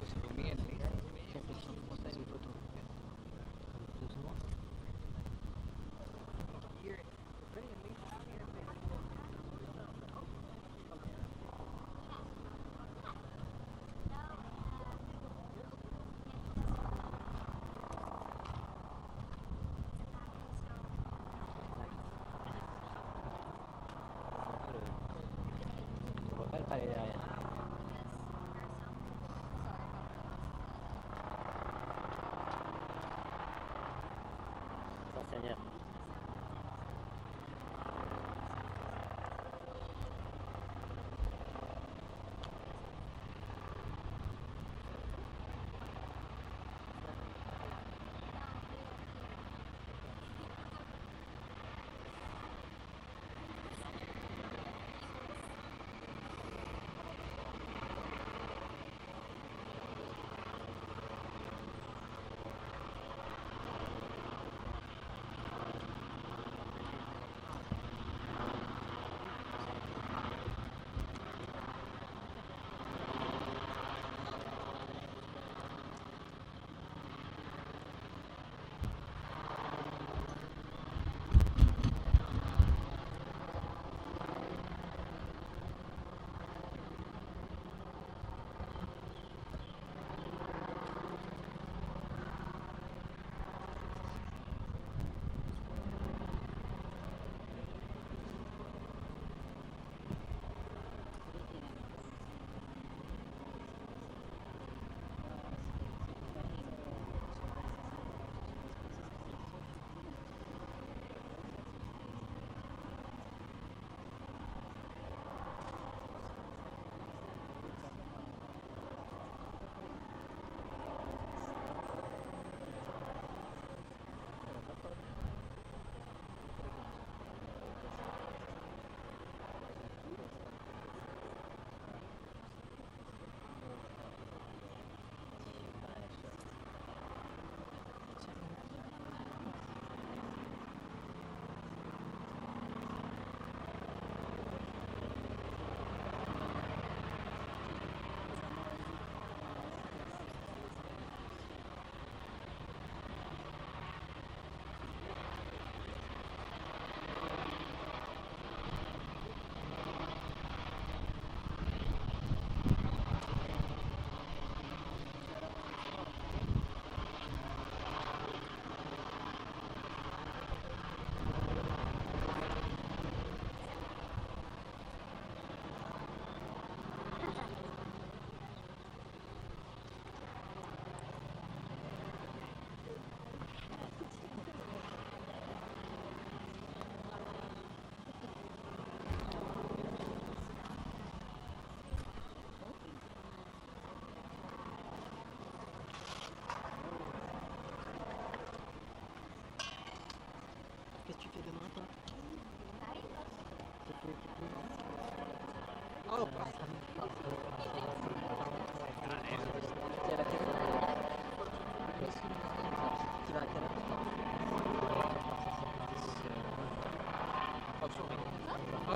Oh,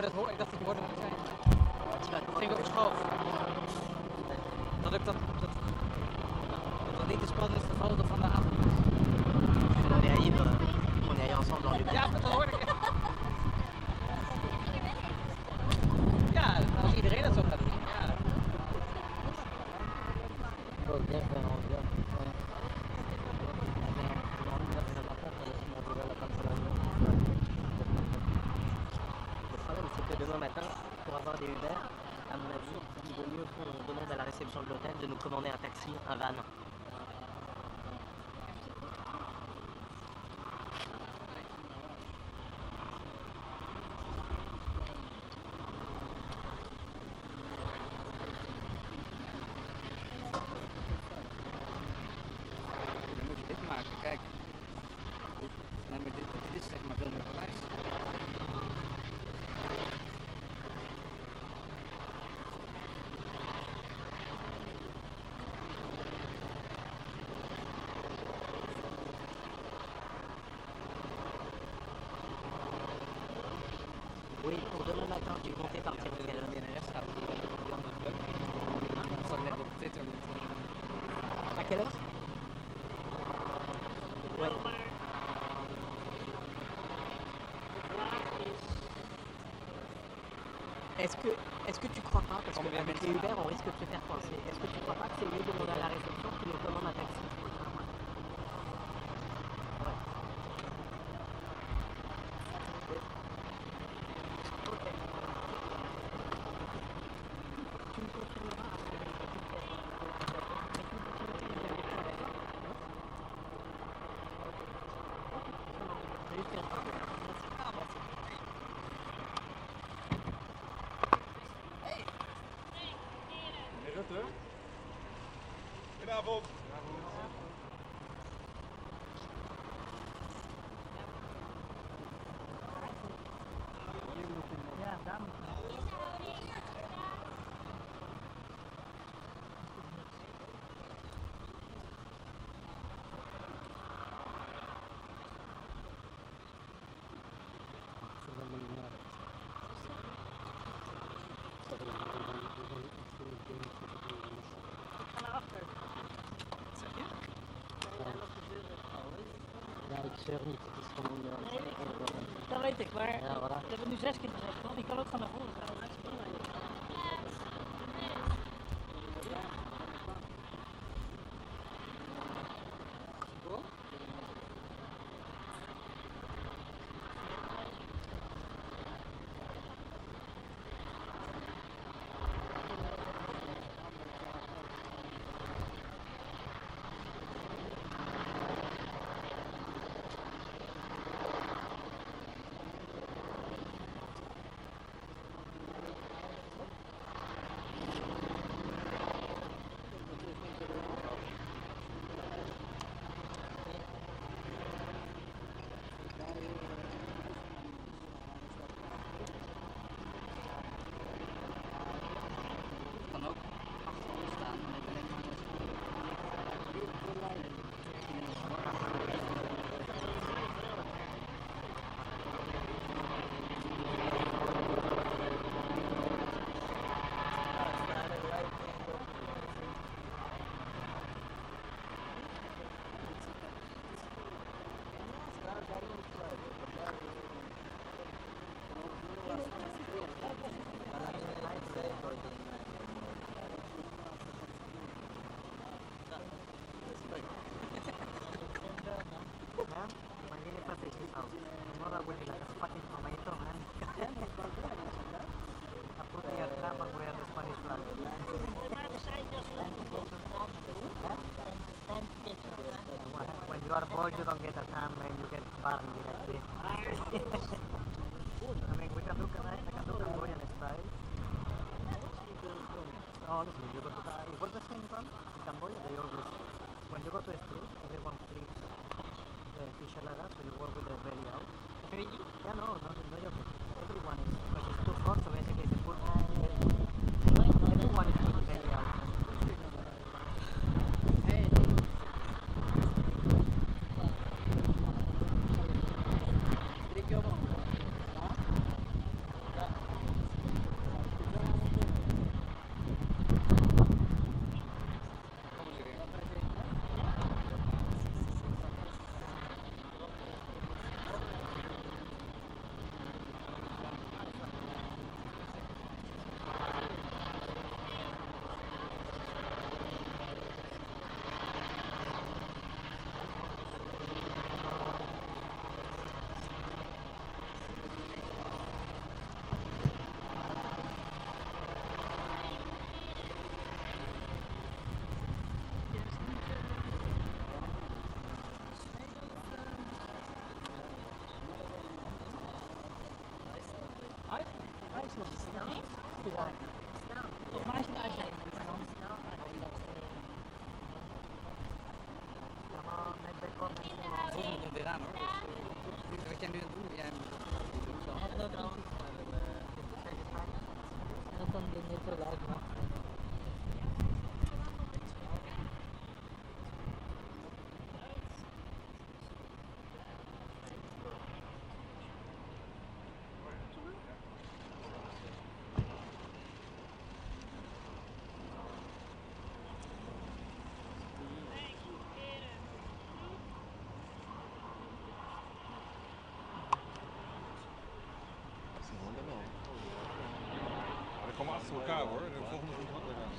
dat hoor ik. Dacht dat je hoorde wat ik zei. Het ging over schoof. Dat niet te spannend is de foto van de avond. On est à Yves, on est ensemble dans les Ja, dat hoorde ik. Ja, als iedereen dat zo gaat doen. Ja. Le problème, c'est que demain matin, pour avoir des Uber, à mon avis, il vaut mieux qu'on demande à la réception de l'hôtel de nous commander un taxi, un van. Kijk, dit is zeg maar veel meer bewijs. Oui, pour demain matin, tu comptais partir de quelle heure? À quelle heure? Ouais. Est-ce que tu crois pas, parce qu'avec les Uber, on risque de se faire coincer, est-ce que tu crois pas que c'est mieux de demander à la réception qui nous commande un taxi? Goedenavond. Ik niet, het is gewoon... Dat weet ik, maar ja, voilà. dat hebben we nu 6 keer gezegd, toch? Die kan ook van naar voren gaan. When you are bored, you don't get a time and you get burned directly. I mean, we can do Cambodian style. No, honestly, you go to what's the thing from? In Cambodia, they always, when you go to a street, everyone flips the t-shirt like that, so you walk with the belly out. Yeah, no, joking. Everyone is, because it's too hot, so basically they put We komen achter elkaar hoor, de volgende groep gaat weer aan.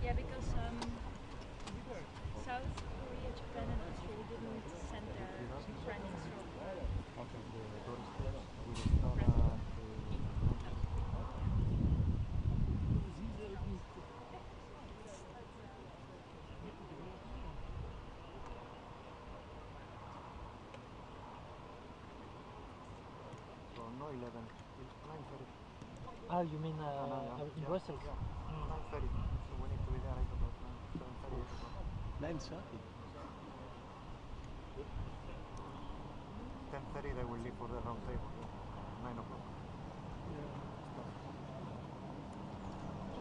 Yeah, because South Korea, Japan, and Australia didn't send their friends No, 11. 9:30. Ah, you mean in Brussels? 9:30. So we need to be there like about 7:30. 9:30. 10:30 they will leave for the round table. 9 o'clock.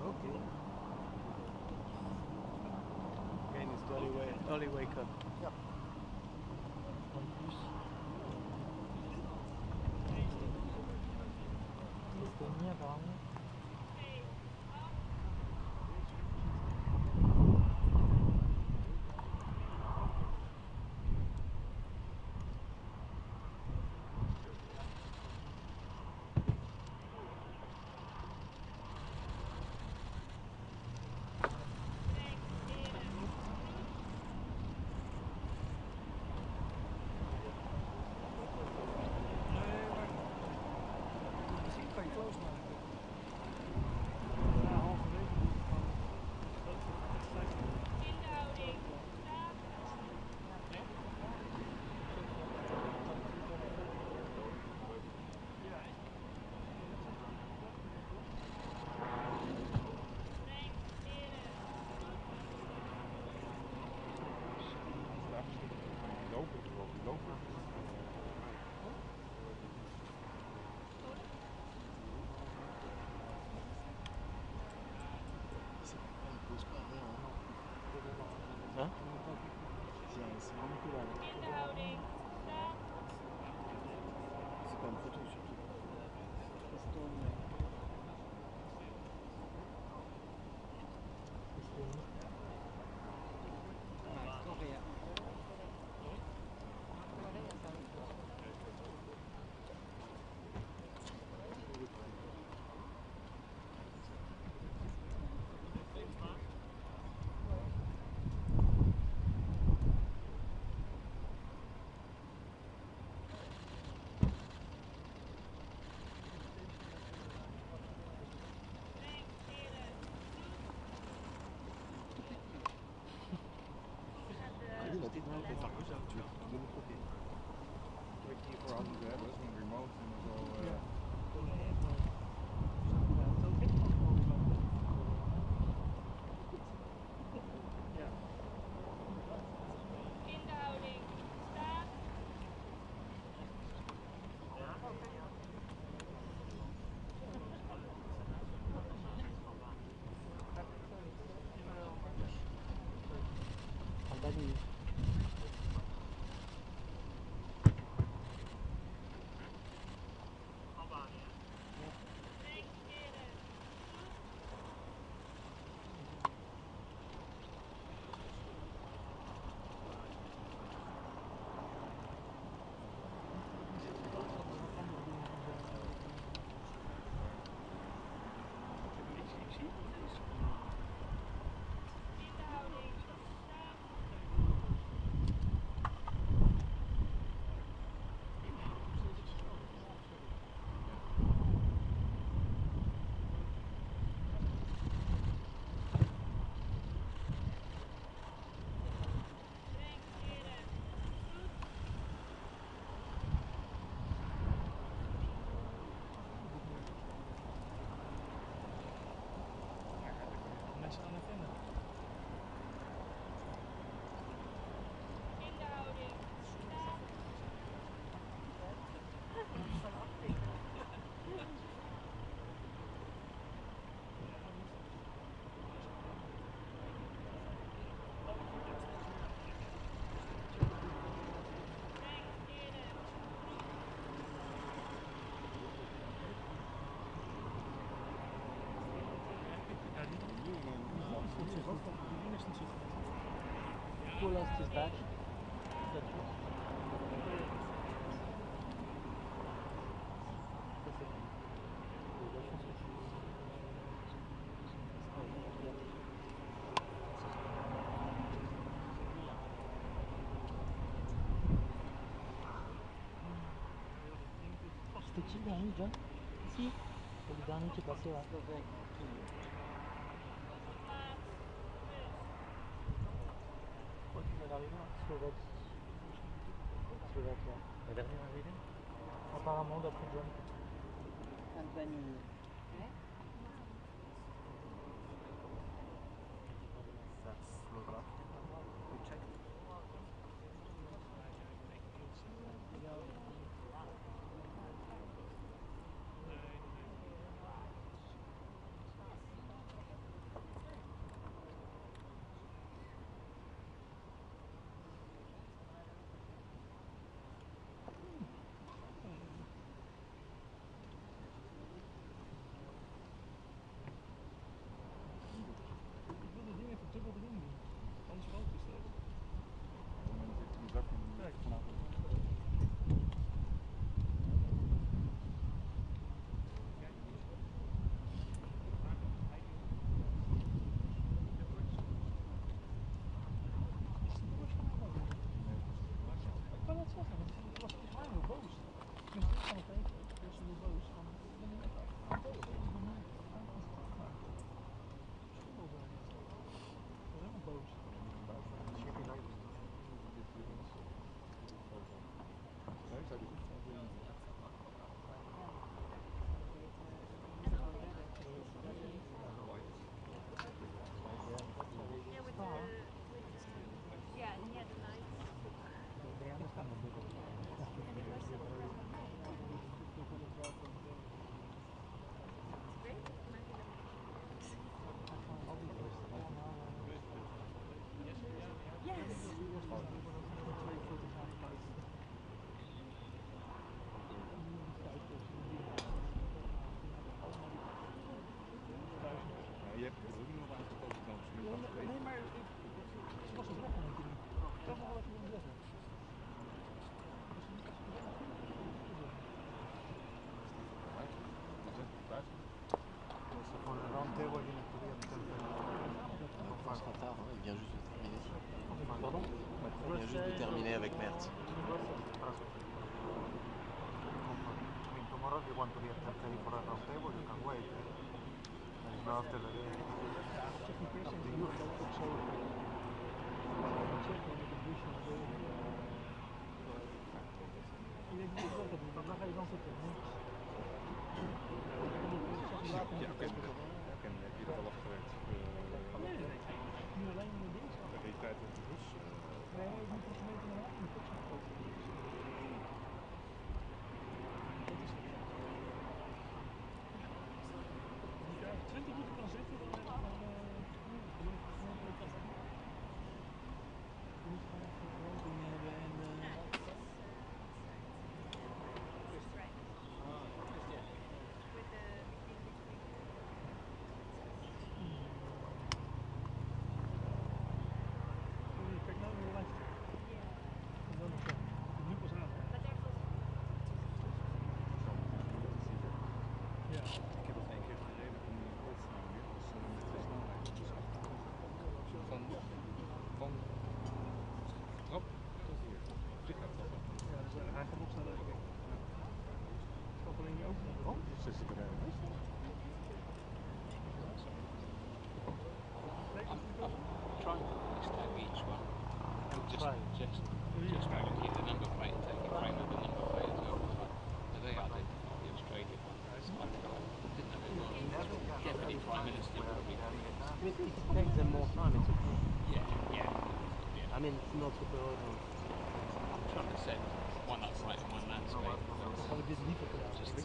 Okay. Again, it's the only way up. On C'était mis apparemment. Hein? C'est vraiment cool là. C'est pas une photo surtout. La tête dans le parcours, tu vas de l'autre côté. Vooral niet, hè. Dat is een remote en zo. Albanie. Who lost his badge? Is that true? C'était qui le dernier déjà? Si. C'est le dernier qui est passé là. Je crois qu'il vient d'arriver en Slovaquie. Slovaquie. La dernière arrivée? Apparemment, d'après John. Albanie. if you want to be at 10:30 for a round table, you can wait. And if not after the game, up to you. Ja, ik heb hier al afgewerkt. De hele tijd op de bus. Ik heb het één keer gereden op een golfnaam weer, dus met twee snelheden. Dus van trap tot hier. Dit gaat trappen. Ja, dus hij gaat nog sneller. Ja. Stap alleen je ook naar de rand. Dus zit ik er ergens. Try and extend each one. Just try to keep the number plate and take a frame of the number plate as well. So they identify the Australian one. I didn't know they were Deputy Prime Minister would be It takes them more time, it's okay. Yeah. I mean, it's not super urgent. I'm trying to set one upright and one landscape. Just the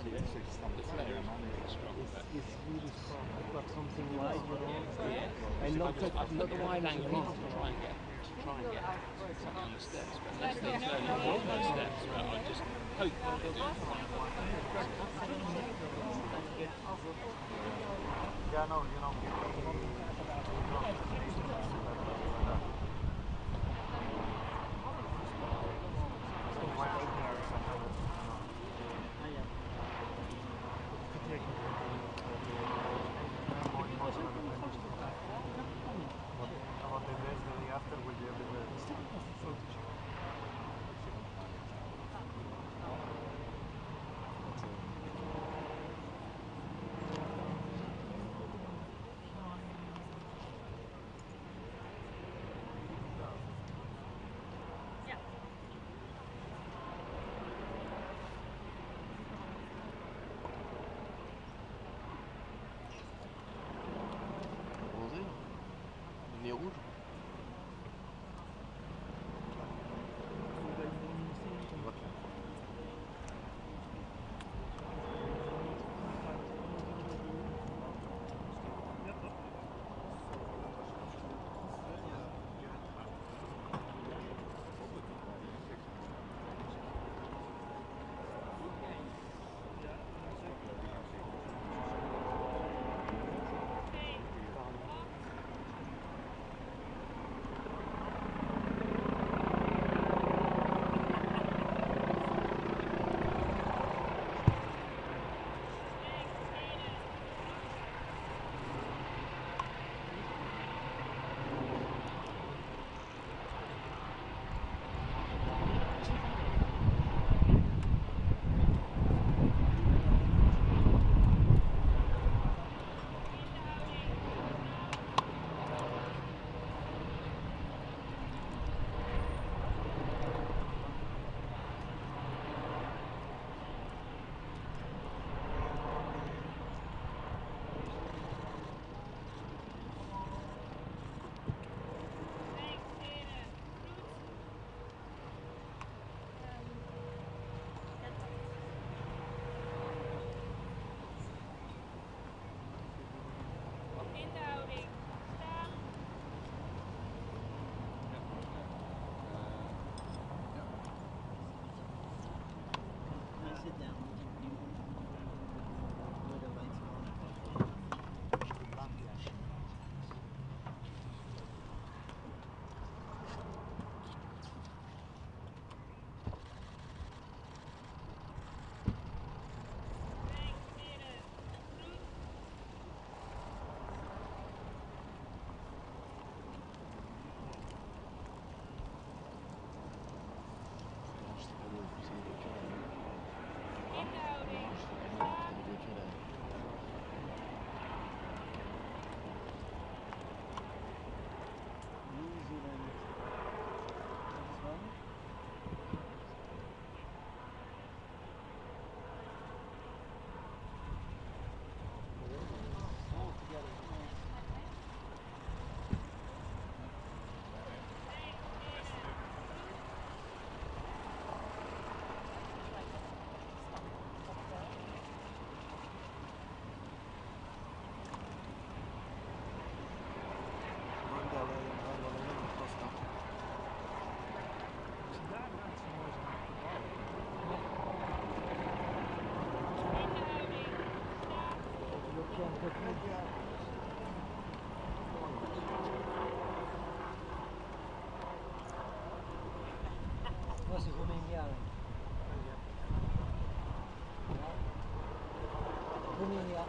flare is really strong. It's really strong. I've got something wide, you know. Yeah. And not wide as to try and get something on the steps, but unless they turn it on those steps, but I just hope that they do. Yeah, no, you know. About the rest the day after will be everywhere. c'est Roumania. Roumania.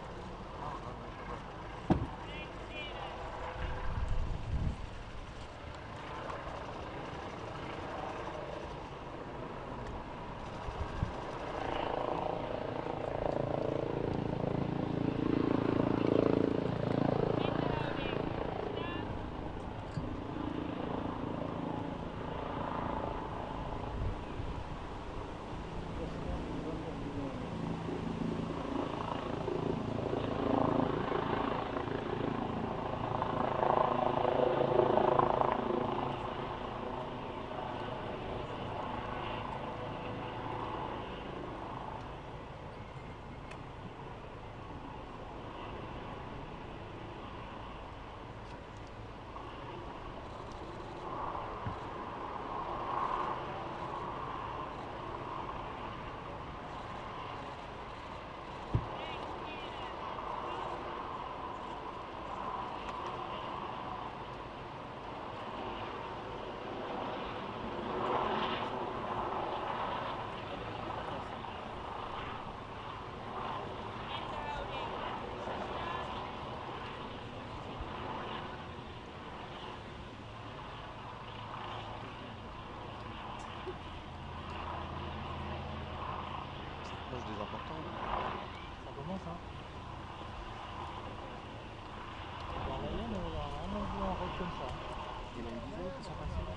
Proche des importants. Ça commence, hein. Dans la laine, on a vraiment vu un rôle comme ça. Il y en a une dizaine qui sont passés là.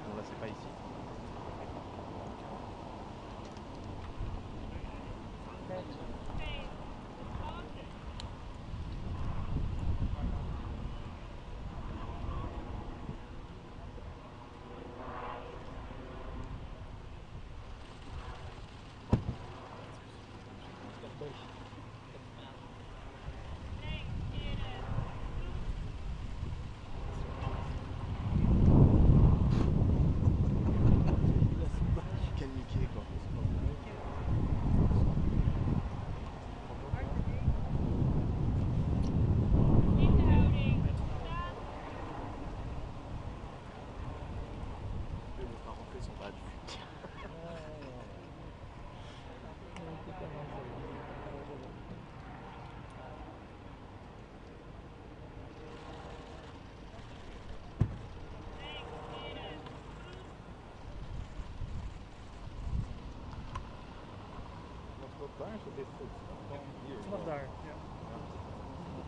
Bon là c'est pas ici. Quel Mickey quoi. Les pas rentrés sont pas adultes. Daar zo dit goed. Hier. Het was daar, ja.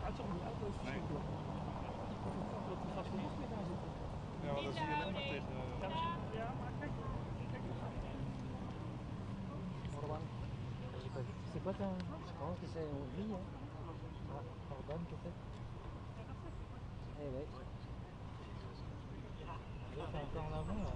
Uitzag die auto is verschrikkelijk. Dat die gasten niet meer daar zitten. Ja, maar dan zie je alleen maar tegen... Ja, maar kijk. Kijk eens. C'est quoi ta... Je pense que c'est une vie, hein. Ah, pardon, peut-être. Eh oui. C'est un peu en avant, là.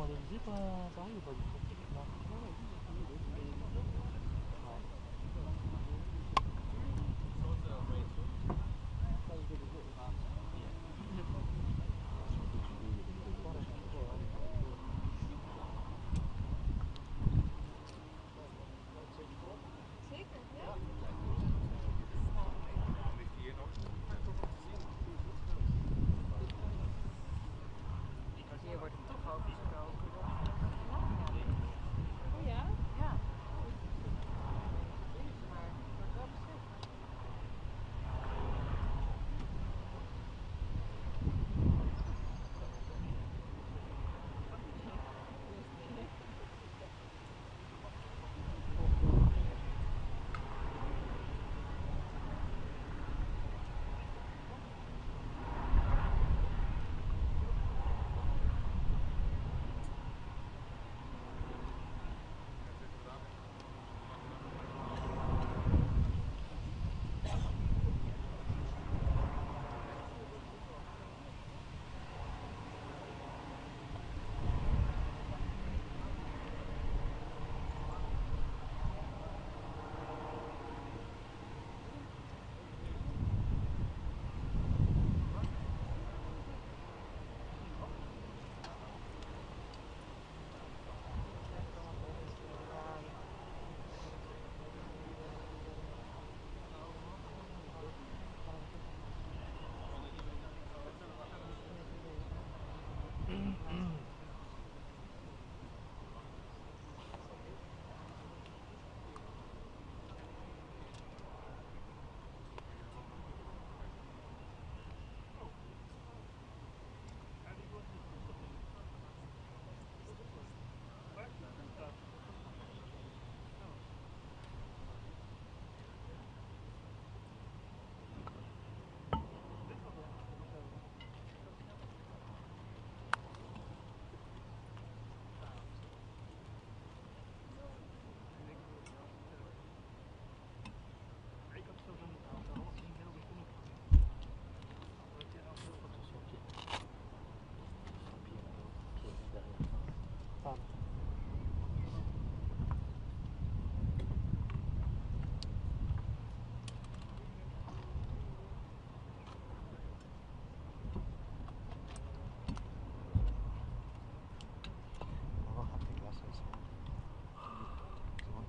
organisé pareil ou pas du tout? Non. Hier wordt toch over gesproken. Oh ja? Ja.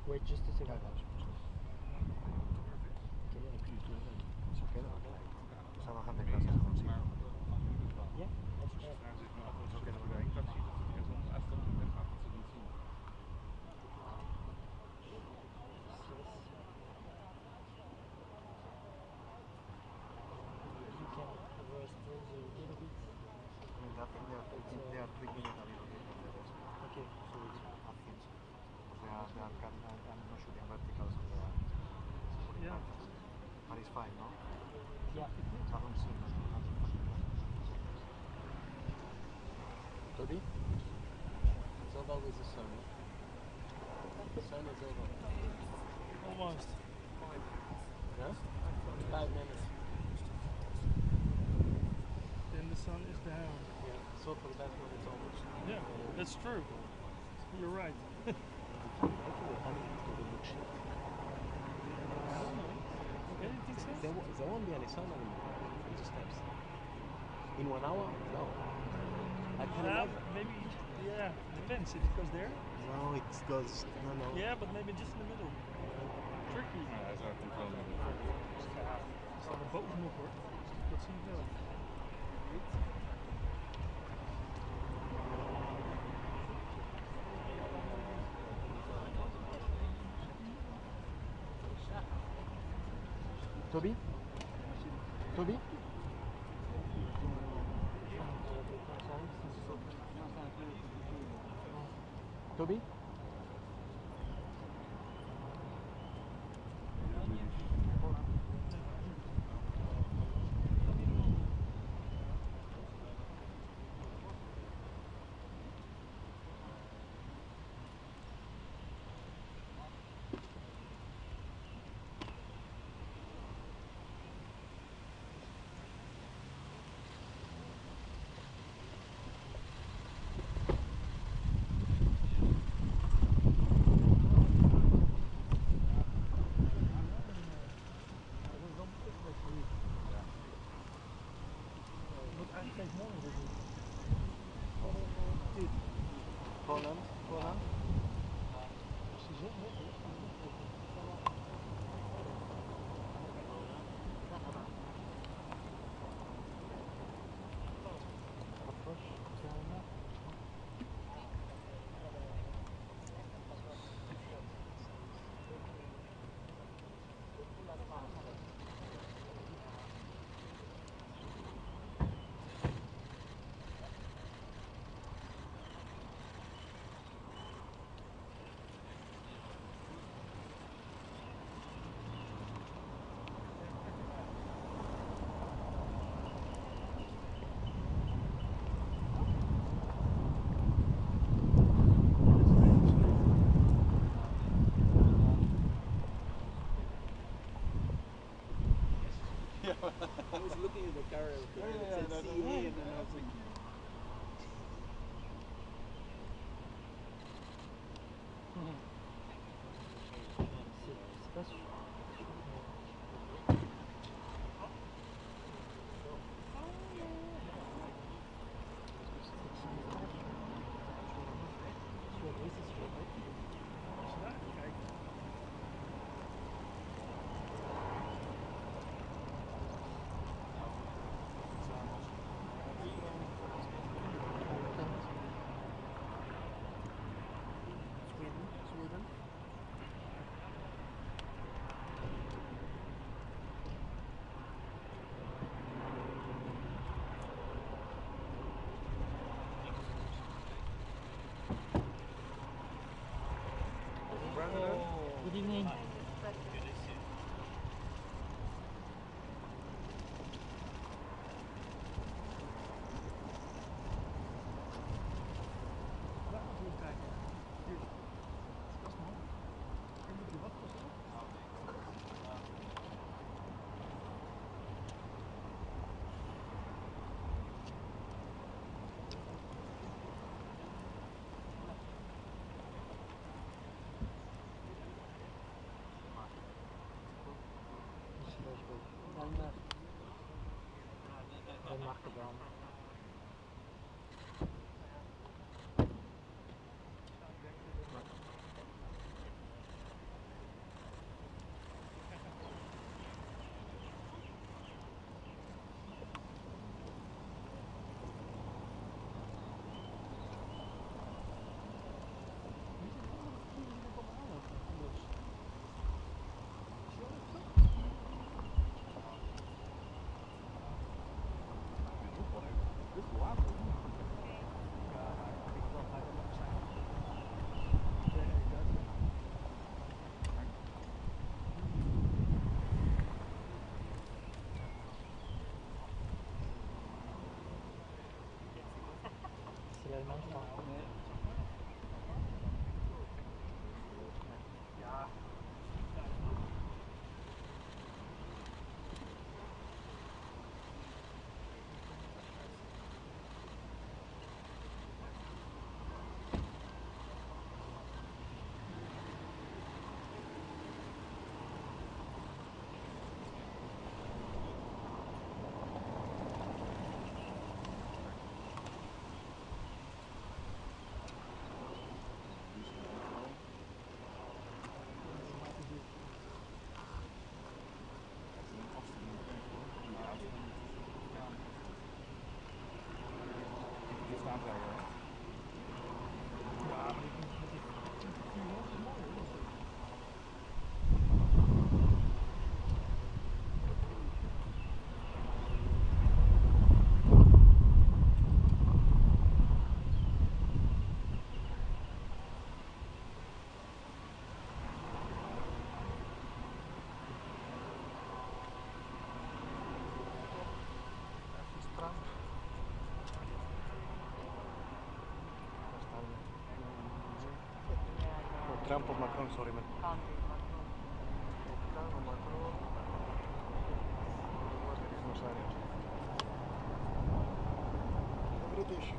Wait just a second. Ze gaan de klas gaan zien. Ja, dat is Vragen zich maar af of ze kunnen bij dat zien dat het eerst om de afstand weggaat, dat ze niet zien. You can reverse those a little bit. They are tweaking it a little bit. Okay, so it's I think so. They are cutting, I'm not shooting vertical, so they are putting patterns. But it's fine, no? Yeah. I haven't seen that. Toby? It's over with the sun. The sun is over. Almost. Yeah? 5 minutes. Then the sun is down. Yeah, so for that one it's almost. Yeah, that's true. You're right. There won't be any sun anymore from the steps. In 1 hour? No. I can imagine. Maybe, yeah, depends if it goes there. No, it goes, no. Yeah, but maybe just in the middle. Tricky. Hij zou het controle hebben. Het staat er bovenop hoor. Dat zie je wel. Toby? Toby? Toby? I was looking at the car, it said CA, and then I was like, Good evening. Dan mag het dan. Trump of Macron, sorry man. British.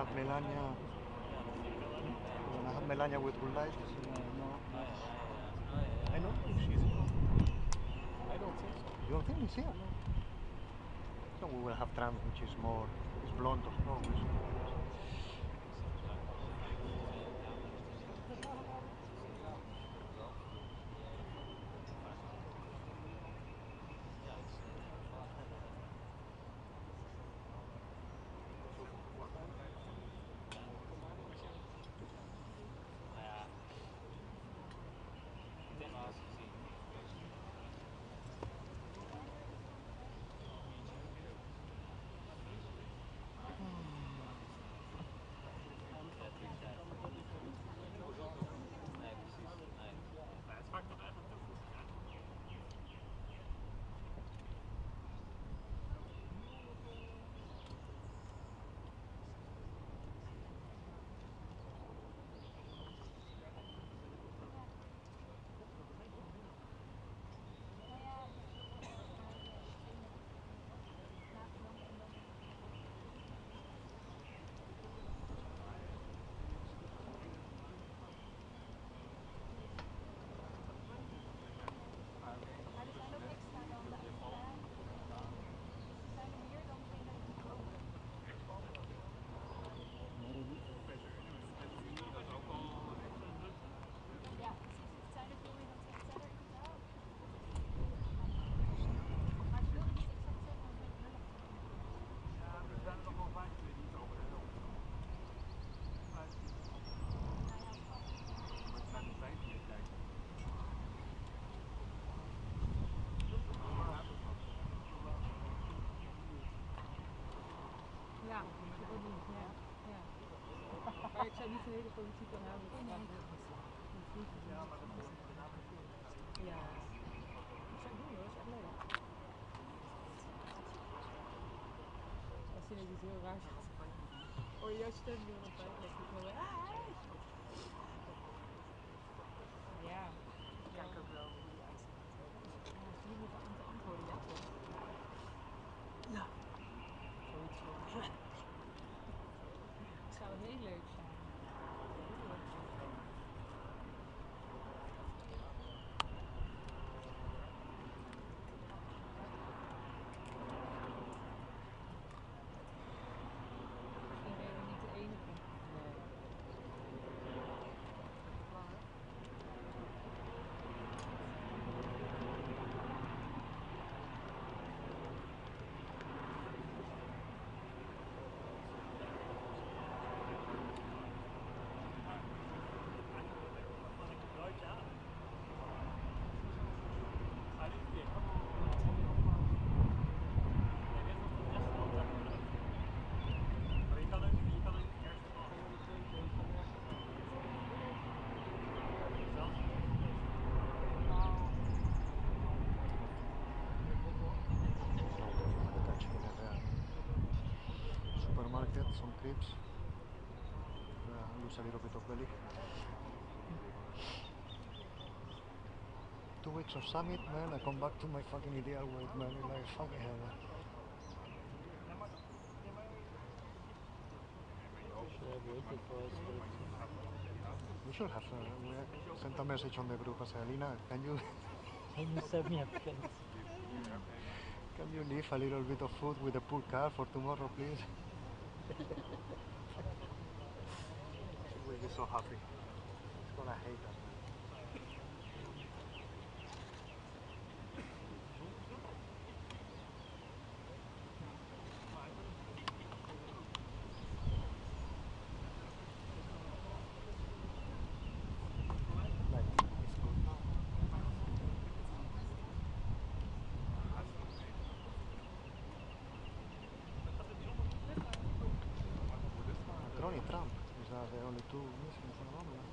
have Melania. When I have Melania with blue light, no. I don't think she's here. I don't think so. You don't think she's here? No. So we will have Trump, which is more, is blonde of course. Ja, dat ook niet. Ja. Ja. Maar ik zou niet een hele politiek aan houden. Ja, maar dat is ja. Dat zou ik doen hoor, dat is echt leuk. Als je net iets heel raars zegt. Oh, jouw stem weer op bij. Dat is wel ja. Kijk ook wel hoe die uitziet. Ja, als je niet meer aan te antwoorden, ja toch? Ja. Zoiets voor. Het zou heel leuk zijn. Some trips. Lose a little bit of belly. 2 weeks of summit, man. I come back to my fucking ideal weight, man. Like fucking hell. We should have sent a message on the group as Alina, can you send me a plate? Can you leave a little bit of food with the poor car for tomorrow, please? She will be so happy. She's gonna hate us. Macron and Trump is the only two missions at the moment.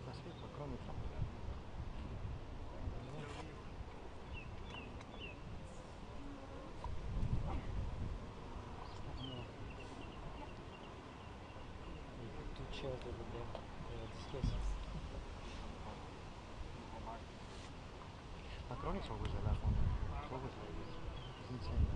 That's it, Macron and Trump. Two chairs over there, they are discussing. Macron is always the last one. It's always like this. It's insane.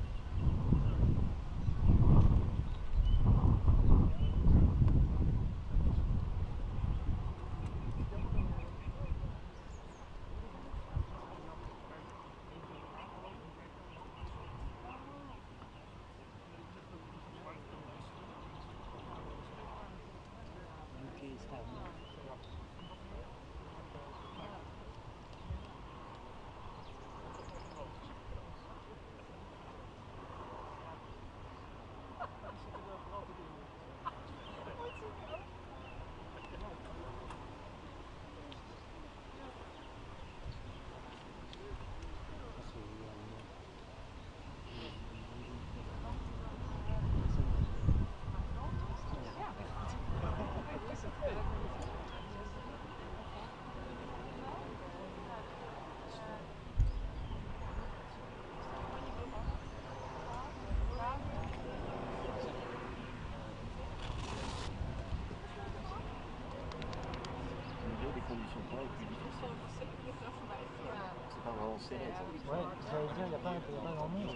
C'est pas vraiment serré, ça. Ouais, ça veut dire, il n'y a pas grand monde. Je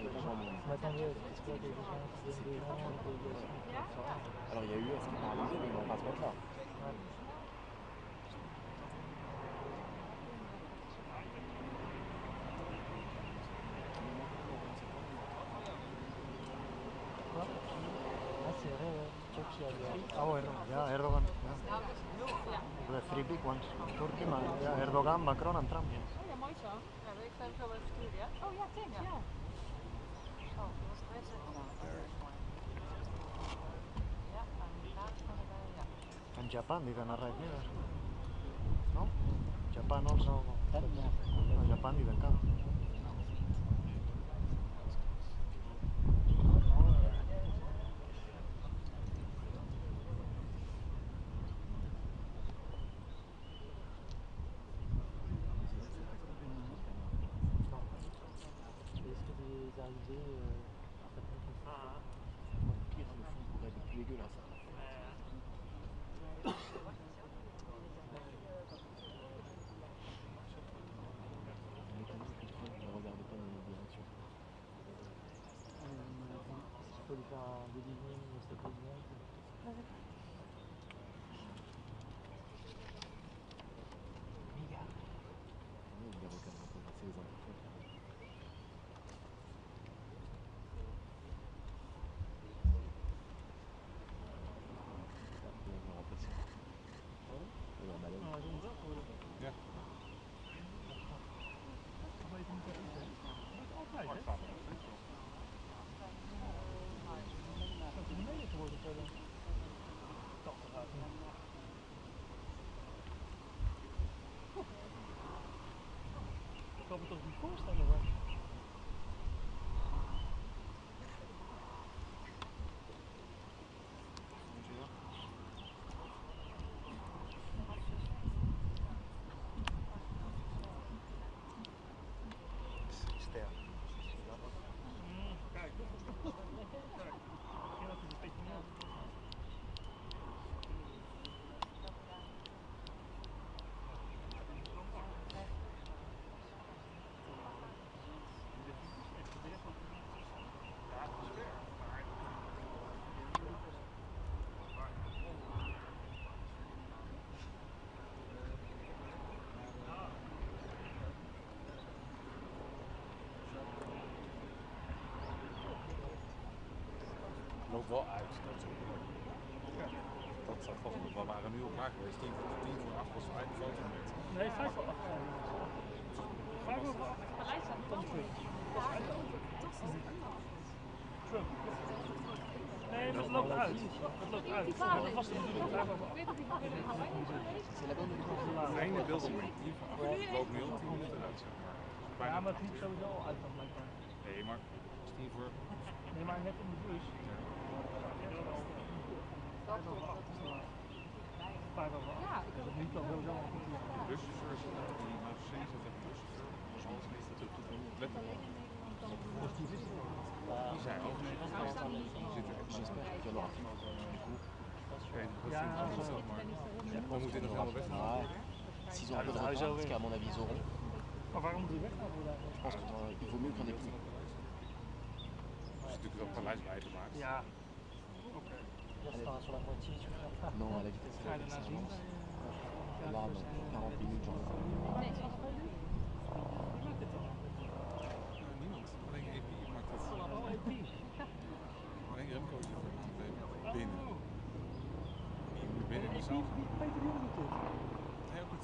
m'attendais à ce qu'il y ait des gens qui viennent des gens, des délégations. Alors il y a eu ce qui est paralysé, mais ils vont pas se mettre là. Ah, c'est vrai, ouais. Turquie a Oh, yeah, Erdogan. Yeah. The three big ones. Turkey, yeah, Erdogan, Macron and Trump. Oh ja, mooi zo. Ja, ik zou hem zo wel even sturen, ja? Oh ja, thanks, ja. Oh, dat was het beste. Ja, daar gaan we bij, ja. And Japan didn't arrive either. No? Japan also. No, Japan didn't come. Est-ce que des arrivées Pire, le fond pourrait être plus dégueulasse. Ne regarde pas dans notre direction. il faut lui faire un délivré au stade direct. Il y a aucun rapport, c'est les entreprises. Ja. Ik kan me toch niet voorstellen hoor. Ster. Kijk, Loopt wel uit. Dat zou vast. We waren nu al klaar geweest. 10 voor 8 was 5 fotometer. Nee, 5 voor 8. 5 over 8. Van Trump. Trump. Nee, dat loopt uit. Dat loopt uit. Dat was de bedoeling. 5 over 8. De ene beeld zie ik 10 voor 8. Het loopt nu al 10 minuten uit. Zeg maar. Ja, maar het liep sowieso al uit dan blijkbaar. Nee, maar 10 voor. Nee, maar net in de bus. 5 over 8. 5 over 8. Ja, dat liep dan sowieso al goed. De buschauffeurs die naar zee zetten, de buschauffeurs, zoals is dat ook letterlijk. Die zijn ook niet. Die zitten echt niet. We moeten nog helemaal weg. S'ils ont un peu de retard, parce qu'à mon avis ils auront. Maar waarom moet hij weg? Je pense qu'il vaut mieux qu'il y en ait plus. Dus natuurlijk wel paleis blijven maken. Ja. Oké. Sur la moitié, tu veux faire ça? Non, à la vitesse à laquelle ça avance. Là, dans 40 minutes, j'en ai. Niemand. Alleen EP maakt dat. Oh, EP. Alleen Remco is er binnen. Die moet binnen. Peter die Jong doet dit. Heel goed.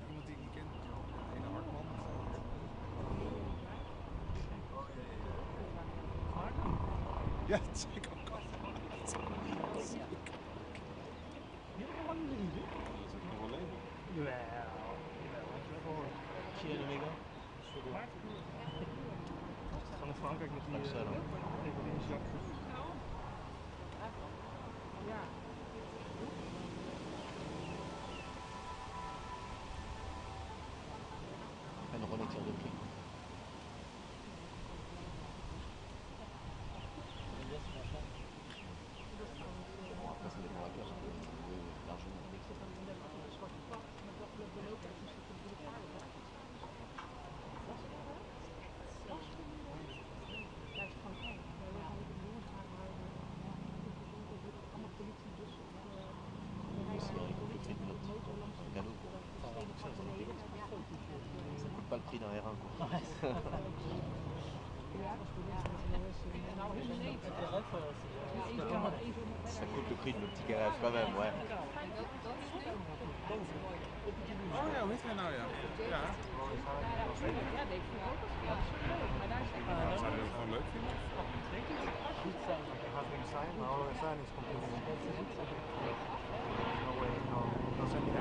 Iemand die ik niet ken. Een hele Hartman. Ja, dat zei ik ook al. Die heb ik al lang niet gezien. Dat is ook nog wel leven. Jawel. Cheer amigo. Gaan naar Frankrijk met die Jacques. Een remetteur de prix. Bon, après, ça dépend de la place. Largement. Ça coûte pas le prix d'un R1 quoi. Ça coûte le prix de nos petits garages quand même, ouais. Oh ja, hoe heet hij nou ja? Ja. Zou je dat gewoon leuk vinden? It has been signed, now all of a sudden it's completely no way, no sense.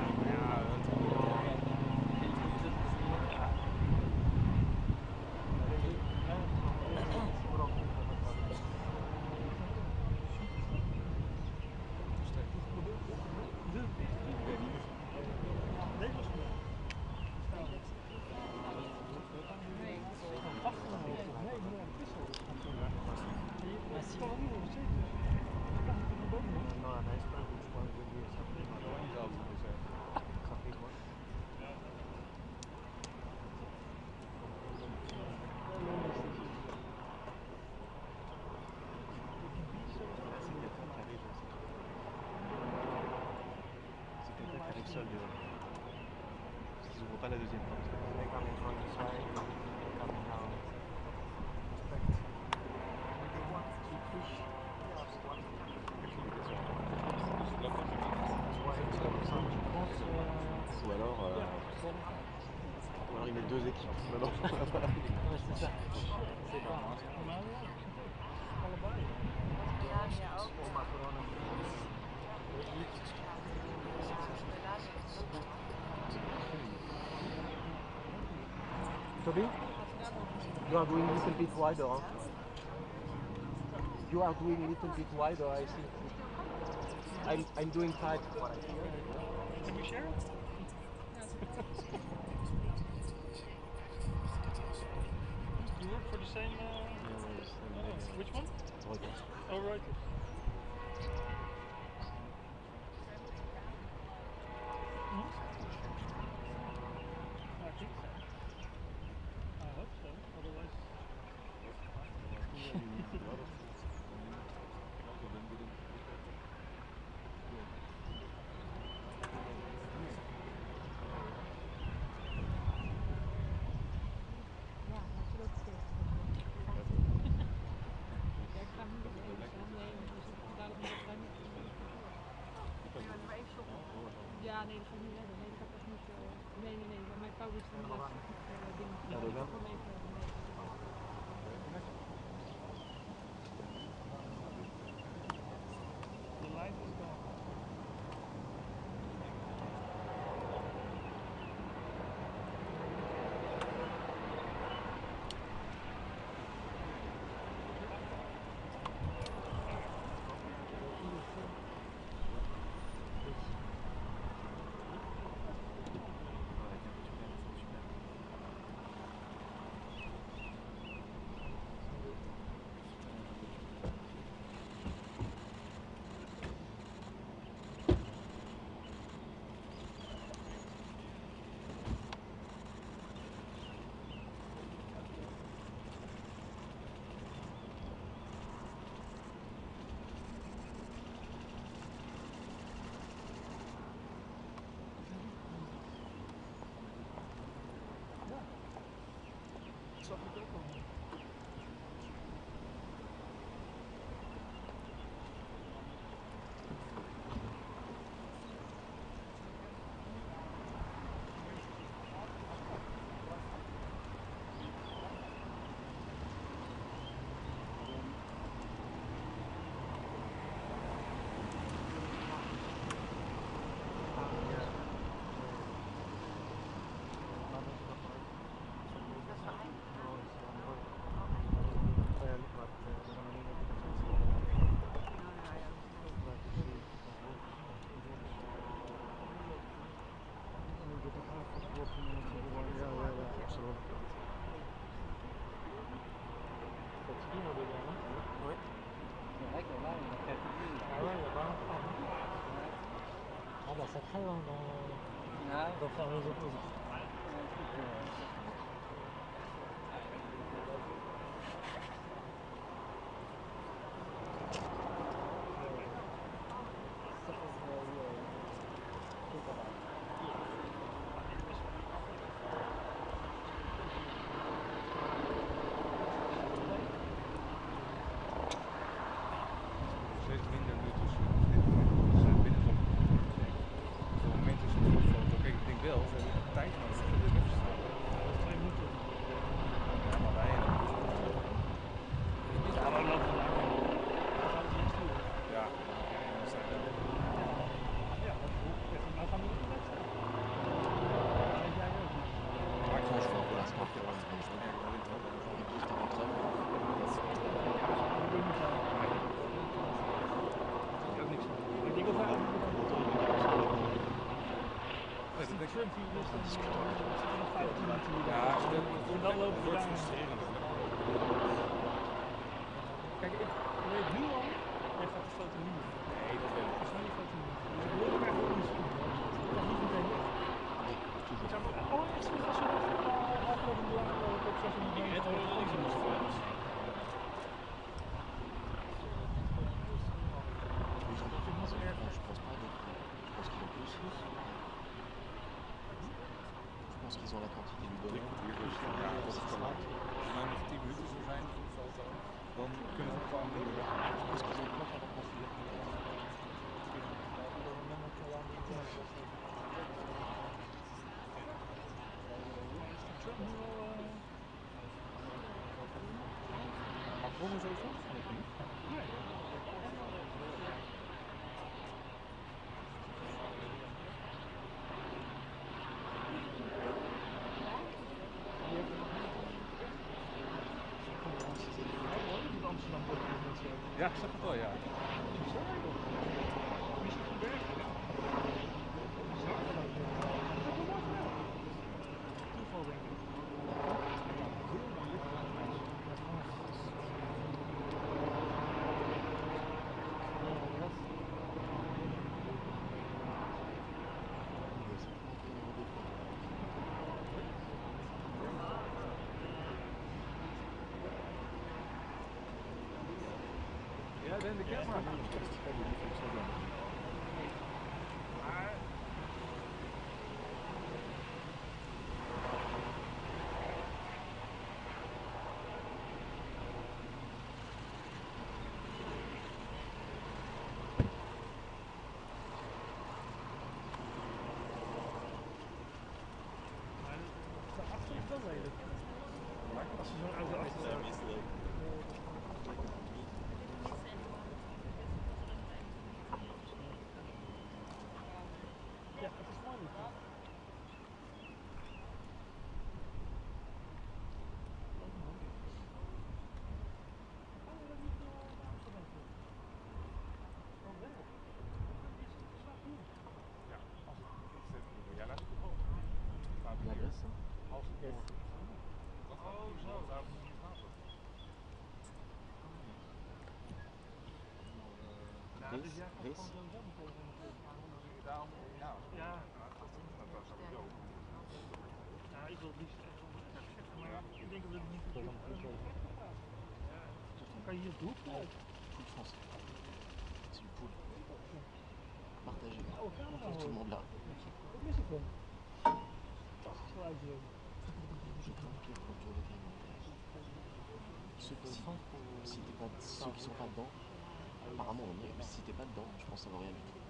Seul, parce qu'ils n'ouvrent pas la deuxième porte. Ou alors ils mettent deux équipes maintenant. Ouais, c'est ça. C'est pas. Toby, you are doing a little bit wider. Huh? You are doing a little bit wider, I think. I'm doing tight. Can we share it? You work for the same. Which one? Oh, right. I hope so. Otherwise. Ja, nee, dat ga ik niet redden. Nee, dat ga ik echt niet. Nee. Maar mijn vrouw is dan dingen. Ja, dat wel. The light is gone. Dat gaan we eens op. Steeds minder nu tussen dit moment binnen zo'n moment is het een foto. Kijk, ik denk wel, we hebben tijd nodig om dit weg te staan. 2 minuten. Ja, maar wij hebben Ja, maar lopen we daar. Dan gaan we het niet sturen. ja, we zijn wel. Ja, dat is goed. Nou gaan we niet weg zijn. Weet jij ook niet. Maar ik gewoon van plaats mag je wachten. Ja, ik wil het wel. Ook niks. Ik denk dat wij ook niet Nee, dat denk ik. Trump hier is, dan zitten we nog 15 minuten hier. Ja, En dan lopen we wordt daar. frustrerend. Kijk, ik weet nu al, jij gaat de foto niet meer. Nee, dat weet ik. Dat is niet de foto niet. Dus ik wil er echt wel eens zien. Ik kan niet meteen weg. Ik zou maar allereerst weer gaan zoeken of afgelopen jaar op 6 uur Ik red wel iets in ons foto's. Je pense qu'ils ont la quantité du bonheur. Ja, dat is te laat. Als wij nog 10 minuten zo zijn voor de foto, dan kunnen we gewoon niet meer weg. Je pense qu'ils ont pas la quantité. Macron is ook goed? Nog niet? Nee. Ja, ik zag het wel, ja. Ja, then the camera. Achter is wel lelijk. Als je zo'n auto achter ja, het is mooi. Ja, laat het toch op. L'adresse, hein. Als het wordt. Oh, zo, daar moet je gaan. Ja, dus jij gaat gewoon sowieso meteen Daarom, ja. Ja. Dat was sowieso. Ja, ik wil het liefst echt wel zeggen, maar ik denk dat we het niet goed doen. Kan je hier het hoek uit? Poule français. C'est une poule. Partagée. Oh, camera Pour tout le monde là. Dat mis ik wel. Zo uitzoeken. Je tourne tout autour de tes si t'es pas, ceux qui sont pas dedans, apparemment on y est. Si t'es pas dedans, je pense que ça va rien du tout.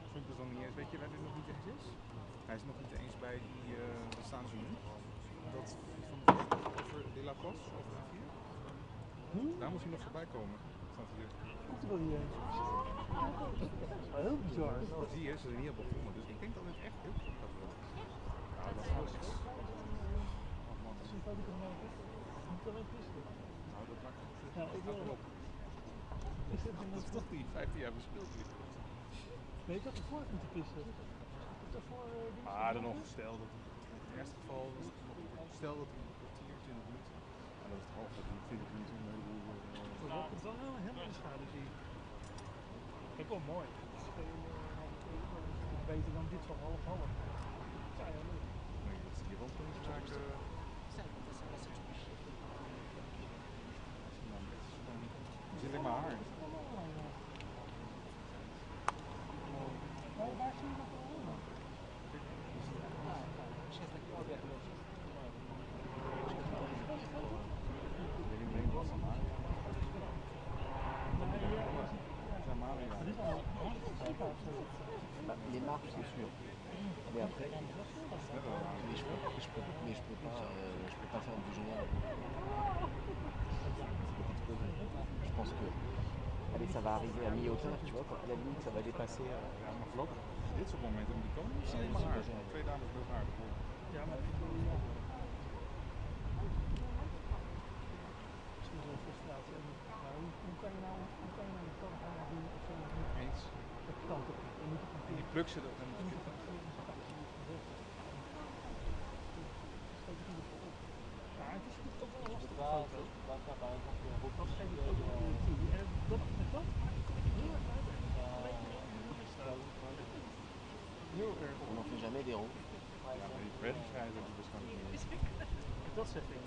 Ik vind het dan niet eens, weet je waar dit nog niet eens is? Hij is nog niet eens bij die, waar staan ze nu? Dat van over De La Paz, over de rivier. Daar moet hij nog voorbij komen, staat hier. Dat wil je eens. Heel bizar. Zie je, ze zijn niet op begonnen, dus ik denk dat het echt heel goed gaat worden. Ja, dat is niks. Als je een foto kan maken, moet alleen pissen. Nou, dat maakt het. Ja, ik wil wel. Dat is toch die 15 jaar bespeeld hier. Nee, ik had ervoor moeten pissen. Daarvoor, dan nog, stel dat in het eerste geval, stel dat een kwartier, 20 minuten, en dat is het half dat niet. lijn staan, dus die... Kijk, wel mooi. Beter dan dit van half. Ja, ja, leuk. Nee, dat is hier ook een zaak. Het is alleen maar haar. Waar zie je dat allemaal? Les marques, c'est sûr. Mais après, je peux pas faire du général. Je pense que, allez, ça va arriver à mi-hauteur, tu vois, quand à la limite ça va dépasser. Ja, maar voorlopig, dit soort momenten moet die komen. Het is alleen maar haar. Twee dames met haar. Ja, maar misschien zo'n frustratie. Maar hoe kan je nou de kant gaan doen of zo niet? Eens. Dat kan toch niet? Je moet het En die pluk ze er. Ja, het is ook wel lastig. Dat geeft ook wel toe. En dat met dat? Heel erg uit. Heel erg. On n'en fait jamais des ronds. Ja, maar die reddingsprijs hebben we waarschijnlijk niet. Dat zeg ik.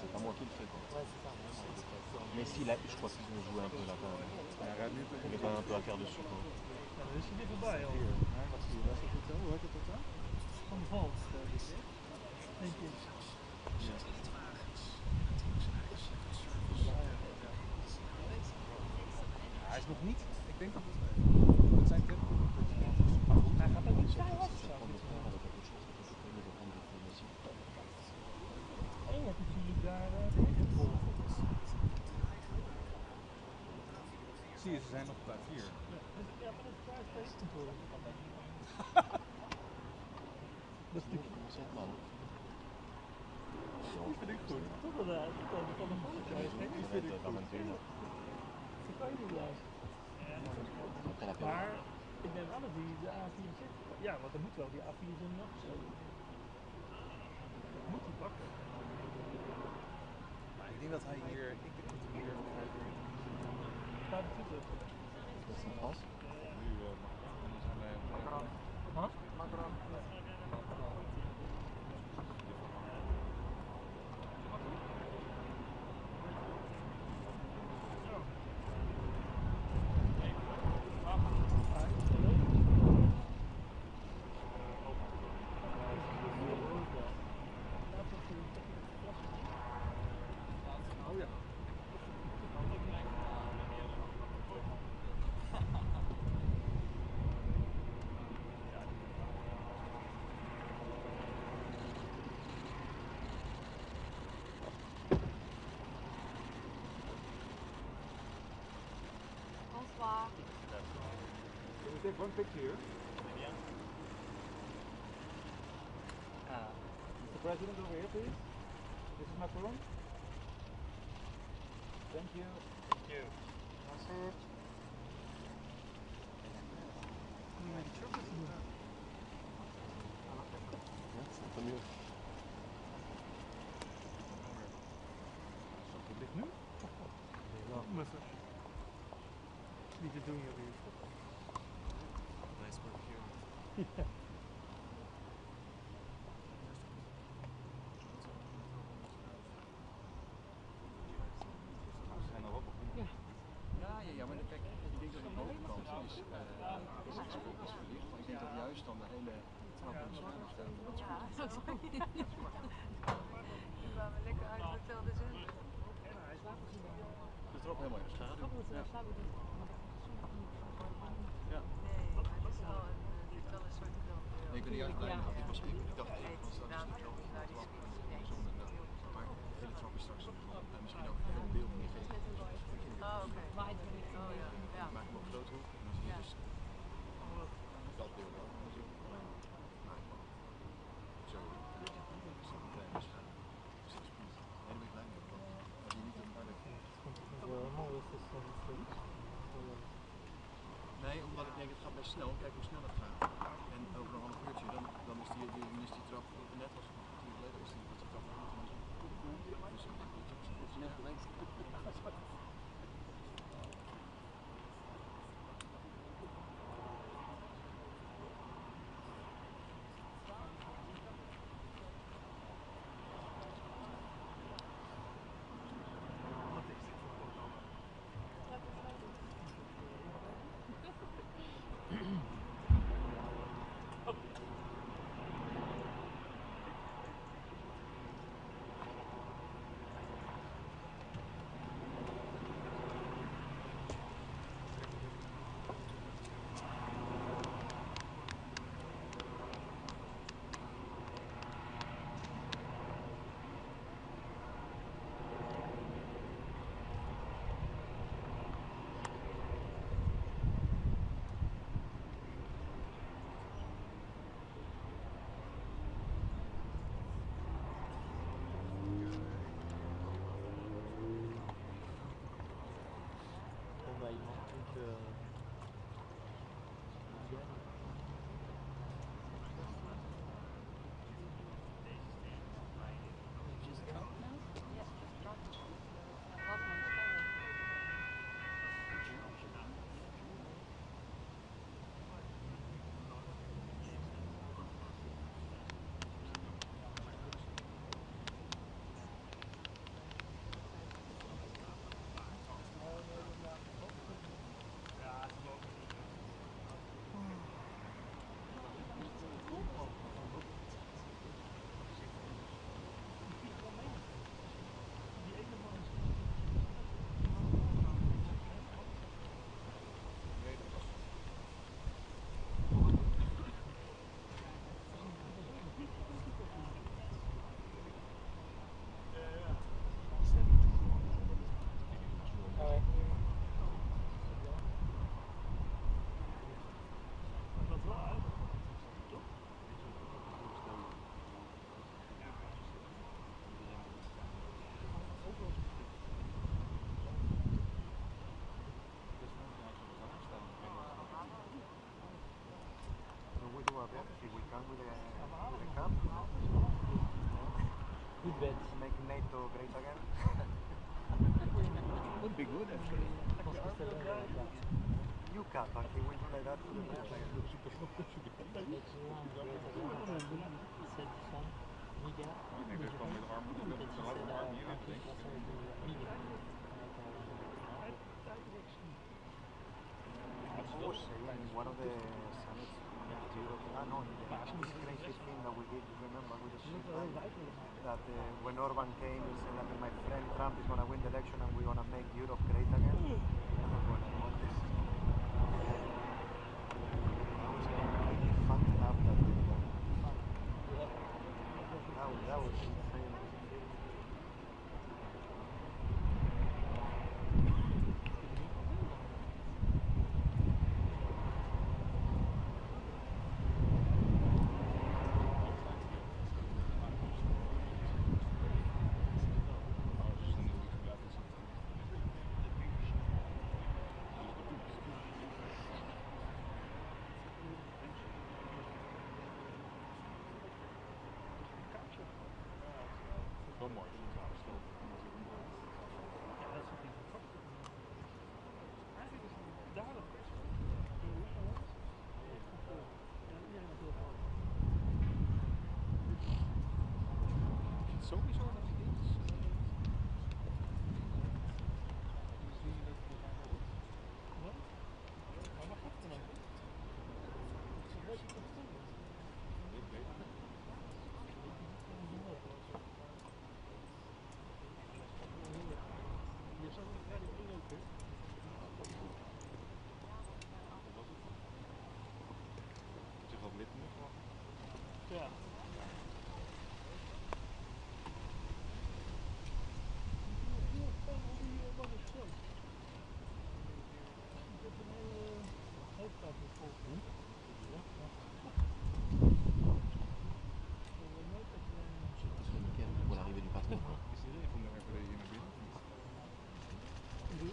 C'est pas moi qui le fais quoi. Mais si là, je crois qu'ils ont joué un peu là quand même. On est quand même un peu à faire dessus quoi. Ja, dat is er weer voorbij al. Wat zie je? Waar is het hotel? Hoe heet het hotel? Van de Valt. Denk ik. Hij is nog niet. Ik denk dat het zijn tempo. Hij gaat ook niet vrij hard. En je hebt natuurlijk daar Zie je, ze zijn nog bij 4. Ja, maar dat is waar het kantoor. Dat is natuurlijk man. Die vind ik goed. Toch wel de volgende. Die vind ik goed. Dat kan je niet luisteren. Maar ik denk wel dat de A4 zit. Ja, want er moet wel die A4 zijn nog zo. Moet die pakken. Maar ik denk dat hij hier. Ik denk dat hij hier. 25. Dat is een pas. Nu zijn wij. Huh? Can we take one picture here? Mr. President, over here, please. This is Macron. Thank you. Thank you. That's it. Un peu mieux. Zo dicht nu? Niet te doen, jullie. Nice work here. Ja. Ja, maar kijk, ik denk dat de bovenkant is verlicht, maar ik denk dat juist dan de hele trap in de schaduw staat. We kwamen lekker uit het hotel de zin. De trap helemaal in de schaduw. Ja. Nee, maar het is wel een soort knop. Nee, ik ben niet uitgebleven. Ik dacht even, Nee, dat het is inderdaad heel naar die maar de hele trap is straks misschien ook een heel beeld in je geest. Oh, oké. Oh ja, ja. Maak hem op groot hoek en dan zie je dus dat beeld wel. Maak hem zo. Zo'n kleine schaduw. Dus dat is goed. Hele week lang. Maar die niet op harde. Nee, omdat ik denk het gaat best snel. Kijk hoe snel het gaat. En over een half uurtje dan is die trap Europe, yeah? If we come with a cup, Good bet. make NATO great again. Would be good actually. You cup, and he will do like that to the players again. Ik denk dat gewoon met de arm moet doen. Ze laten de arm hier hebben, denk ik. I was saying in one of the summits in Europe, this crazy thing that we did, remember, with the ship line, that when Orban came, he said that my friend Trump is going to win the election and we're going to make Europe great again. That was insane. Wel mooi. Sowieso dat het is. Zie je dat we daar wat? Maar wat gaat er dan? Je zou het eigenlijk inlopen. Wat was het? Zeg wat wit nu gewoon. Ja. Pour l'arrivée du patron. Is er van de RVD hier naar binnen?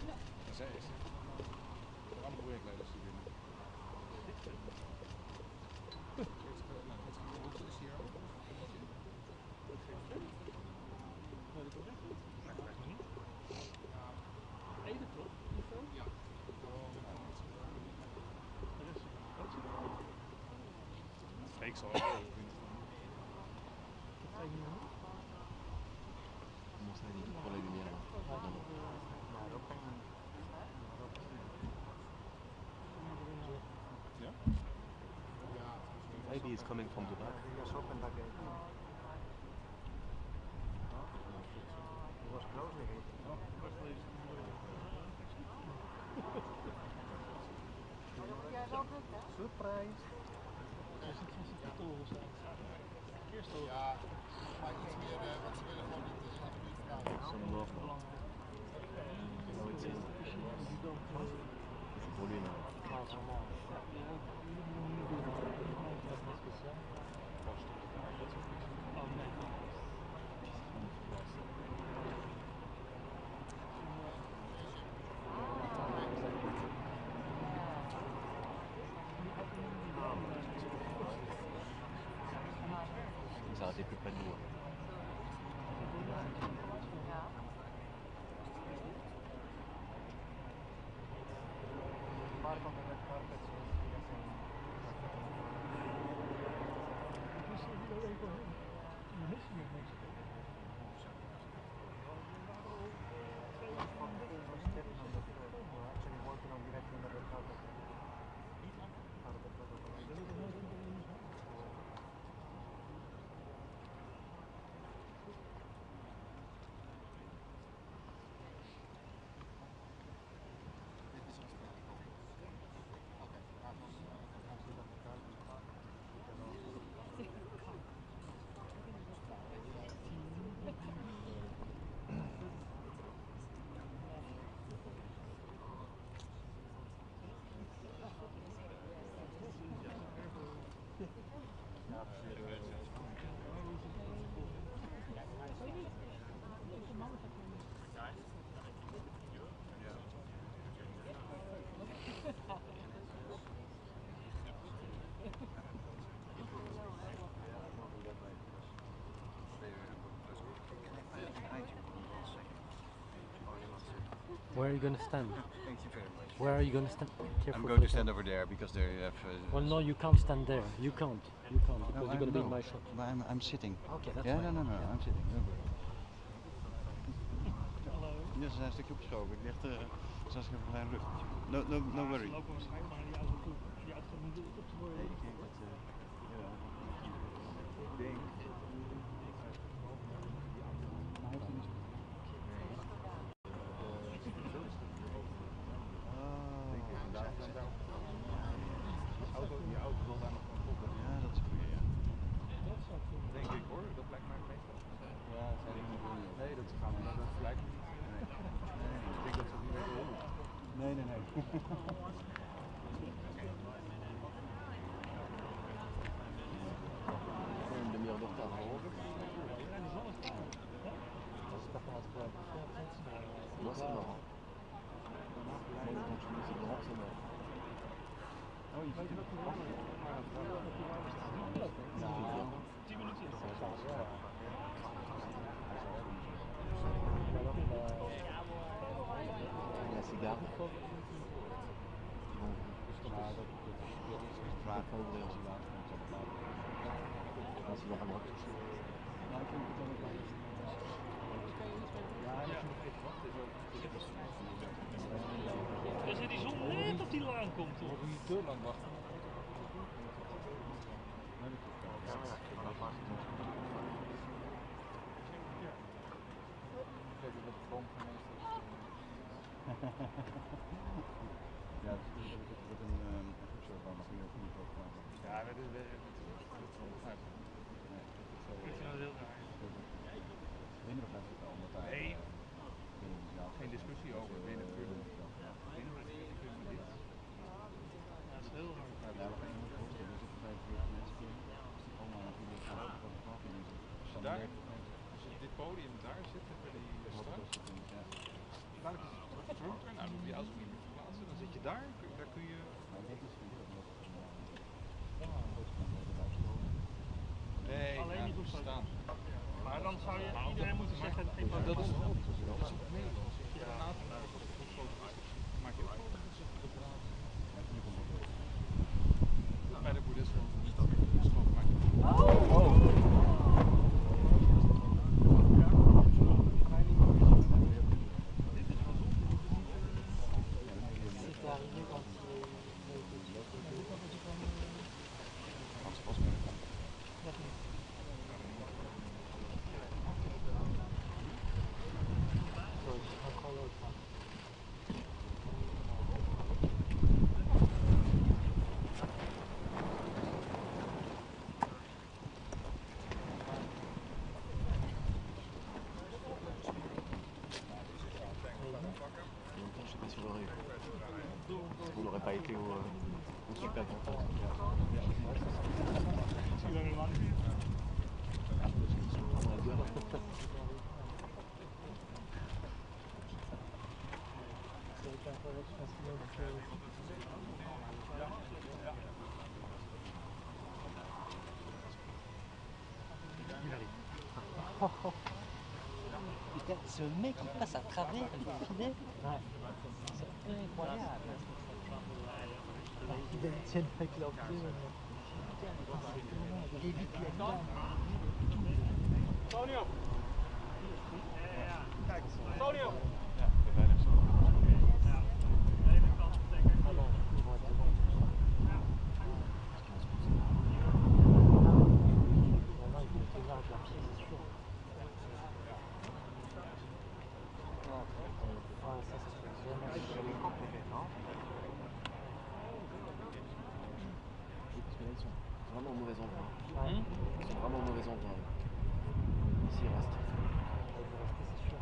Ja, zij is er. De andere projectleiders die binnen. Wat is hier ook? Ede toch? Ja. Ik zal ook wel vinden. Comment ça, il est pour la lumière là? Yeah? Maybe it's coming from the back. Just open that gate. It was closed, the gate. Surprise! Ja, maar iets meer, want ze willen gewoon niet in de buurt gaan. Some more. No, it's pour lui là. Ils arrêtaient plus près de nous. Part on the red carpet, so he doesn't. Actually working on directing the red carpet. Part of the protocol. Where are you going to stand? Thank you very much. Where are you going to stand? I'm going to stand over there because they have. Well, no, you can't stand there. You can't. You can't because you're going to be in my shot. But I'm sitting. Okay, that's ja, fine. no, Yeah. I'm sitting. No. Hallo. Ja, ze zijn een stukje opgeschoven. Ik leg zoals ik even klein lucht. No worry. Ze lopen waarschijnlijk maar naar die auto toe. Die auto gaat niet op te worden. Nee, ik denk dat. Ik denk. Die auto wil daar nog van kloppen. Ja, dat is goed. Ja. Denk ik hoor, dat lijkt mij het meest wel. Ja, zijn die niet doen. Nee, dat gaan we dat lijkt me niet. Nee. Ik denk dat ze niet weten hoe. Nee. Een demi-heure de retard, hoor. Moi, c'est mort. Oh, il fait 10 minuten. La cigare. Vraag over de cigare. Als je nog aan de touchen. Ja, ik vind het wel leuk. Dan zit die zon net op die laan komt, toch? Moet niet te lang wachten. Ja, dat is een groepswerk van misschien ook niet op. Ja, dat is wel begrijp ik. Nee, Ik vind het heel raar. Binnen begrijp ik wel, omdat daar geen discussie over binnen kunnen. Binnen kunnen we dit. Ja, dat is heel hard. Ja, we gaan niet voorstellen. Er zitten 45 mensen in. Dus die allemaal natuurlijk gaan fotografen in. Als je dit podium daar zit, bij die strand. Nou, hoef je als niet meer verplaatsen. Dan zit je daar, daar kun je. Nee, alleen niet op staan. Maar dan zou je iedereen moeten zeggen geen foto. Dat is op Nederlands. Ja. Maak je ook bij de boeddhisten is dat gesproken maak je. On n'aurait pas été au super content. Putain, ce mec il passe à travers les filets. Ouais. C'est incroyable. Il tient avec leurs pieds. Il évite la gamme. Antonio! Kijk, Antonio! Ja, de bijna zo. Ja, de ene kant betekent Ah bon, ils vont être bons. Maintenant, ils vont tenir avec leurs pieds, c'est sûr. Ouais, ça serait vraiment super. Parce que là, ils sont vraiment au mauvais endroit. Ouais. Ils sont vraiment au mauvais endroit. Ici, il reste. Ils vont rester, c'est sûr.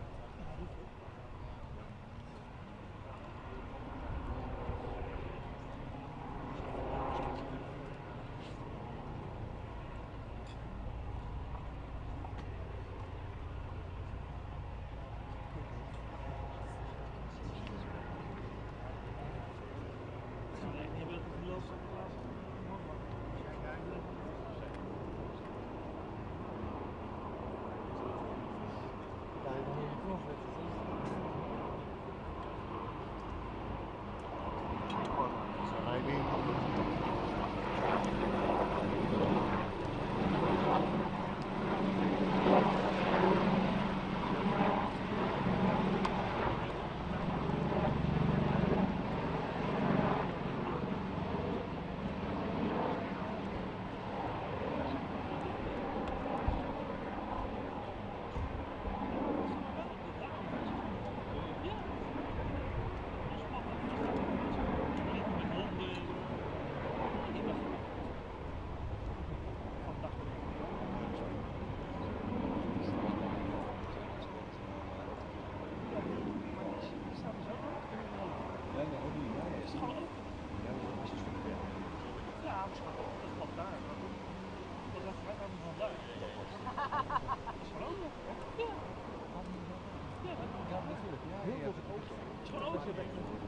je weg natuurlijk.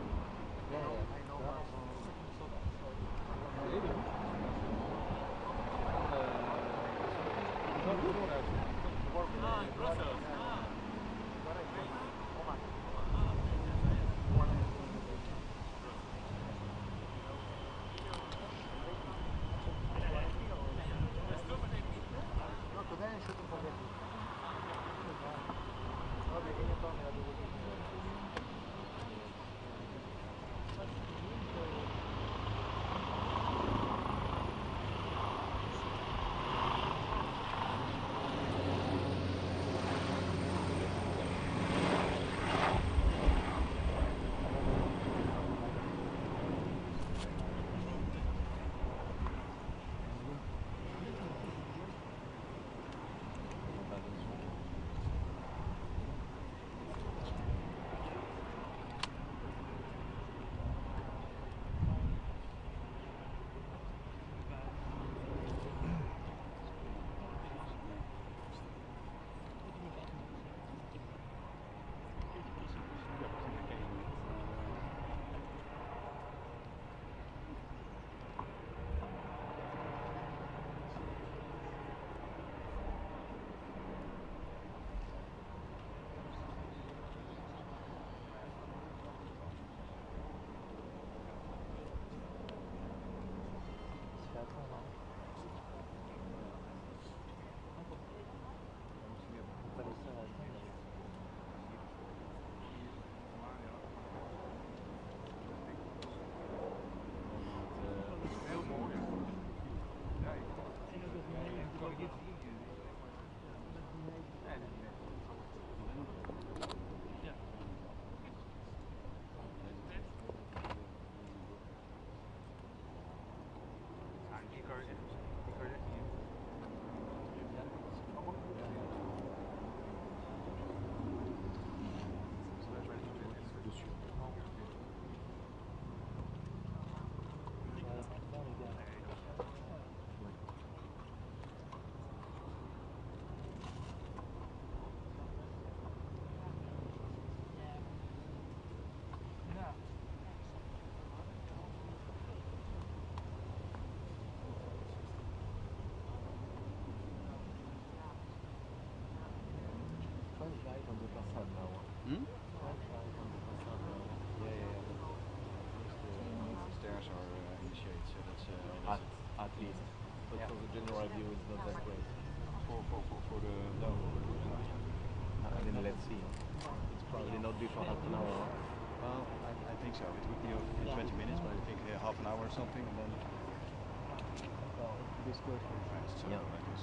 Ja, ja, I know maar van... At least, but for the general view, it's not that great. For the no. I mean, let's see. It's probably not before half an hour. Well, I think so. It would be in 20 minutes, but I think half an hour or something, and then. Well, this question. Yeah. Like this.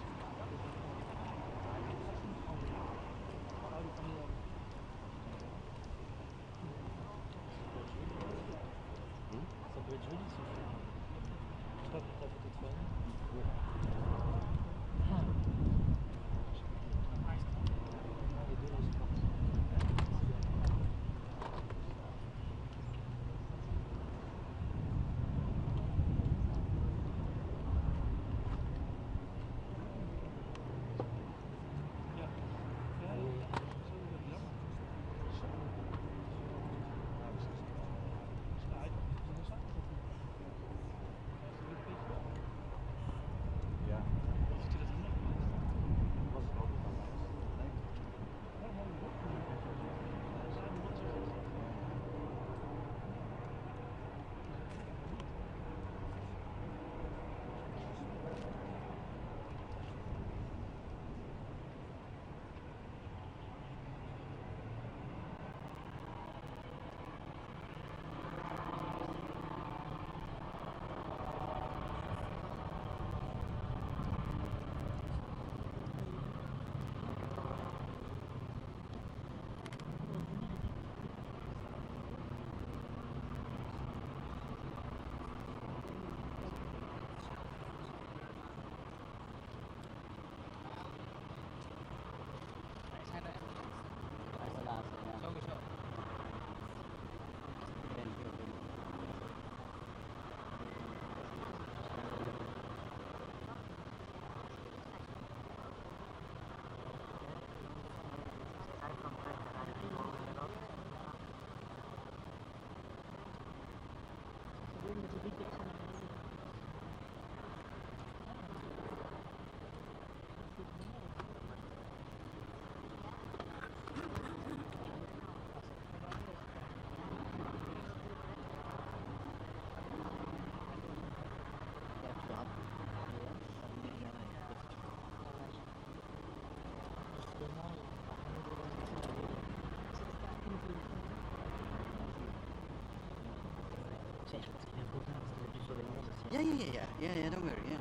Ça peut être joli ce film. Pas pour ta photo de famille. Les deux, là, c'est parti. Yeah, don't worry, yeah.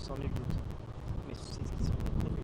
Sans nul doute. Mais c'est ce qui sont très plus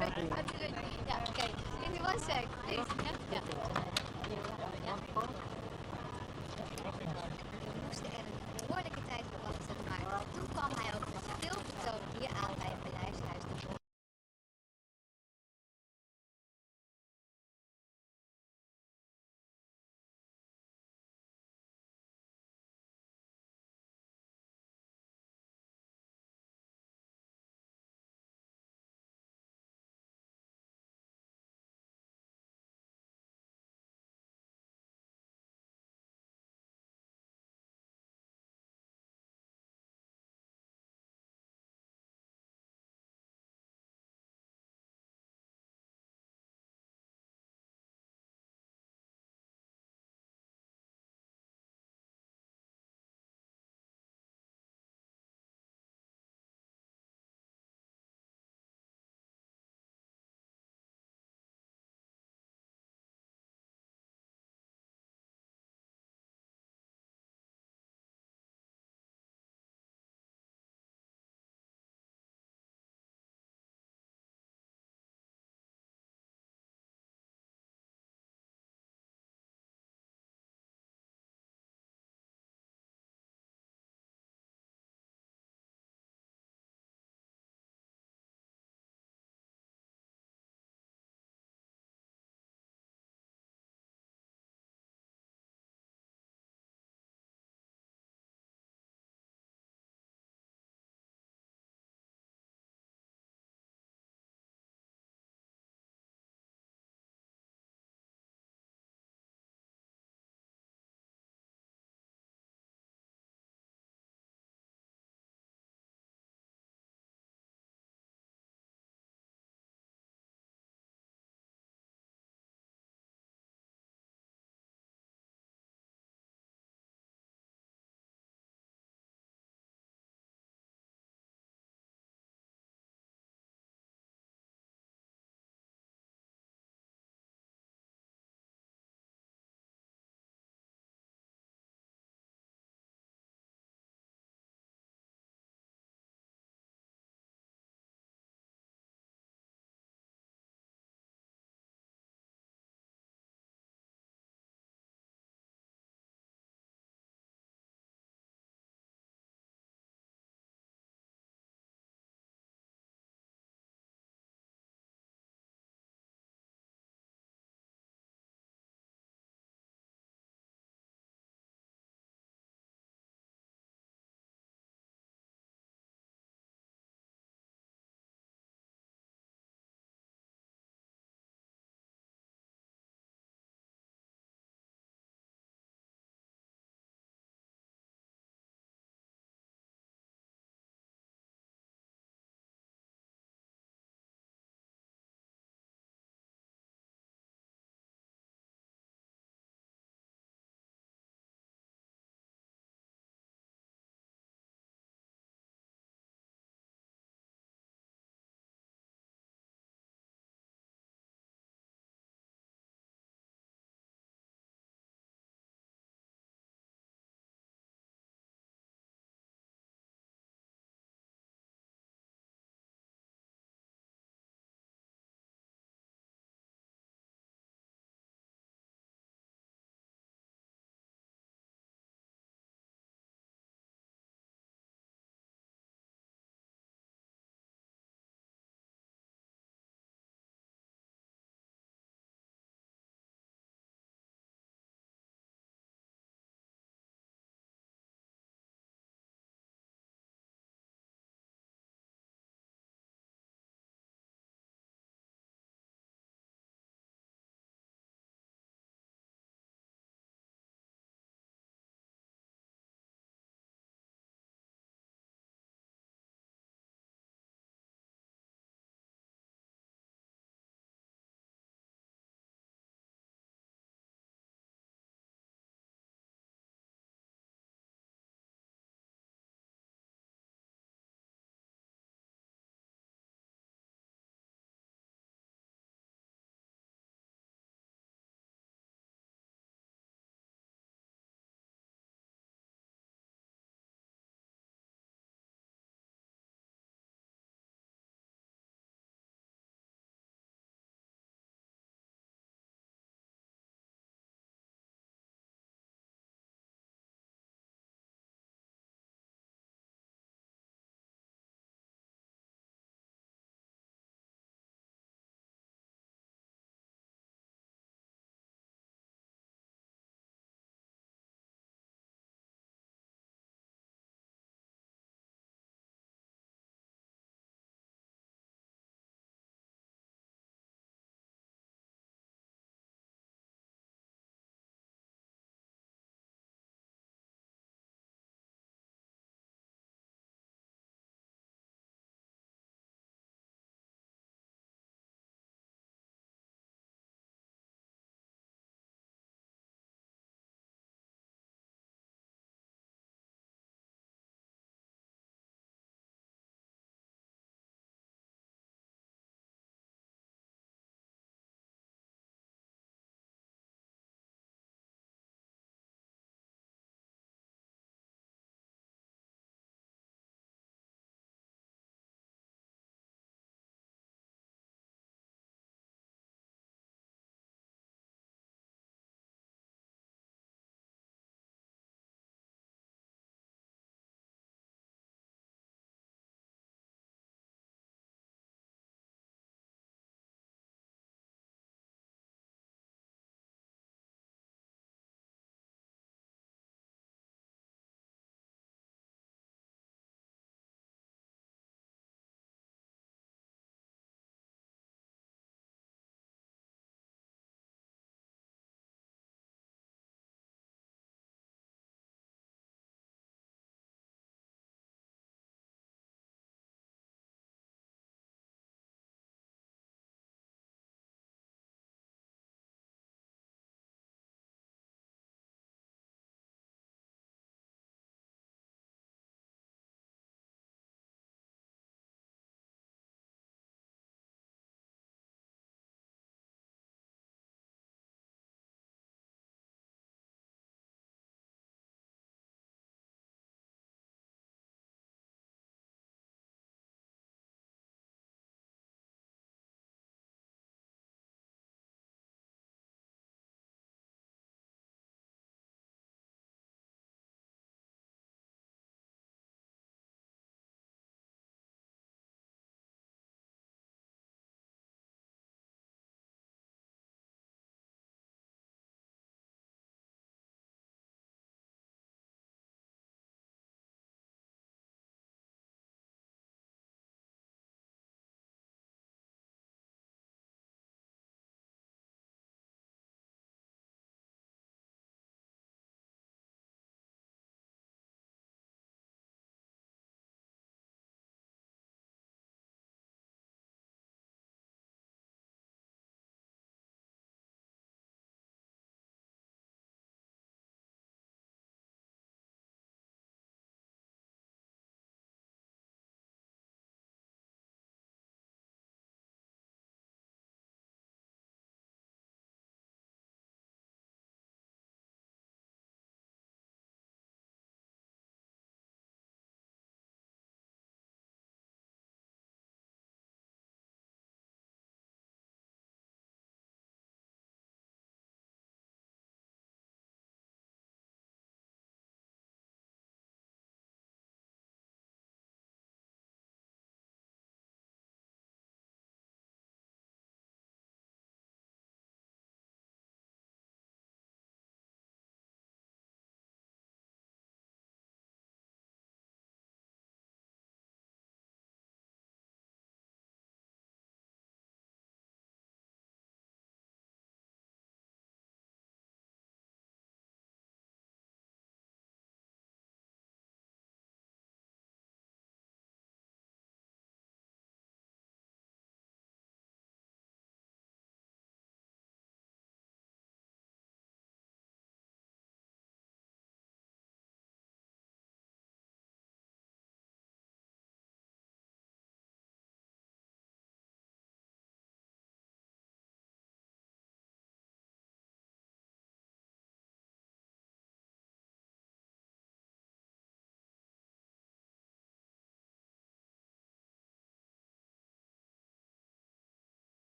Absolutely. Yeah, okay. Give me 1 sec, please. Yeah. We moesten er een behoorlijke tijd voor wachten, maar toen kwam hij ook met veel vertoon hier aan bij het bedrijfshuis.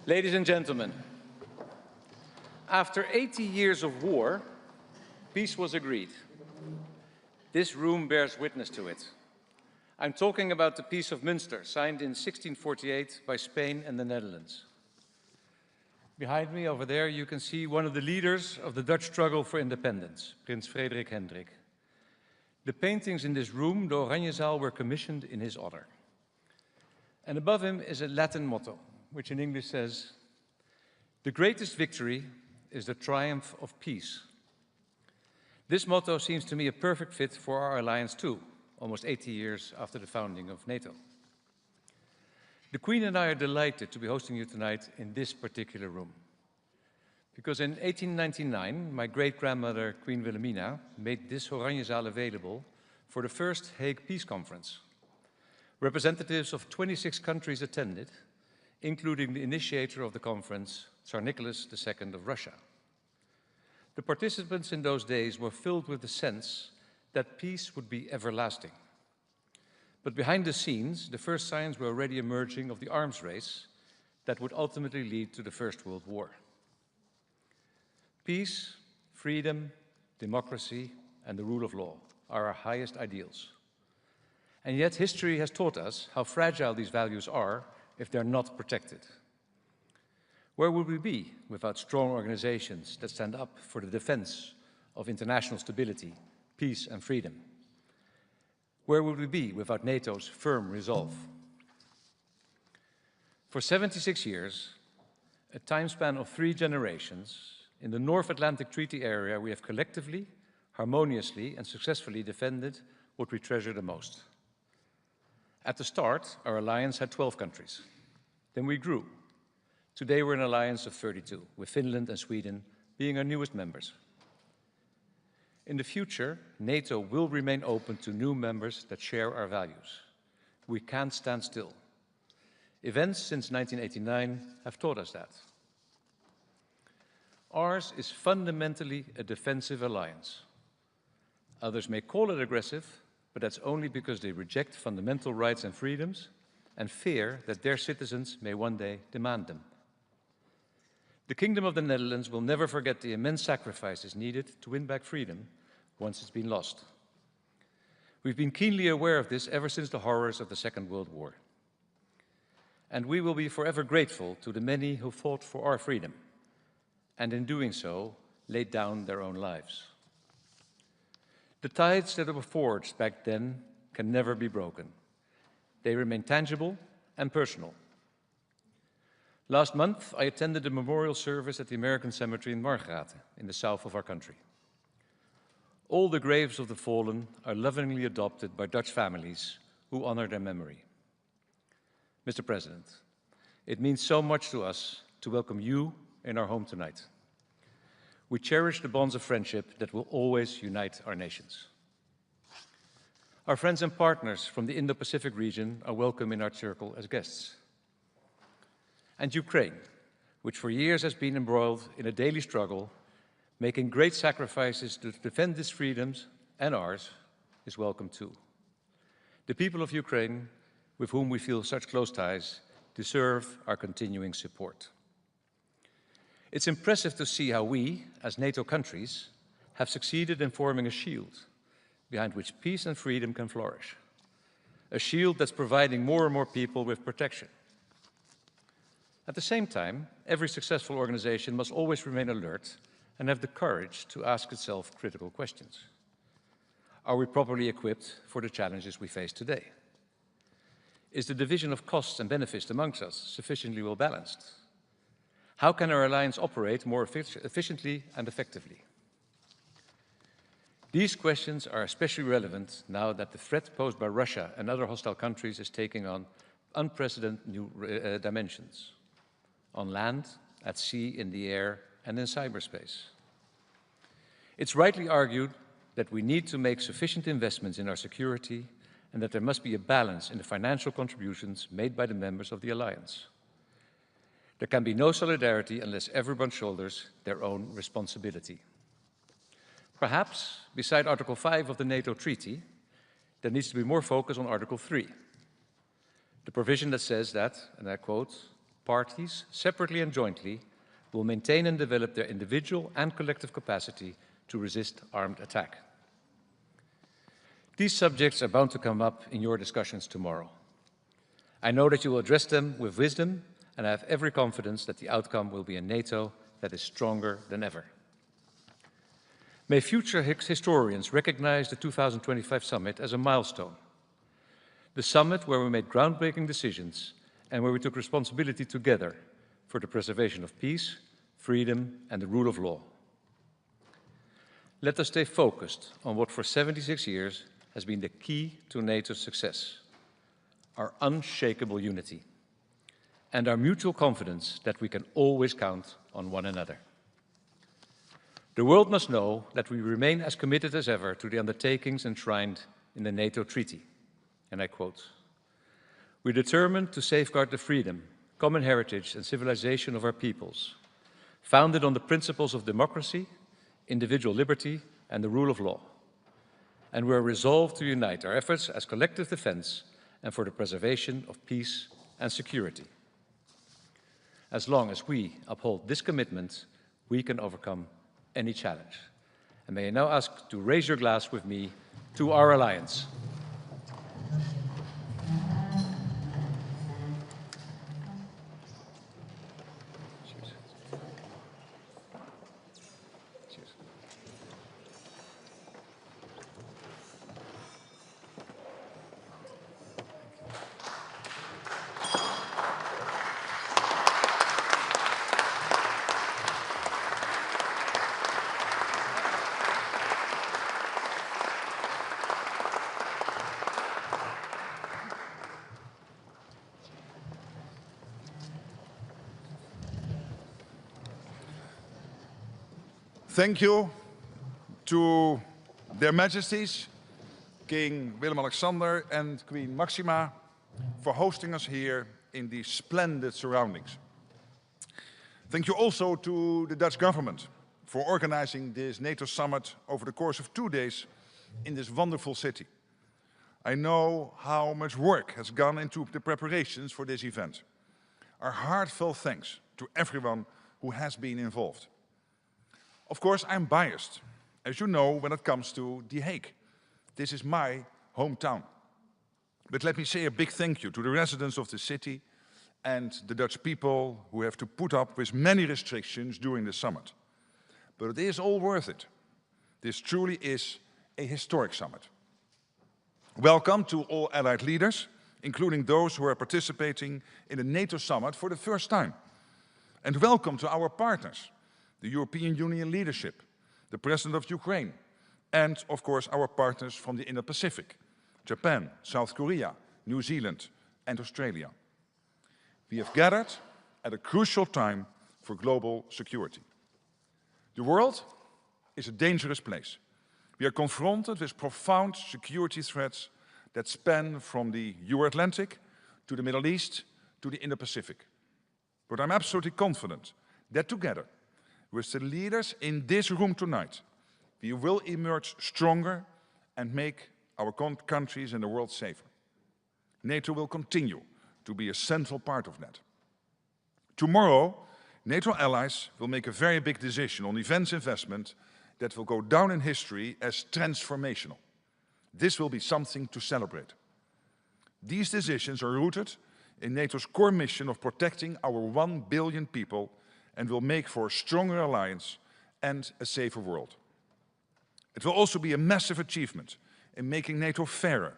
Ladies and gentlemen, after 80 years of war, peace was agreed. This room bears witness to it. I'm talking about the Peace of Münster, signed in 1648 by Spain and the Netherlands. Behind me over there, you can see one of the leaders of the Dutch struggle for independence, Prince Frederik Hendrik. The paintings in this room, the Oranjezaal, were commissioned in his honor. And above him is a Latin motto, which in English says, "The greatest victory is the triumph of peace." This motto seems to me a perfect fit for our alliance too, almost 80 years after the founding of NATO. The Queen and I are delighted to be hosting you tonight in this particular room. Because in 1899, my great-grandmother, Queen Wilhelmina, made this Oranjezaal available for the first Hague Peace Conference. Representatives of 26 countries attended, including the initiator of the conference, Tsar Nicholas II of Russia. The participants in those days were filled with the sense that peace would be everlasting. But behind the scenes, the first signs were already emerging of the arms race that would ultimately lead to the First World War. Peace, freedom, democracy, and the rule of law are our highest ideals. And yet history has taught us how fragile these values are if they're not protected. Where would we be without strong organizations that stand up for the defense of international stability, peace, and freedom? Where would we be without NATO's firm resolve? For 76 years, a time span of 3 generations, in the North Atlantic Treaty Area, we have collectively, harmoniously, and successfully defended what we treasure the most. At the start, our alliance had 12 countries. Then we grew. Today we're an alliance of 32, with Finland and Sweden being our newest members. In the future, NATO will remain open to new members that share our values. We can't stand still. Events since 1989 have taught us that. Ours is fundamentally a defensive alliance. Others may call it aggressive, but that's only because they reject fundamental rights and freedoms and fear that their citizens may one day demand them. The Kingdom of the Netherlands will never forget the immense sacrifices needed to win back freedom once it's been lost. We've been keenly aware of this ever since the horrors of the Second World War. And we will be forever grateful to the many who fought for our freedom, and in doing so, laid down their own lives. The ties that were forged back then can never be broken. They remain tangible and personal. Last month, I attended a memorial service at the American Cemetery in Margraten, in the south of our country. All the graves of the fallen are lovingly adopted by Dutch families who honor their memory. Mr. President, it means so much to us to welcome you in our home tonight. We cherish the bonds of friendship that will always unite our nations. Our friends and partners from the Indo-Pacific region are welcome in our circle as guests. And Ukraine, which for years has been embroiled in a daily struggle, making great sacrifices to defend its freedoms and ours, is welcome too. The people of Ukraine, with whom we feel such close ties, deserve our continuing support. It's impressive to see how we, as NATO countries, have succeeded in forming a shield behind which peace and freedom can flourish. A shield that's providing more and more people with protection. At the same time, every successful organization must always remain alert and have the courage to ask itself critical questions. Are we properly equipped for the challenges we face today? Is the division of costs and benefits amongst us sufficiently well balanced? How can our alliance operate more efficiently and effectively? These questions are especially relevant now that the threat posed by Russia and other hostile countries is taking on unprecedented new dimensions. On land, at sea, in the air, and in cyberspace. It's rightly argued that we need to make sufficient investments in our security and that there must be a balance in the financial contributions made by the members of the alliance. There can be no solidarity unless everyone shoulders their own responsibility. Perhaps, beside Article 5 of the NATO Treaty, there needs to be more focus on Article 3, the provision that says that, and I quote, Parties, separately and jointly, will maintain and develop their individual and collective capacity to resist armed attack. These subjects are bound to come up in your discussions tomorrow. I know that you will address them with wisdom, and I have every confidence that the outcome will be a NATO that is stronger than ever. May future historians recognize the 2025 summit as a milestone. The summit where we made groundbreaking decisions and where we took responsibility together for the preservation of peace, freedom, and the rule of law. Let us stay focused on what for 76 years has been the key to NATO's success: our unshakable unity and our mutual confidence that we can always count on one another. The world must know that we remain as committed as ever to the undertakings enshrined in the NATO Treaty. And I quote, "We're determined to safeguard the freedom, common heritage and civilization of our peoples, founded on the principles of democracy, individual liberty and the rule of law. And we are resolved to unite our efforts as collective defense and for the preservation of peace and security. As long as we uphold this commitment, we can overcome any challenge." And may I now ask to raise your glass with me to our alliance. Thank you to their Majesties, King Willem-Alexander and Queen Maxima, for hosting us here in these splendid surroundings. Thank you also to the Dutch government for organizing this NATO summit over the course of 2 days in this wonderful city. I know how much work has gone into the preparations for this event. Our heartfelt thanks to everyone who has been involved. Of course, I'm biased, as you know, when it comes to The Hague. This is my hometown. But let me say a big thank you to the residents of the city and the Dutch people who have to put up with many restrictions during the summit. But it is all worth it. This truly is a historic summit. Welcome to all allied leaders, including those who are participating in the NATO summit for the first time. And welcome to our partners, the European Union leadership, the President of Ukraine, and of course our partners from the Indo-Pacific, Japan, South Korea, New Zealand, and Australia. We have gathered at a crucial time for global security. The world is a dangerous place. We are confronted with profound security threats that span from the Euro-Atlantic to the Middle East to the Indo-Pacific. But I'm absolutely confident that together, with the leaders in this room tonight, we will emerge stronger and make our countries and the world safer. NATO will continue to be a central part of that. Tomorrow, NATO allies will make a very big decision on defense investment that will go down in history as transformational. This will be something to celebrate. These decisions are rooted in NATO's core mission of protecting our 1 billion people and will make for a stronger alliance and a safer world. It will also be a massive achievement in making NATO fairer.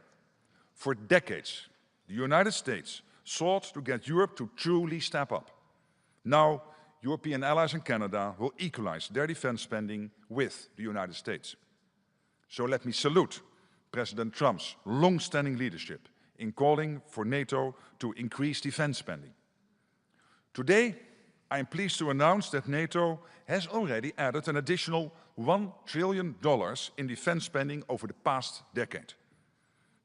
For decades, the United States sought to get Europe to truly step up. Now, European allies and Canada will equalize their defense spending with the United States. So let me salute President Trump's long-standing leadership in calling for NATO to increase defense spending. Today, I am pleased to announce that NATO has already added an additional $1 trillion in defense spending over the past decade.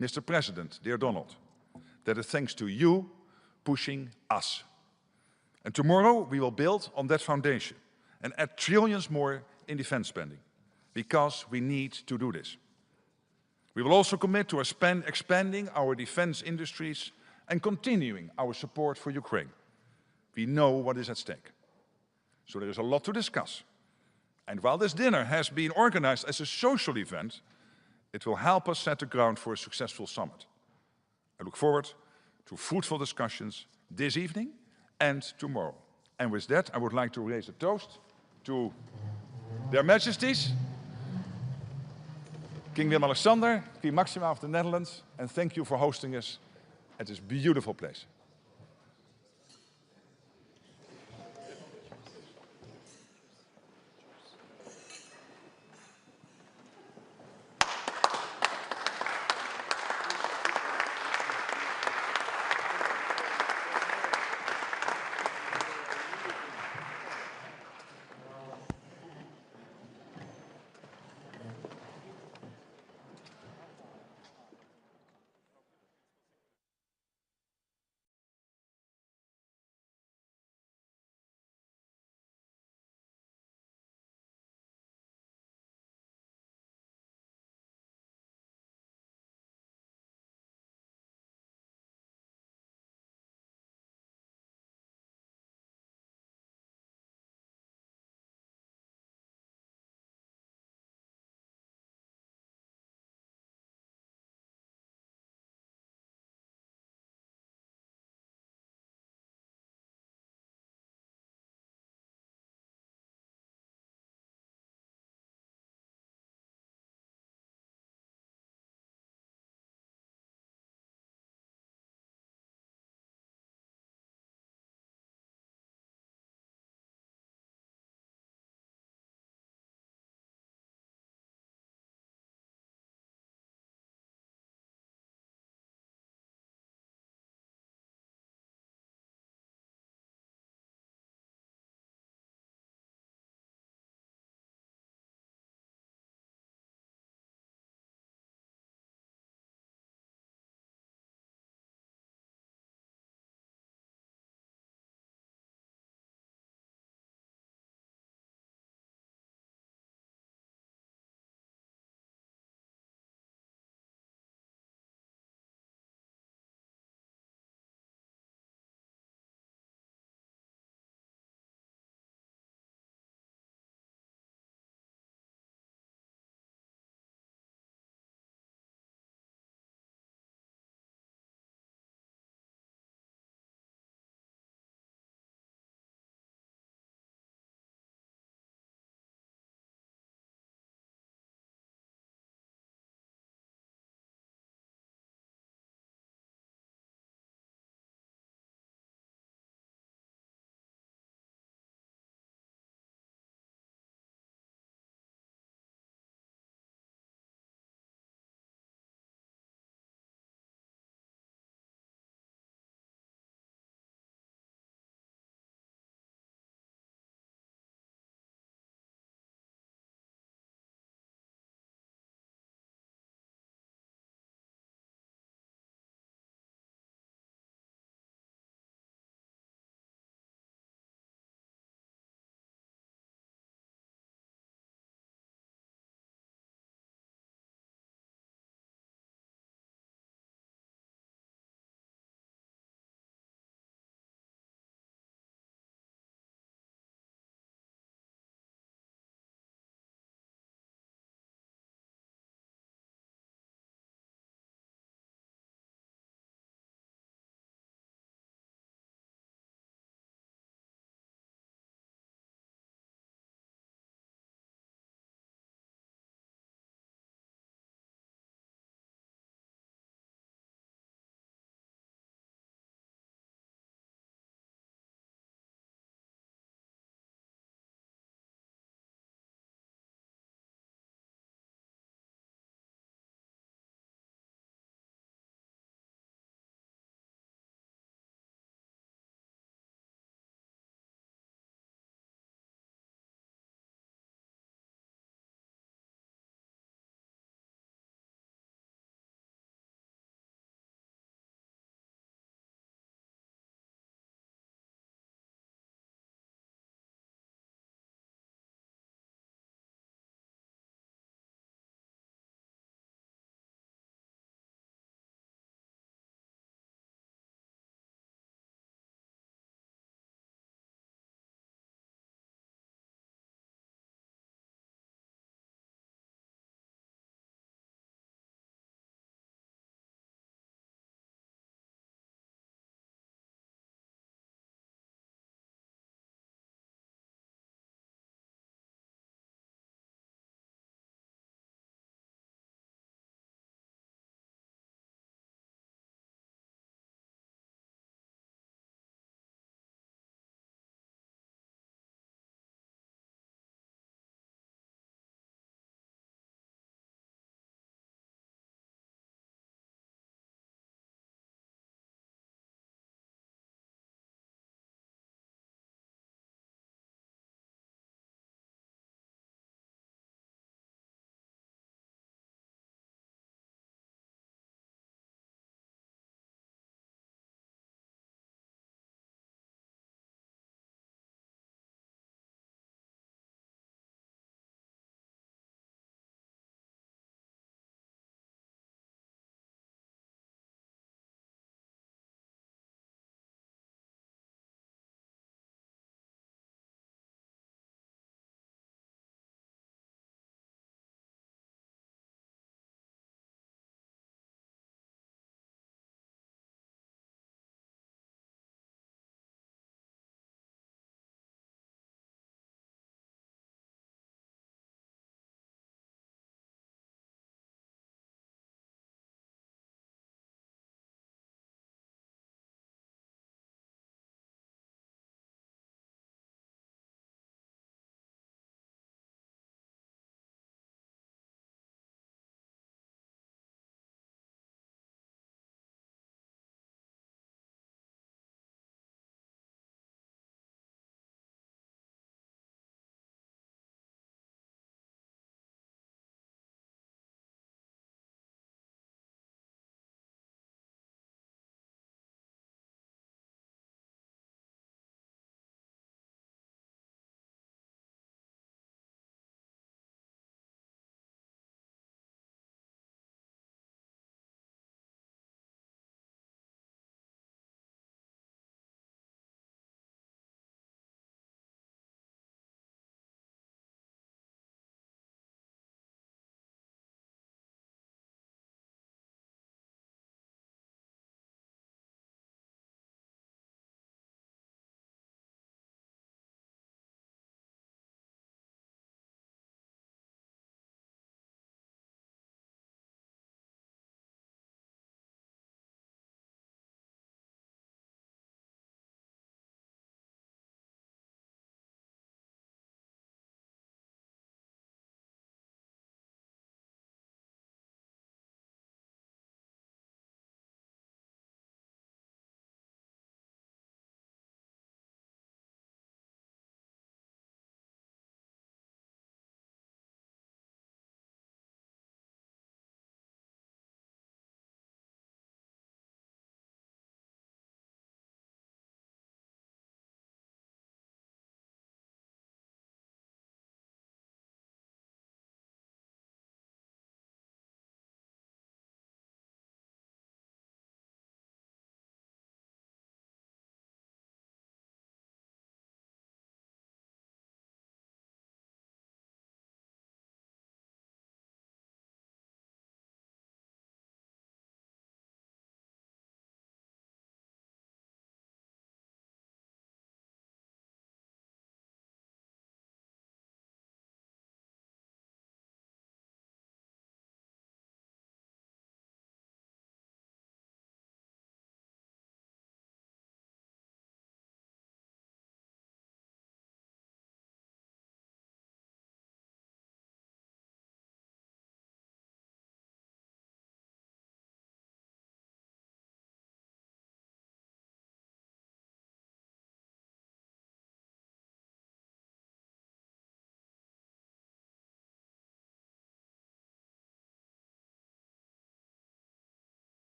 Mr. President, dear Donald, that is thanks to you pushing us. And tomorrow we will build on that foundation and add trillions more in defense spending, because we need to do this. We will also commit to expanding our defense industries and continuing our support for Ukraine. We know what is at stake. So there is a lot to discuss. And while this dinner has been organized as a social event, it will help us set the ground for a successful summit. I look forward to fruitful discussions this evening and tomorrow. And with that, I would like to raise a toast to their Majesties, King Willem-Alexander, Queen Maxima of the Netherlands, and thank you for hosting us at this beautiful place.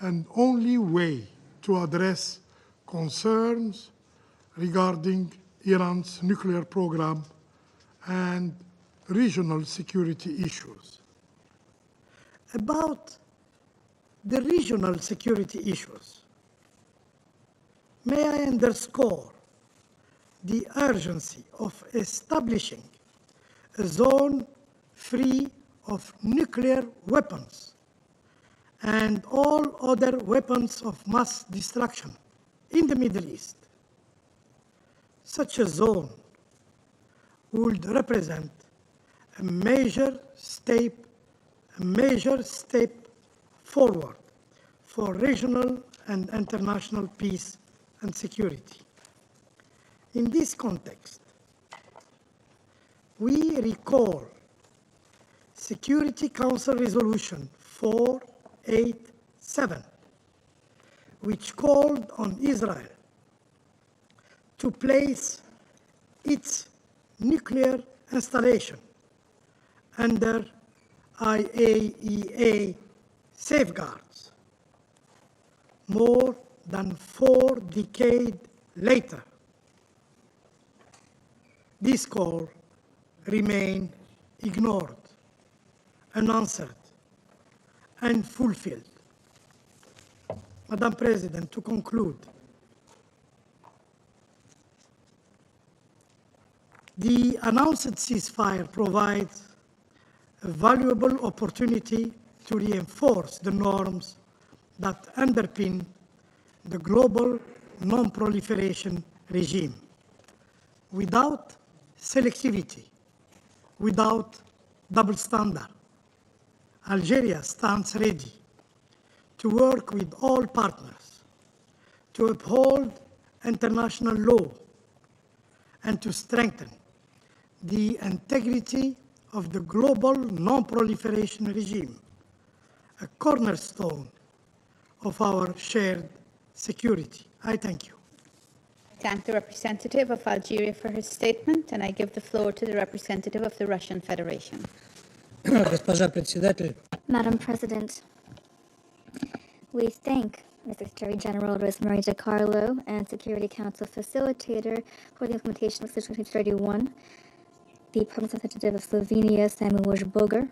and only way to address concerns regarding Iran's nuclear program and regional security issues. About the regional security issues, may I underscore the urgency of establishing a zone free of nuclear weapons and all other weapons of mass destruction in the Middle East. Such a zone would represent a major step forward for regional and international peace and security. In this context, we recall Security Council Resolution 487, which called on Israel to place its nuclear installation under IAEA safeguards. More than 4 decades later, this call remained ignored, unanswered, unfulfilled. Madam President, to conclude, the announced ceasefire provides a valuable opportunity to reinforce the norms that underpin the global non-proliferation regime. Without selectivity, without double standard, Algeria stands ready to work with all partners to uphold international law and to strengthen the integrity of the global non-proliferation regime, a cornerstone of our shared security. I thank you. I thank the representative of Algeria for his statement, and I give the floor to the representative of the Russian Federation. Madam President, we thank Mr. Secretary General Rosemary DiCarlo and Security Council Facilitator for the implementation of Resolution 31, the Permanent Representative of Slovenia, Samuel Boger,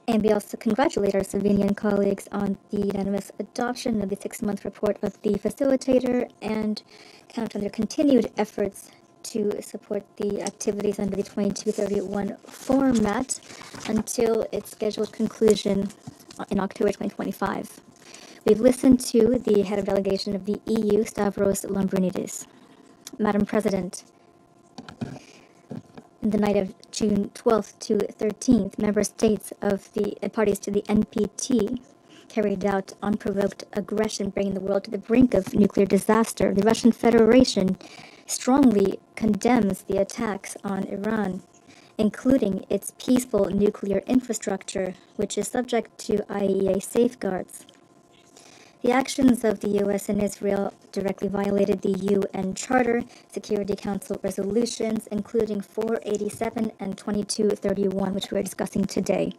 and we also congratulate our Slovenian colleagues on the unanimous adoption of the 6-month report of the facilitator and count on their continued efforts to support the activities under the 2231 format until its scheduled conclusion in October 2025. We've listened to the head of delegation of the EU, Stavros Lambrinidis. Madam President, in the night of June 12th to 13th, member states of the parties to the NPT carried out unprovoked aggression, bringing the world to the brink of nuclear disaster. The Russian Federation strongly condemns the attacks on Iran, including its peaceful nuclear infrastructure, which is subject to IAEA safeguards. The actions of the U.S. and Israel directly violated the UN Charter, Security Council resolutions, including 487 and 2231, which we're discussing today,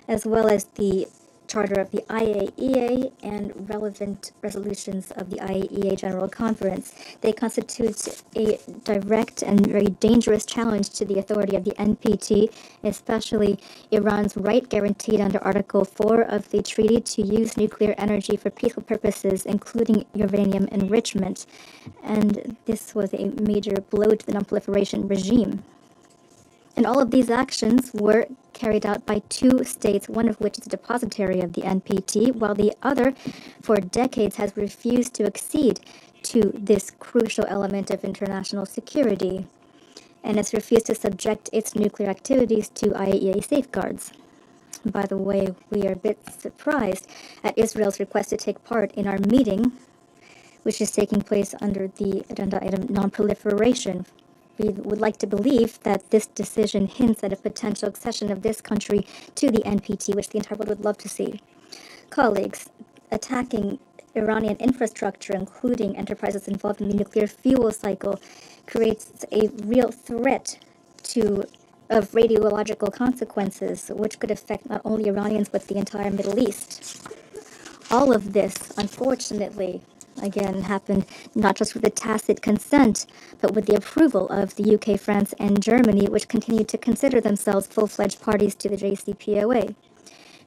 as well as the Charter of the IAEA and relevant resolutions of the IAEA General Conference. They constitute a direct and very dangerous challenge to the authority of the NPT, especially Iran's right guaranteed under Article 4 of the treaty to use nuclear energy for peaceful purposes, including uranium enrichment. And this was a major blow to the non-proliferation regime. And all of these actions were carried out by 2 states, one of which is a depositary of the NPT, while the other, for decades, has refused to accede to this crucial element of international security, and has refused to subject its nuclear activities to IAEA safeguards. By the way, we are a bit surprised at Israel's request to take part in our meeting, which is taking place under the agenda item non-proliferation. We would like to believe that this decision hints at a potential accession of this country to the NPT, which the entire world would love to see. Colleagues, attacking Iranian infrastructure, including enterprises involved in the nuclear fuel cycle, creates a real threat of radiological consequences, which could affect not only Iranians but the entire Middle East. All of this, unfortunately, again, happened not just with the tacit consent, but with the approval of the UK, France, and Germany, which continue to consider themselves full-fledged parties to the JCPOA.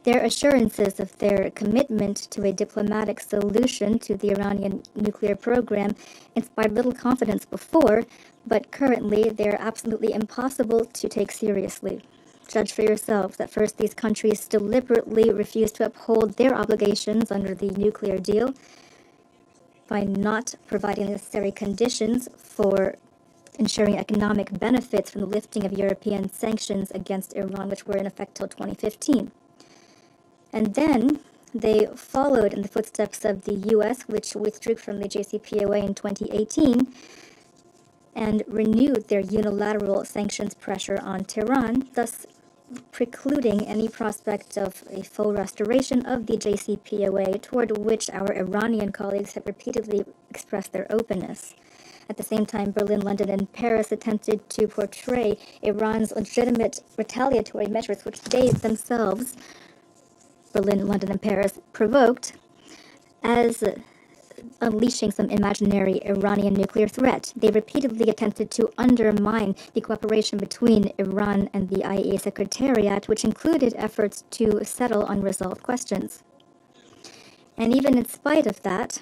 Their assurances of their commitment to a diplomatic solution to the Iranian nuclear program inspired little confidence before, but currently they're absolutely impossible to take seriously. Judge for yourselves that first these countries deliberately refuse to uphold their obligations under the nuclear deal by not providing necessary conditions for ensuring economic benefits from the lifting of European sanctions against Iran, which were in effect till 2015. And then they followed in the footsteps of the US, which withdrew from the JCPOA in 2018, and renewed their unilateral sanctions pressure on Tehran, thus precluding any prospect of a full restoration of the JCPOA, toward which our Iranian colleagues have repeatedly expressed their openness. At the same time, Berlin, London, and Paris attempted to portray Iran's legitimate retaliatory measures, which they themselves, Berlin, London, and Paris, provoked, as unleashing some imaginary Iranian nuclear threat. They repeatedly attempted to undermine the cooperation between Iran and the IAEA Secretariat, which included efforts to settle unresolved questions. And even in spite of that,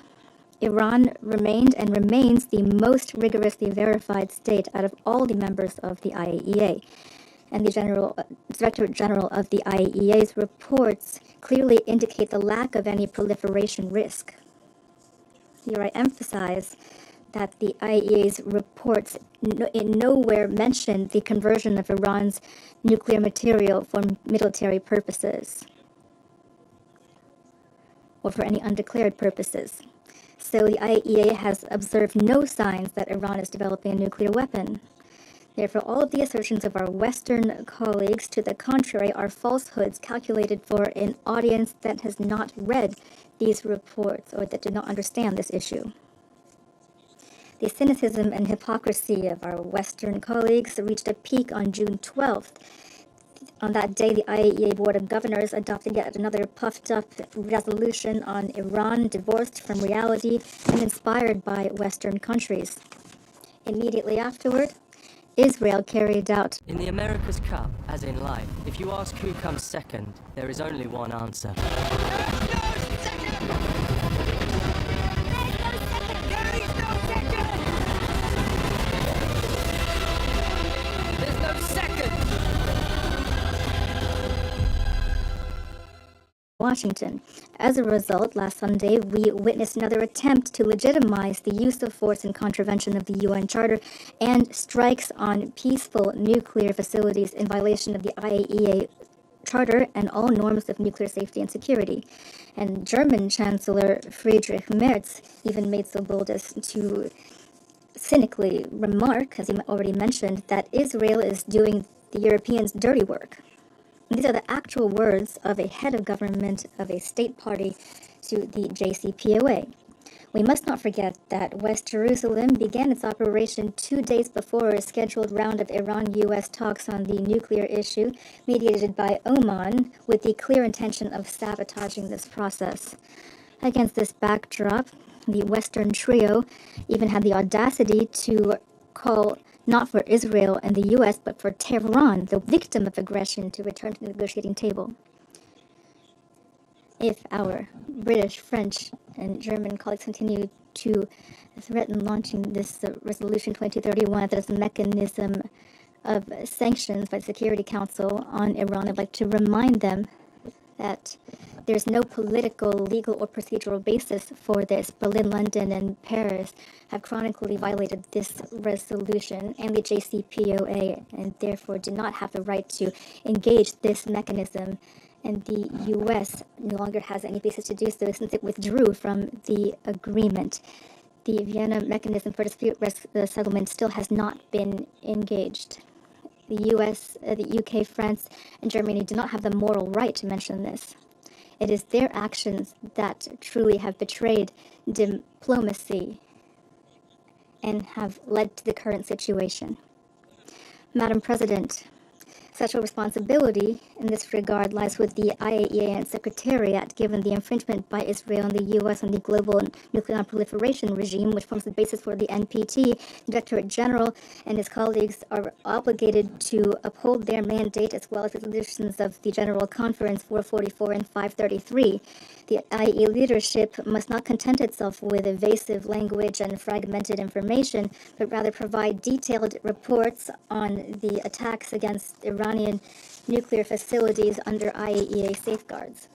Iran remained and remains the most rigorously verified state out of all the members of the IAEA. And the Director General of the IAEA's reports clearly indicate the lack of any proliferation risk. Here I emphasize that the IAEA's reports in nowhere mention the conversion of Iran's nuclear material for military purposes or for any undeclared purposes. So the IAEA has observed no signs that Iran is developing a nuclear weapon. Therefore, all of the assertions of our Western colleagues to the contrary are falsehoods calculated for an audience that has not read these reports or that do not understand this issue. The cynicism and hypocrisy of our Western colleagues reached a peak on June 12th. On that day, the IAEA Board of Governors adopted yet another puffed-up resolution on Iran, divorced from reality and inspired by Western countries. Immediately afterward, Israel carried out. In the America's Cup, as in life, if you ask who comes second, there is only one answer. There's no second! Washington. As a result, last Sunday, we witnessed another attempt to legitimize the use of force in contravention of the UN Charter and strikes on peaceful nuclear facilities in violation of the IAEA Charter and all norms of nuclear safety and security. And German Chancellor Friedrich Merz even made so bold as to cynically remark, as he already mentioned, that Israel is doing the Europeans' dirty work. And these are the actual words of a head of government of a state party to the JCPOA. We must not forget that West Jerusalem began its operation 2 days before a scheduled round of Iran-US talks on the nuclear issue, mediated by Oman, with the clear intention of sabotaging this process. Against this backdrop, the Western trio even had the audacity to call not for Israel and the US, but for Tehran, the victim of aggression, to return to the negotiating table. If our British, French, and German colleagues continue to threaten launching this Resolution 2231 as a mechanism of sanctions by the Security Council on Iran, I'd like to remind them that there's no political, legal, or procedural basis for this. Berlin, London, and Paris have chronically violated this resolution and the JCPOA, and therefore do not have the right to engage this mechanism. And the US no longer has any basis to do so since it withdrew from the agreement. The Vienna mechanism for dispute settlement still has not been engaged. The US, the UK, France, and Germany do not have the moral right to mention this. It is their actions that truly have betrayed diplomacy and have led to the current situation. Madam President, Special responsibility in this regard lies with the IAEA and Secretariat, given the infringement by Israel and the U.S. on the global nuclear non-proliferation regime, which forms the basis for the NPT. The Directorate General and his colleagues are obligated to uphold their mandate as well as resolutions of the General Conference 444 and 533. The IAEA leadership must not content itself with evasive language and fragmented information, but rather provide detailed reports on the attacks against Iranian nuclear facilities under IAEA safeguards.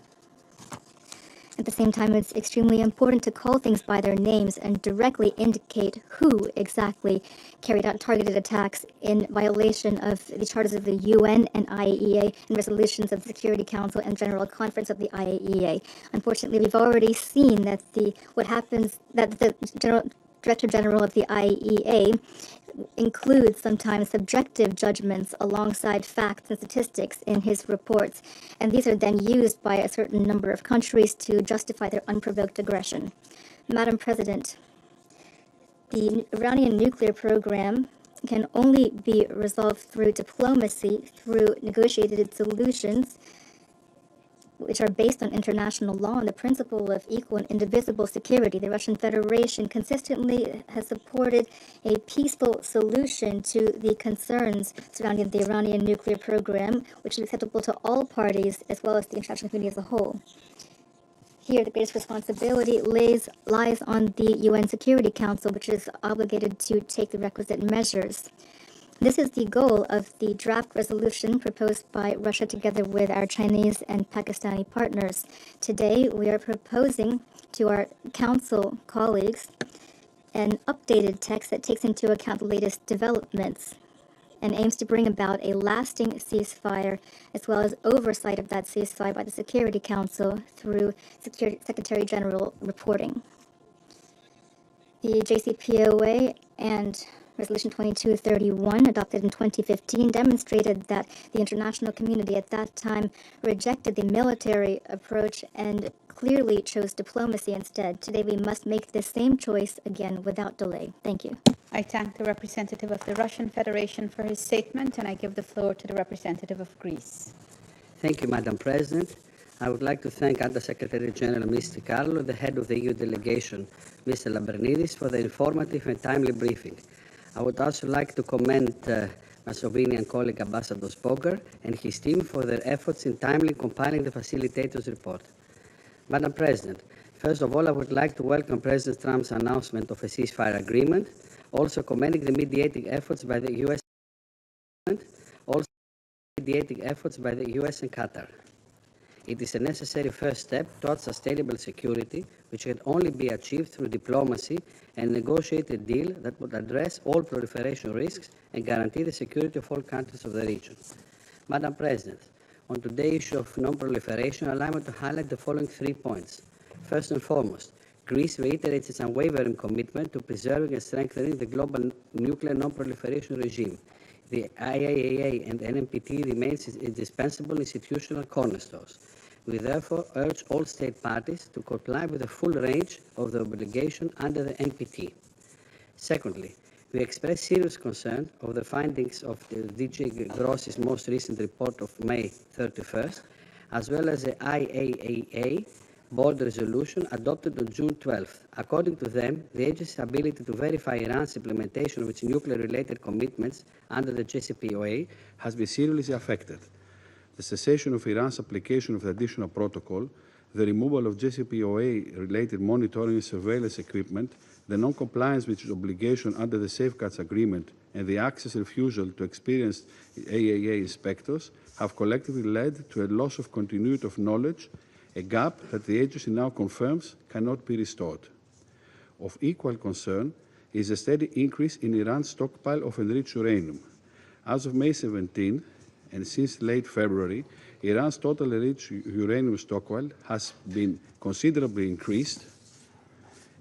At the same time, it's extremely important to call things by their names and directly indicate who exactly carried out targeted attacks in violation of the charters of the UN and IAEA and resolutions of the Security Council and General Conference of the IAEA. Unfortunately, we've already seen that the Director General of the IAEA includes sometimes subjective judgments alongside facts and statistics in his reports, and these are then used by a certain number of countries to justify their unprovoked aggression. Madam President, the Iranian nuclear program can only be resolved through diplomacy, through negotiated solutions, which are based on international law and the principle of equal and indivisible security. The Russian Federation consistently has supported a peaceful solution to the concerns surrounding the Iranian nuclear program, which is acceptable to all parties as well as the international community as a whole. Here, the greatest responsibility lies on the UN Security Council, which is obligated to take the requisite measures. This is the goal of the draft resolution proposed by Russia together with our Chinese and Pakistani partners. Today, we are proposing to our Council colleagues an updated text that takes into account the latest developments and aims to bring about a lasting ceasefire as well as oversight of that ceasefire by the Security Council through Secretary General reporting. The JCPOA and Resolution 2231, adopted in 2015, demonstrated that the international community at that time rejected the military approach and clearly chose diplomacy instead. Today we must make the same choice again without delay. Thank you. I thank the representative of the Russian Federation for his statement, and I give the floor to the representative of Greece. Thank you, Madam President. I would like to thank Under-Secretary General Mr. Carlo, the head of the EU delegation, Mr. Lambrinidis, for the informative and timely briefing. I would also like to commend my Slovenian colleague Ambassador Spoger and his team for their efforts in timely compiling the facilitator's report. Madam President, first of all, I would like to welcome President Trump's announcement of a ceasefire agreement, also commending the mediating efforts by the US and Qatar. It is a necessary first step towards sustainable security, which can only be achieved through diplomacy and negotiate a deal that would address all proliferation risks and guarantee the security of all countries of the region. Madam President, on today's issue of non-proliferation, allow me to highlight the following 3 points. First and foremost, Greece reiterates its unwavering commitment to preserving and strengthening the global nuclear non-proliferation regime. The IAEA and NPT remains its indispensable institutional cornerstones. We therefore urge all state parties to comply with the full range of the obligation under the NPT. Secondly, we express serious concern of the findings of the DG Gross's most recent report of May 31st, as well as the IAEA board resolution adopted on June 12th. According to them, the agency's ability to verify Iran's implementation of its nuclear-related commitments under the JCPOA has been seriously affected. The cessation of Iran's application of the additional protocol, the removal of JCPOA-related monitoring and surveillance equipment, the non-compliance with its obligation under the Safeguards Agreement, and the access refusal to experienced IAEA inspectors have collectively led to a loss of continuity of knowledge, a gap that the agency now confirms cannot be restored. Of equal concern is a steady increase in Iran's stockpile of enriched uranium. As of May 17, and since late February, Iran's total enriched uranium stockpile has been considerably increased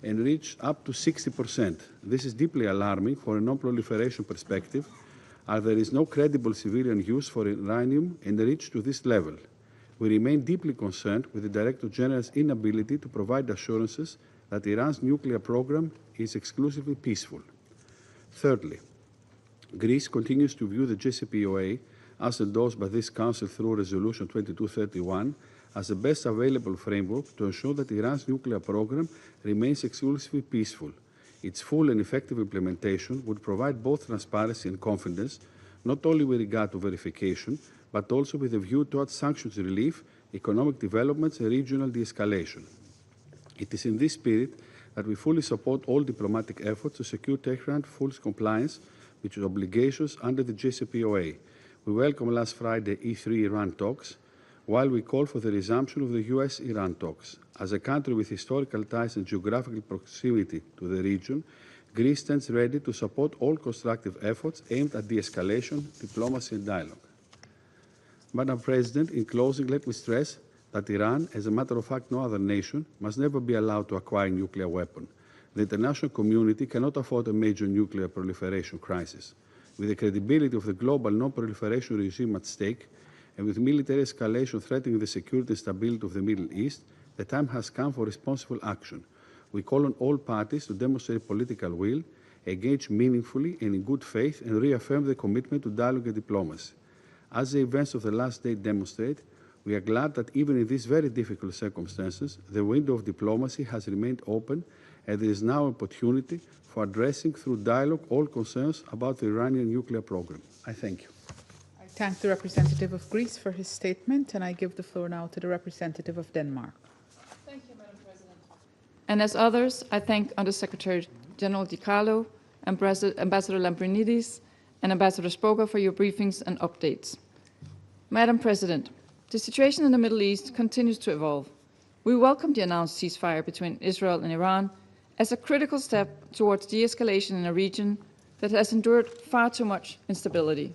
and reached up to 60%. This is deeply alarming for a non-proliferation perspective, as there is no credible civilian use for uranium enriched to this level. We remain deeply concerned with the Director General's inability to provide assurances that Iran's nuclear program is exclusively peaceful. Thirdly, Greece continues to view the JCPOA as endorsed by this Council through Resolution 2231, as the best available framework to ensure that Iran's nuclear program remains exclusively peaceful. Its full and effective implementation would provide both transparency and confidence, not only with regard to verification, but also with a view towards sanctions relief, economic developments, and regional de-escalation. It is in this spirit that we fully support all diplomatic efforts to secure Tehran's full compliance with its obligations under the JCPOA. We welcome last Friday E3 Iran talks, while we call for the resumption of the US-Iran talks. As a country with historical ties and geographical proximity to the region, Greece stands ready to support all constructive efforts aimed at de-escalation, diplomacy and dialogue. Madam President, in closing, let me stress that Iran, as a matter of fact no other nation, must never be allowed to acquire a nuclear weapon. The international community cannot afford a major nuclear proliferation crisis. With the credibility of the global non-proliferation regime at stake, and with military escalation threatening the security and stability of the Middle East, the time has come for responsible action. We call on all parties to demonstrate political will, engage meaningfully and in good faith, and reaffirm the commitment to dialogue and diplomacy. As the events of the last day demonstrate, we are glad that even in these very difficult circumstances, the window of diplomacy has remained open, and there is now an opportunity for addressing through dialogue all concerns about the Iranian nuclear program. I thank you. I thank the representative of Greece for his statement, and I give the floor now to the representative of Denmark. Thank you, Madam President. And as others, I thank Under-Secretary General Di Carlo, Ambassador Lambrinidis, and Ambassador Spoga for your briefings and updates. Madam President, the situation in the Middle East continues to evolve. We welcome the announced ceasefire between Israel and Iran as a critical step towards de-escalation in a region that has endured far too much instability.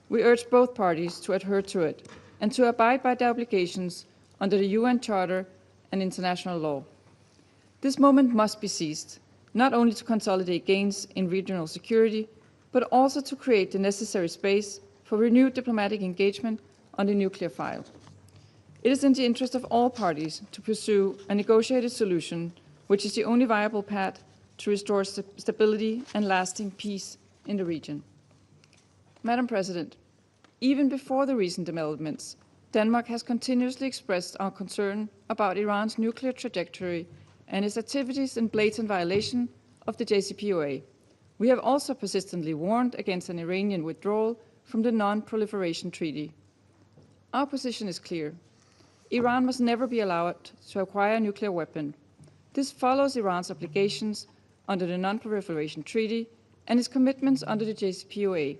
We urge both parties to adhere to it and to abide by the obligations under the UN Charter and international law. This moment must be seized, not only to consolidate gains in regional security, but also to create the necessary space for renewed diplomatic engagement on the nuclear file. It is in the interest of all parties to pursue a negotiated solution, which is the only viable path to restore stability and lasting peace in the region. Madam President, even before the recent developments, Denmark has continuously expressed our concern about Iran's nuclear trajectory and its activities in blatant violation of the JCPOA. We have also persistently warned against an Iranian withdrawal from the Non-Proliferation Treaty. Our position is clear. Iran must never be allowed to acquire a nuclear weapon. This follows Iran's obligations under the Non-Proliferation Treaty and its commitments under the JCPOA.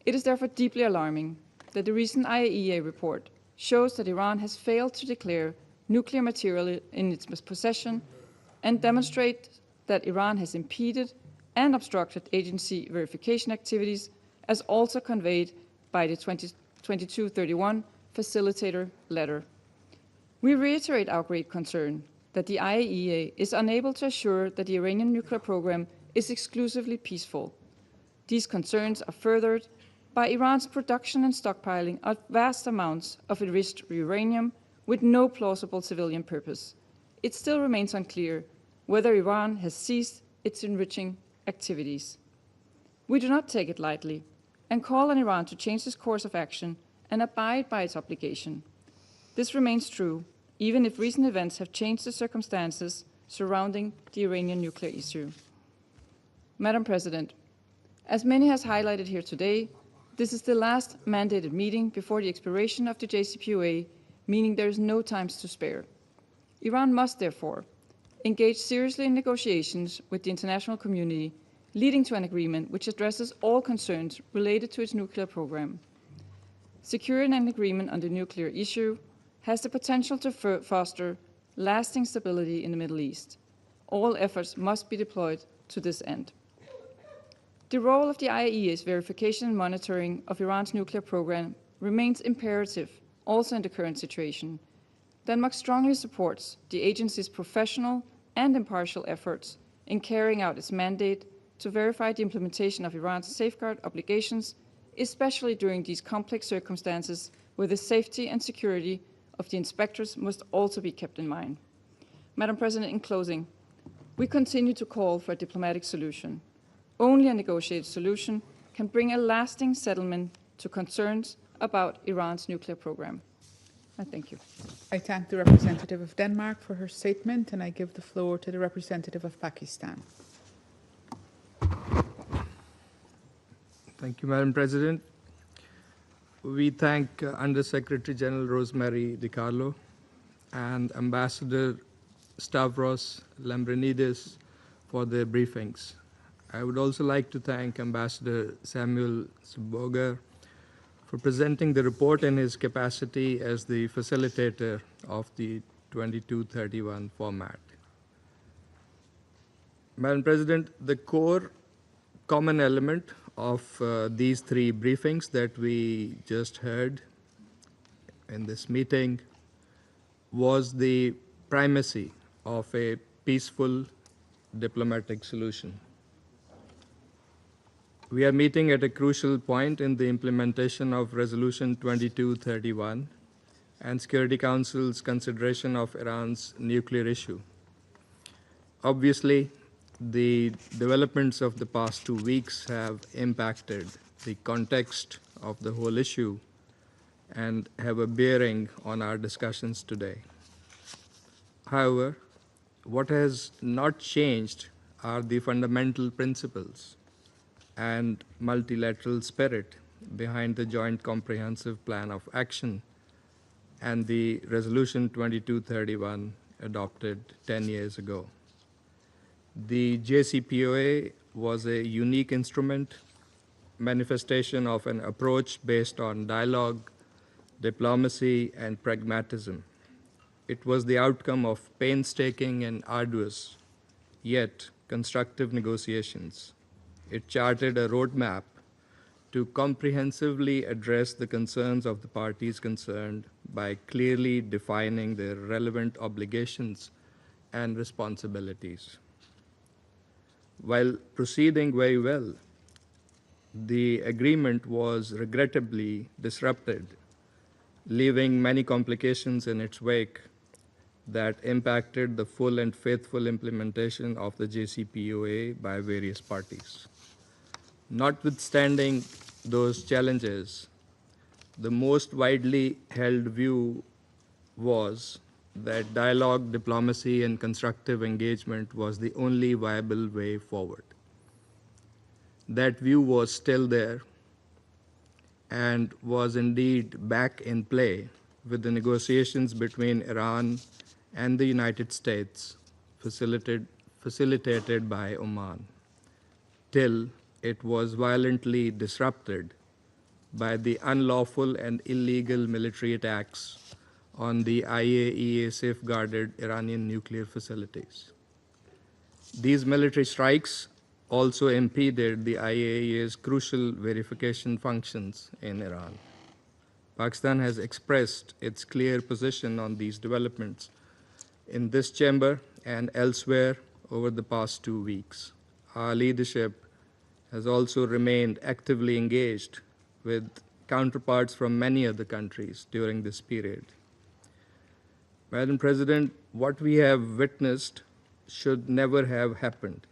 It is therefore deeply alarming that the recent IAEA report shows that Iran has failed to declare nuclear material in its possession and demonstrate that Iran has impeded and obstructed agency verification activities, as also conveyed by the 2231 facilitator letter. We reiterate our great concern that the IAEA is unable to assure that the Iranian nuclear program is exclusively peaceful. These concerns are furthered by Iran's production and stockpiling of vast amounts of enriched uranium with no plausible civilian purpose. It still remains unclear whether Iran has ceased its enriching activities. We do not take it lightly and call on Iran to change its course of action and abide by its obligation. This remains true, even if recent events have changed the circumstances surrounding the Iranian nuclear issue. Madam President, as many has highlighted here today, this is the last mandated meeting before the expiration of the JCPOA, meaning there is no time to spare. Iran must, therefore, engage seriously in negotiations with the international community, leading to an agreement which addresses all concerns related to its nuclear program. Securing an agreement on the nuclear issue has the potential to foster lasting stability in the Middle East. All efforts must be deployed to this end. The role of the IAEA's verification and monitoring of Iran's nuclear program remains imperative also in the current situation. Denmark strongly supports the agency's professional and impartial efforts in carrying out its mandate to verify the implementation of Iran's safeguard obligations, especially during these complex circumstances where the safety and security of the inspectors must also be kept in mind. Madam President, in closing, we continue to call for a diplomatic solution. Only a negotiated solution can bring a lasting settlement to concerns about Iran's nuclear program. I thank you. I thank the representative of Denmark for her statement, and I give the floor to the representative of Pakistan. Thank you, Madam President. We thank Under-Secretary General Rosemary DiCarlo and Ambassador Stavros Lambrinidis for their briefings. I would also like to thank Ambassador Samuel Sboger for presenting the report in his capacity as the facilitator of the 2231 format. Madam President, the core common element of these three briefings that we just heard in this meeting was the primacy of a peaceful diplomatic solution. We are meeting at a crucial point in the implementation of Resolution 2231 and Security Council's consideration of Iran's nuclear issue. Obviously, the developments of the past 2 weeks have impacted the context of the whole issue and have a bearing on our discussions today. However, what has not changed are the fundamental principles and multilateral spirit behind the Joint Comprehensive Plan of Action and the Resolution 2231 adopted 10 years ago. The JCPOA was a unique instrument, manifestation of an approach based on dialogue, diplomacy, and pragmatism. It was the outcome of painstaking and arduous, yet constructive negotiations. It charted a roadmap to comprehensively address the concerns of the parties concerned by clearly defining their relevant obligations and responsibilities. While proceeding very well, the agreement was regrettably disrupted, leaving many complications in its wake that impacted the full and faithful implementation of the JCPOA by various parties. Notwithstanding those challenges, the most widely held view was that dialogue, diplomacy, and constructive engagement was the only viable way forward. That view was still there and was indeed back in play with the negotiations between Iran and the United States facilitated by Oman, till it was violently disrupted by the unlawful and illegal military attacks on the IAEA safeguarded Iranian nuclear facilities. These military strikes also impeded the IAEA's crucial verification functions in Iran. Pakistan has expressed its clear position on these developments in this chamber and elsewhere over the past 2 weeks. Our leadership has also remained actively engaged with counterparts from many other countries during this period. Madam President, what we have witnessed should never have happened.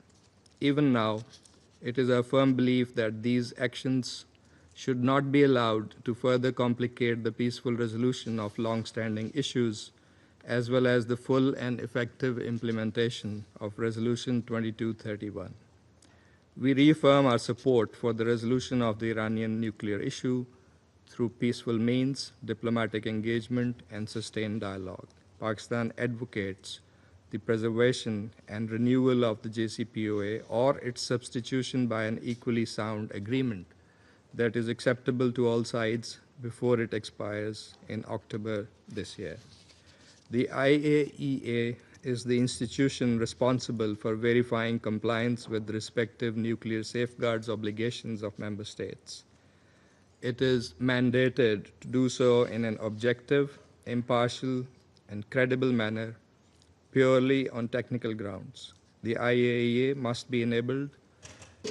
Even now, it is our firm belief that these actions should not be allowed to further complicate the peaceful resolution of long-standing issues, as well as the full and effective implementation of Resolution 2231. We reaffirm our support for the resolution of the Iranian nuclear issue through peaceful means, diplomatic engagement, and sustained dialogue. Pakistan advocates the preservation and renewal of the JCPOA or its substitution by an equally sound agreement that is acceptable to all sides before it expires in October this year. The IAEA is the institution responsible for verifying compliance with the respective nuclear safeguards obligations of member states. It is mandated to do so in an objective, impartial, and credible manner, purely on technical grounds. The IAEA must be enabled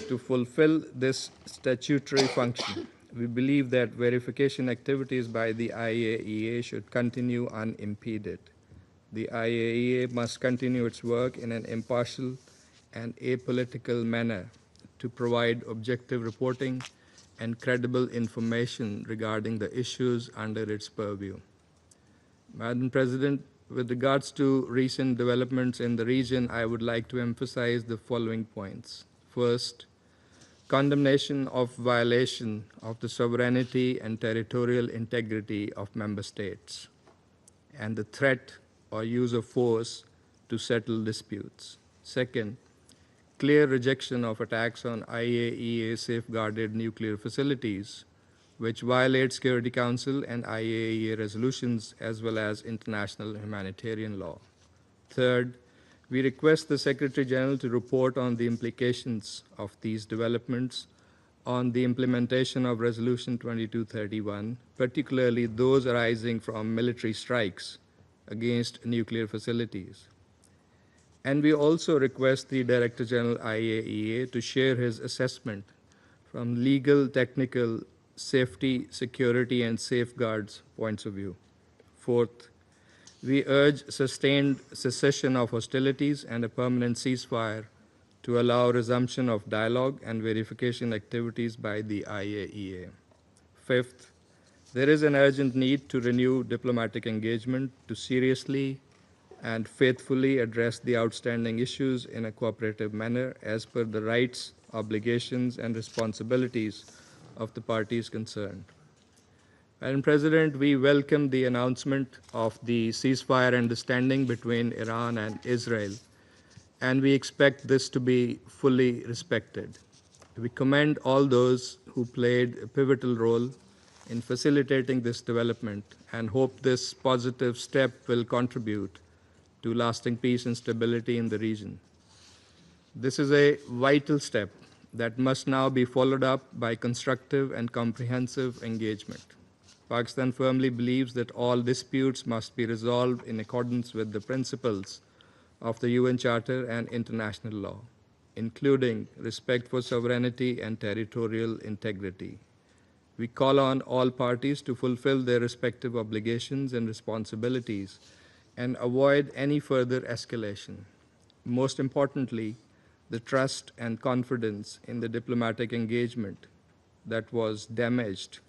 to fulfill this statutory function. We believe that verification activities by the IAEA should continue unimpeded. The IAEA must continue its work in an impartial and apolitical manner to provide objective reporting and credible information regarding the issues under its purview. Madam President, with regards to recent developments in the region, I would like to emphasize the following points. First, condemnation of violation of the sovereignty and territorial integrity of member states, and the threat or use of force to settle disputes. Second, clear rejection of attacks on IAEA safeguarded nuclear facilities, which violate Security Council and IAEA resolutions as well as international humanitarian law. Third, we request the Secretary General to report on the implications of these developments on the implementation of Resolution 2231, particularly those arising from military strikes against nuclear facilities. And we also request the Director General IAEA to share his assessment from legal, technical, safety, security, and safeguards points of view. Fourth, we urge sustained cessation of hostilities and a permanent ceasefire to allow resumption of dialogue and verification activities by the IAEA. Fifth, there is an urgent need to renew diplomatic engagement to seriously and faithfully address the outstanding issues in a cooperative manner as per the rights, obligations, and responsibilities of the parties concerned. Madam President, we welcome the announcement of the ceasefire understanding between Iran and Israel, and we expect this to be fully respected. We commend all those who played a pivotal role in facilitating this development and hope this positive step will contribute to lasting peace and stability in the region. This is a vital step that must now be followed up by constructive and comprehensive engagement. Pakistan firmly believes that all disputes must be resolved in accordance with the principles of the UN Charter and international law, including respect for sovereignty and territorial integrity. We call on all parties to fulfill their respective obligations and responsibilities and avoid any further escalation. Most importantly, the trust and confidence in the diplomatic engagement that was damaged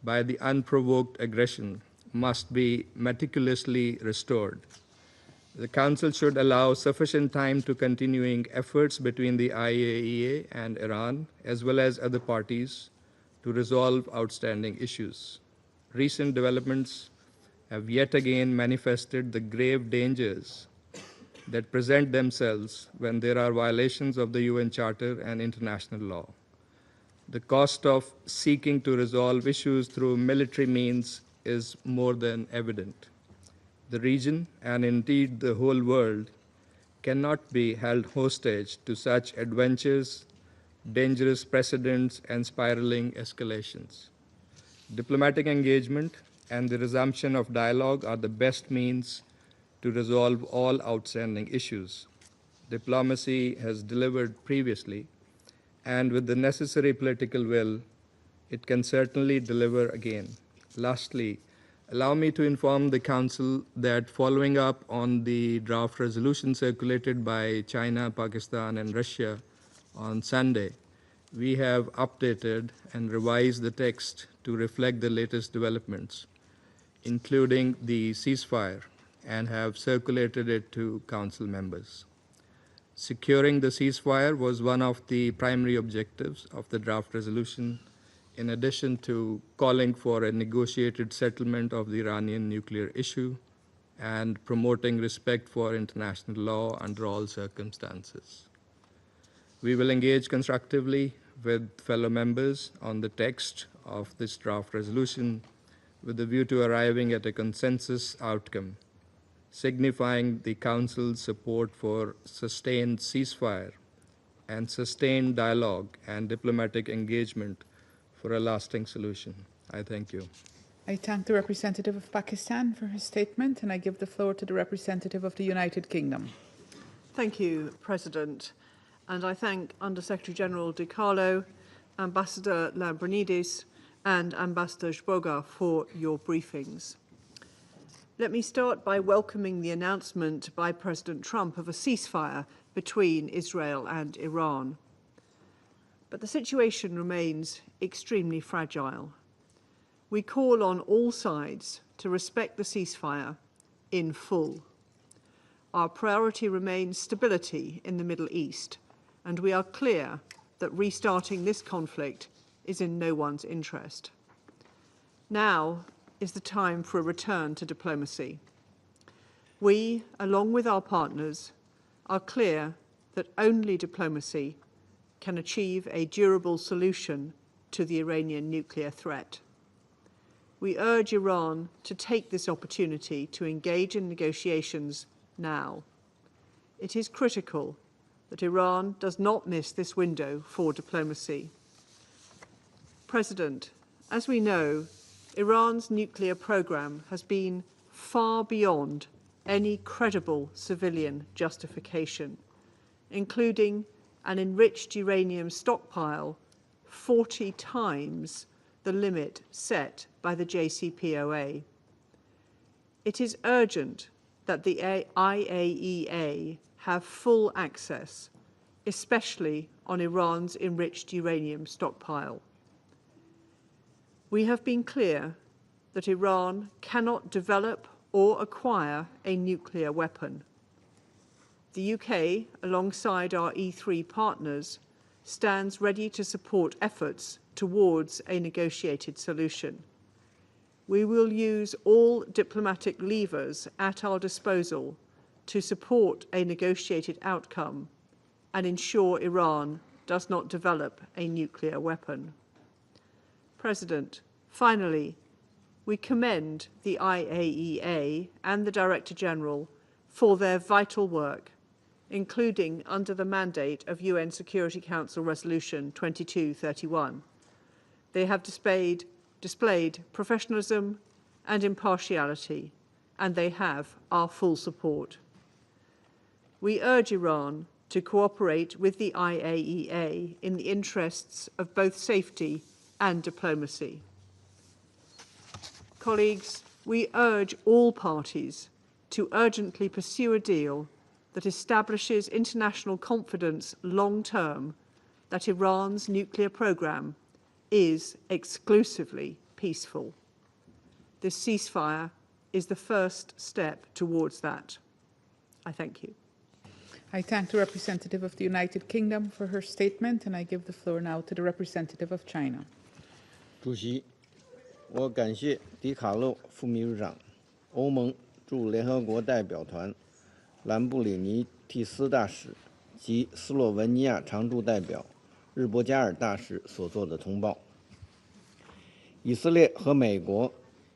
by the unprovoked aggression must be meticulously restored. The Council should allow sufficient time to continuing efforts between the IAEA and Iran, as well as other parties, to resolve outstanding issues. Recent developments have yet again manifested the grave dangers that present themselves when there are violations of the UN Charter and international law. The cost of seeking to resolve issues through military means is more than evident. The region, and indeed the whole world, cannot be held hostage to such adventures, dangerous precedents, and spiraling escalations. Diplomatic engagement and the resumption of dialogue are the best means to resolve all outstanding issues. Diplomacy has delivered previously, and with the necessary political will, it can certainly deliver again. Lastly, allow me to inform the Council that following up on the draft resolution circulated by China, Pakistan, and Russia on Sunday, we have updated and revised the text to reflect the latest developments, including the ceasefire, and have circulated it to Council members. Securing the ceasefire was one of the primary objectives of the draft resolution, in addition to calling for a negotiated settlement of the Iranian nuclear issue and promoting respect for international law under all circumstances. We will engage constructively with fellow members on the text of this draft resolution with a view to arriving at a consensus outcome, signifying the Council's support for sustained ceasefire and sustained dialogue and diplomatic engagement for a lasting solution. I thank you. I thank the representative of Pakistan for his statement, and I give the floor to the representative of the United Kingdom. Thank you, President. And I thank Under-Secretary General Di Carlo, Ambassador Lambrinidis, and Ambassador Zboga for your briefings. Let me start by welcoming the announcement by President Trump of a ceasefire between Israel and Iran. But the situation remains extremely fragile. We call on all sides to respect the ceasefire in full. Our priority remains stability in the Middle East, and we are clear that restarting this conflict is in no one's interest. Now is the time for a return to diplomacy. We, along with our partners, are clear that only diplomacy can achieve a durable solution to the Iranian nuclear threat. We urge Iran to take this opportunity to engage in negotiations now. It is critical that Iran does not miss this window for diplomacy. President, as we know, Iran's nuclear program has been far beyond any credible civilian justification, including an enriched uranium stockpile 40 times the limit set by the JCPOA. It is urgent that the IAEA have full access, especially on Iran's enriched uranium stockpile. We have been clear that Iran cannot develop or acquire a nuclear weapon. The UK, alongside our E3 partners, stands ready to support efforts towards a negotiated solution. We will use all diplomatic levers at our disposal to support a negotiated outcome and ensure Iran does not develop a nuclear weapon. President, finally, we commend the IAEA and the Director General for their vital work, including under the mandate of UN Security Council Resolution 2231. They have displayed professionalism and impartiality, and they have our full support. We urge Iran to cooperate with the IAEA in the interests of both safety and diplomacy. Colleagues, we urge all parties to urgently pursue a deal that establishes international confidence long-term that Iran's nuclear program is exclusively peaceful. This ceasefire is the first step towards that. I thank you. I thank the representative of the United Kingdom for her statement, and I give the floor now to the representative of China. 主席，我感谢迪卡洛副秘书长、欧盟驻联合国代表团兰布里尼蒂斯大使及斯洛文尼亚常驻代表日博加尔大使所做的通报。以色列和美国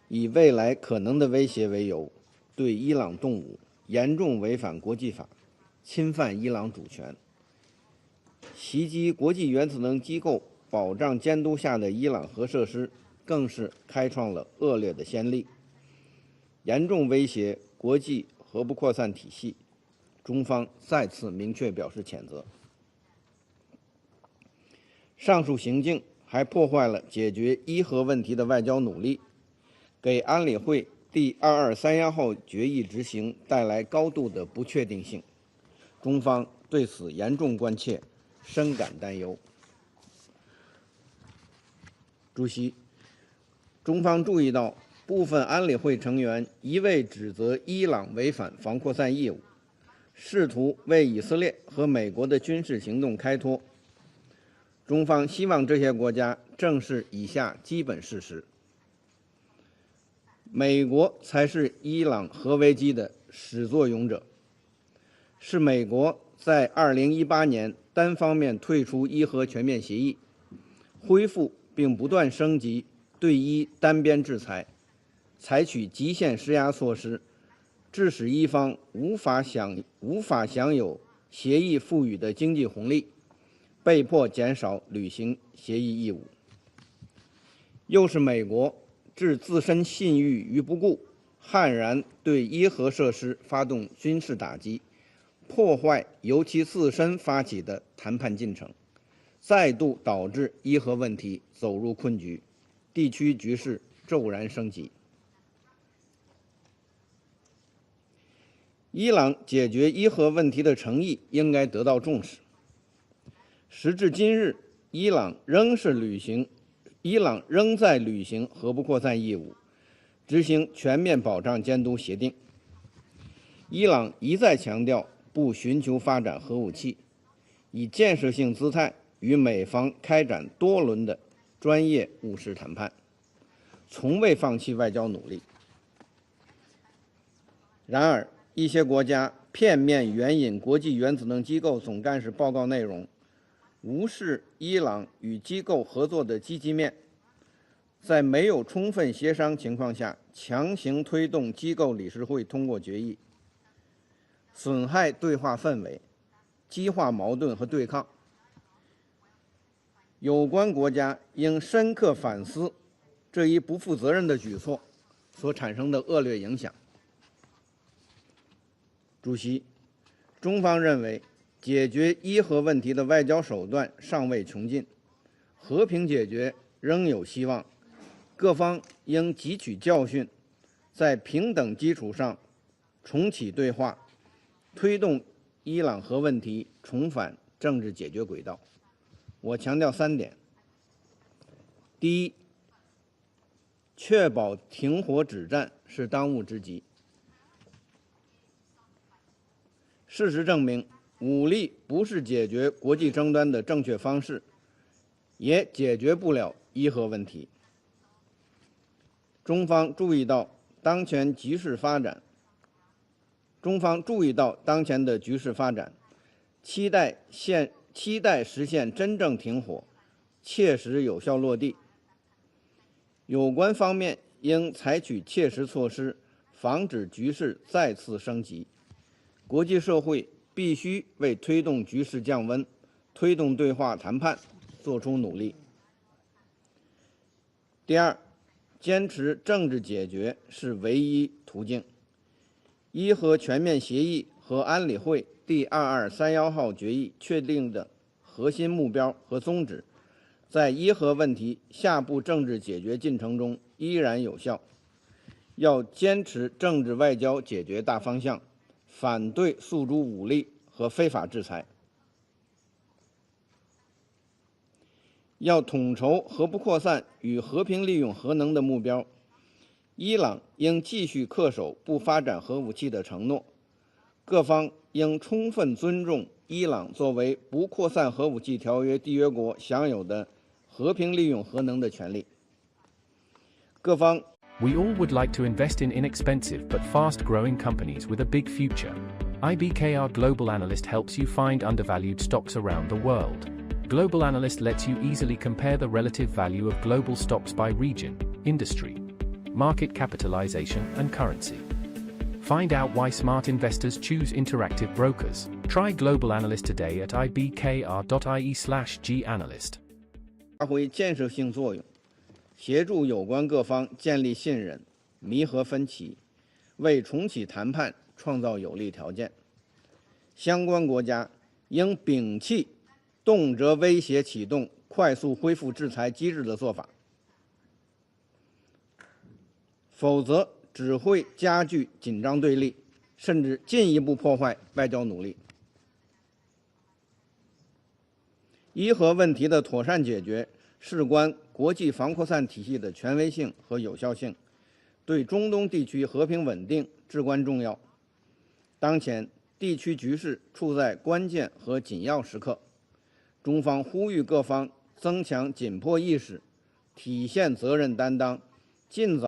以未来可能的威胁为由，对伊朗动武，严重违反国际法，侵犯伊朗主权，袭击国际原子能机构保障监督下的伊朗核设施，更是开创了恶劣的先例，严重威胁国际核不扩散体系。中方再次明确表示谴责。上述行径还破坏了解决伊核问题的外交努力，给安理会第2231号决议执行带来高度的不确定性。中方对此严重关切，深感担忧。主席，中方注意到部分安理会成员一味指责伊朗违反防扩散义务，试图为以色列和美国的军事行动开脱。中方希望这些国家正视以下基本事实：美国才是伊朗核危机的始作俑者，是美国在2018年单方面退出伊核全面协议，恢复并不断升级对伊单边制裁，采取极限施压措施，致使伊方无法享有协议赋予的经济红利，被迫减少履行协议义务。又是美国置自身信誉于不顾，悍然对伊核设施发动军事打击，破坏由其自身发起的谈判进程，再度导致伊核问题走入困局，地区局势骤然升级。伊朗解决伊核问题的诚意应该得到重视。时至今日，伊朗仍在履行核不扩散义务，执行全面保障监督协定。伊朗一再强调不寻求发展核武器，以建设性姿态与美方开展多轮的专业务实谈判，从未放弃外交努力。然而，一些国家片面援引国际原子能机构总干事报告内容，无视伊朗与机构合作的积极面，在没有充分协商情况下强行推动机构理事会通过决议，损害对话氛围，激化矛盾和对抗。有关国家应深刻反思这一不负责任的举措所产生的恶劣影响。主席，中方认为，解决伊核问题的外交手段尚未穷尽，和平解决仍有希望。各方应汲取教训，在平等基础上重启对话，推动伊朗核问题重返政治解决轨道。我强调3点：第一，确保停火止战是当务之急。事实证明，武力不是解决国际争端的正确方式，也解决不了伊核问题。中方注意到当前的局势发展，期待实现真正停火，切实有效落地。有关方面应采取切实措施，防止局势再次升级。国际社会必须为推动局势降温、推动对话谈判做出努力。第二，坚持政治解决是唯一途径。伊核全面协议和安理会第2231号决议确定的核心目标和宗旨，在伊核问题下步政治解决进程中依然有效。要坚持政治外交解决大方向，反对诉诸武力和非法制裁。要统筹核不扩散与和平利用核能的目标，伊朗应继续恪守不发展核武器的承诺，各方应充分尊重伊朗作为不扩散核武器条约缔约国享有的和平利用核能的权利。各方 We all would like to invest in inexpensive but fast-growing companies with a big future. IBKR Global Analyst helps you find undervalued stocks around the world. Global Analyst lets you easily compare the relative value of global stocks by region, industry, market capitalization, and currency. Find out why smart investors choose Interactive Brokers. Try Global Analyst today at ibkr.ie/ganalyst. 发挥建设性作用，协助有关各方建立信任，弥合分歧，为重启谈判创造有利条件。相关国家应摒弃动辄威胁启动快速恢复制裁机制的做法，否则只会加剧紧张对立，甚至进一步破坏外交努力。伊核问题的妥善解决事关国际防扩散体系的权威性和有效性，对中东地区和平稳定至关重要。当前地区局势处在关键和紧要时刻，中方呼吁各方增强紧迫意识，体现责任担当，尽早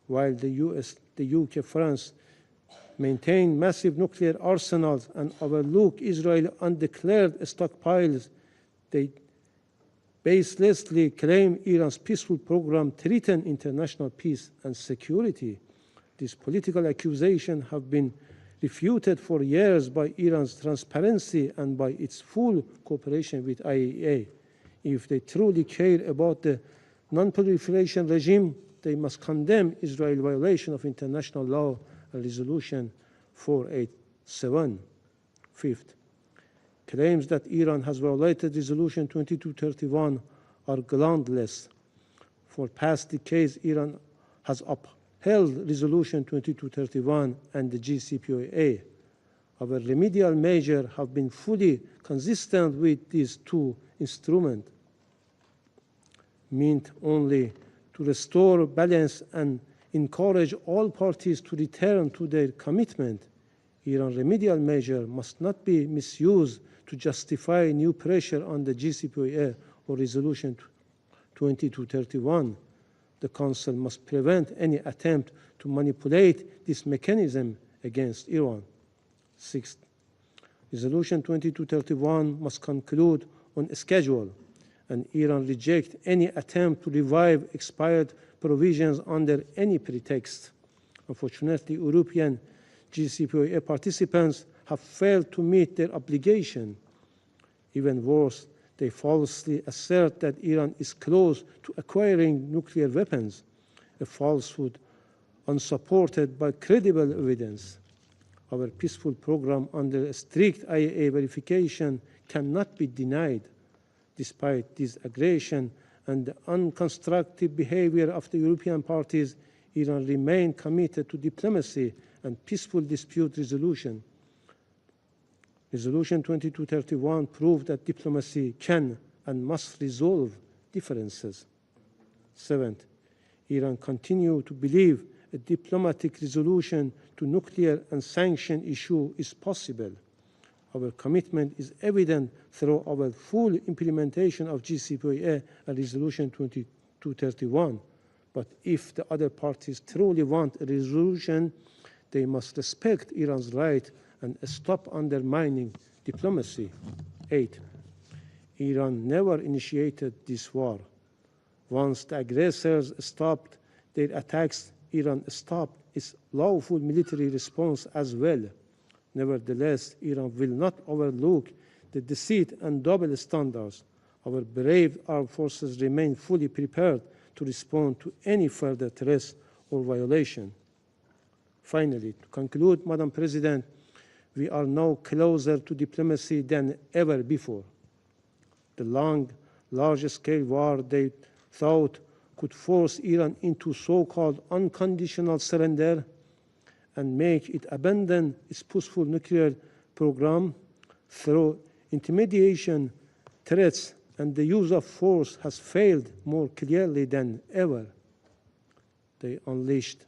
While the US, the UK, France maintain massive nuclear arsenals and overlook Israel's undeclared stockpiles, they baselessly claim Iran's peaceful program threatens international peace and security. These political accusations have been refuted for years by Iran's transparency and by its full cooperation with IAEA. If they truly care about the non-proliferation regime, they must condemn Israel's violation of international law and Resolution 487. Fifth, claims that Iran has violated Resolution 2231 are groundless. For past decades, Iran has upheld Resolution 2231 and the JCPOA. Our remedial measures have been fully consistent with these two instruments, meant only to restore balance and encourage all parties to return to their commitment. Iran remedial measures must not be misused to justify new pressure on the JCPOA or Resolution 2231. The Council must prevent any attempt to manipulate this mechanism against Iran. Sixth, Resolution 2231 must conclude on schedule, and Iran reject any attempt to revive expired provisions under any pretext. Unfortunately, European JCPOA participants have failed to meet their obligation. Even worse, they falsely assert that Iran is close to acquiring nuclear weapons, a falsehood unsupported by credible evidence. Our peaceful program under strict IAEA verification cannot be denied. Despite this aggression and the unconstructive behavior of the European parties, Iran remains committed to diplomacy and peaceful dispute resolution. Resolution 2231 proved that diplomacy can and must resolve differences. Seventh, Iran continues to believe a diplomatic resolution to nuclear and sanction issue is possible. Our commitment is evident through our full implementation of JCPOA and Resolution 2231. But if the other parties truly want a resolution, they must respect Iran's right and stop undermining diplomacy. 8. Iran never initiated this war. Once the aggressors stopped their attacks, Iran stopped its lawful military response as well. Nevertheless, Iran will not overlook the deceit and double standards. Our brave armed forces remain fully prepared to respond to any further threats or violation. Finally, to conclude, Madam President, we are now closer to diplomacy than ever before. The long, large-scale war they thought could force Iran into so-called unconditional surrender and make it abandon its peaceful nuclear program through intimidation, threats, and the use of force has failed more clearly than ever. They unleashed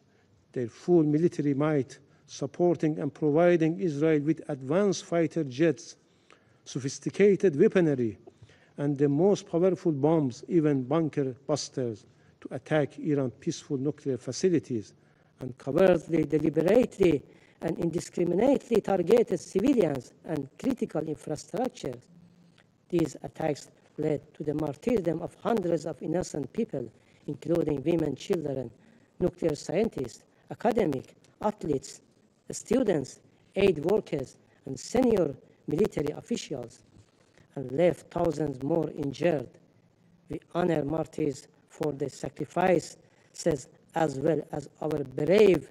their full military might, supporting and providing Israel with advanced fighter jets, sophisticated weaponry, and the most powerful bombs, even bunker busters, to attack Iran's peaceful nuclear facilities. And covertly, deliberately, and indiscriminately targeted civilians and critical infrastructure. These attacks led to the martyrdom of hundreds of innocent people, including women, children, nuclear scientists, academics, athletes, students, aid workers, and senior military officials, and left thousands more injured. We honor martyrs for their sacrifices as well as our brave,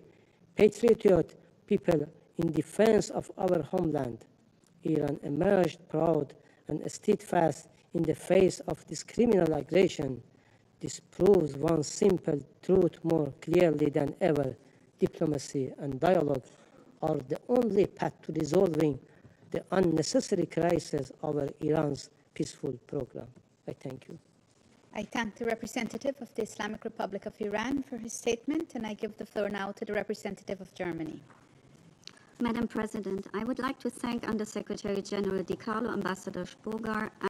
patriotic people in defense of our homeland. Iran emerged proud and steadfast in the face of this criminal aggression. This proves one simple truth more clearly than ever. Diplomacy and dialogue are the only path to resolving the unnecessary crisis over Iran's peaceful program. I thank you. I thank the representative of the Islamic Republic of Iran for his statement, and I give the floor now to the representative of Germany. Madam President, I would like to thank Undersecretary General Di Carlo, Ambassador Spogar,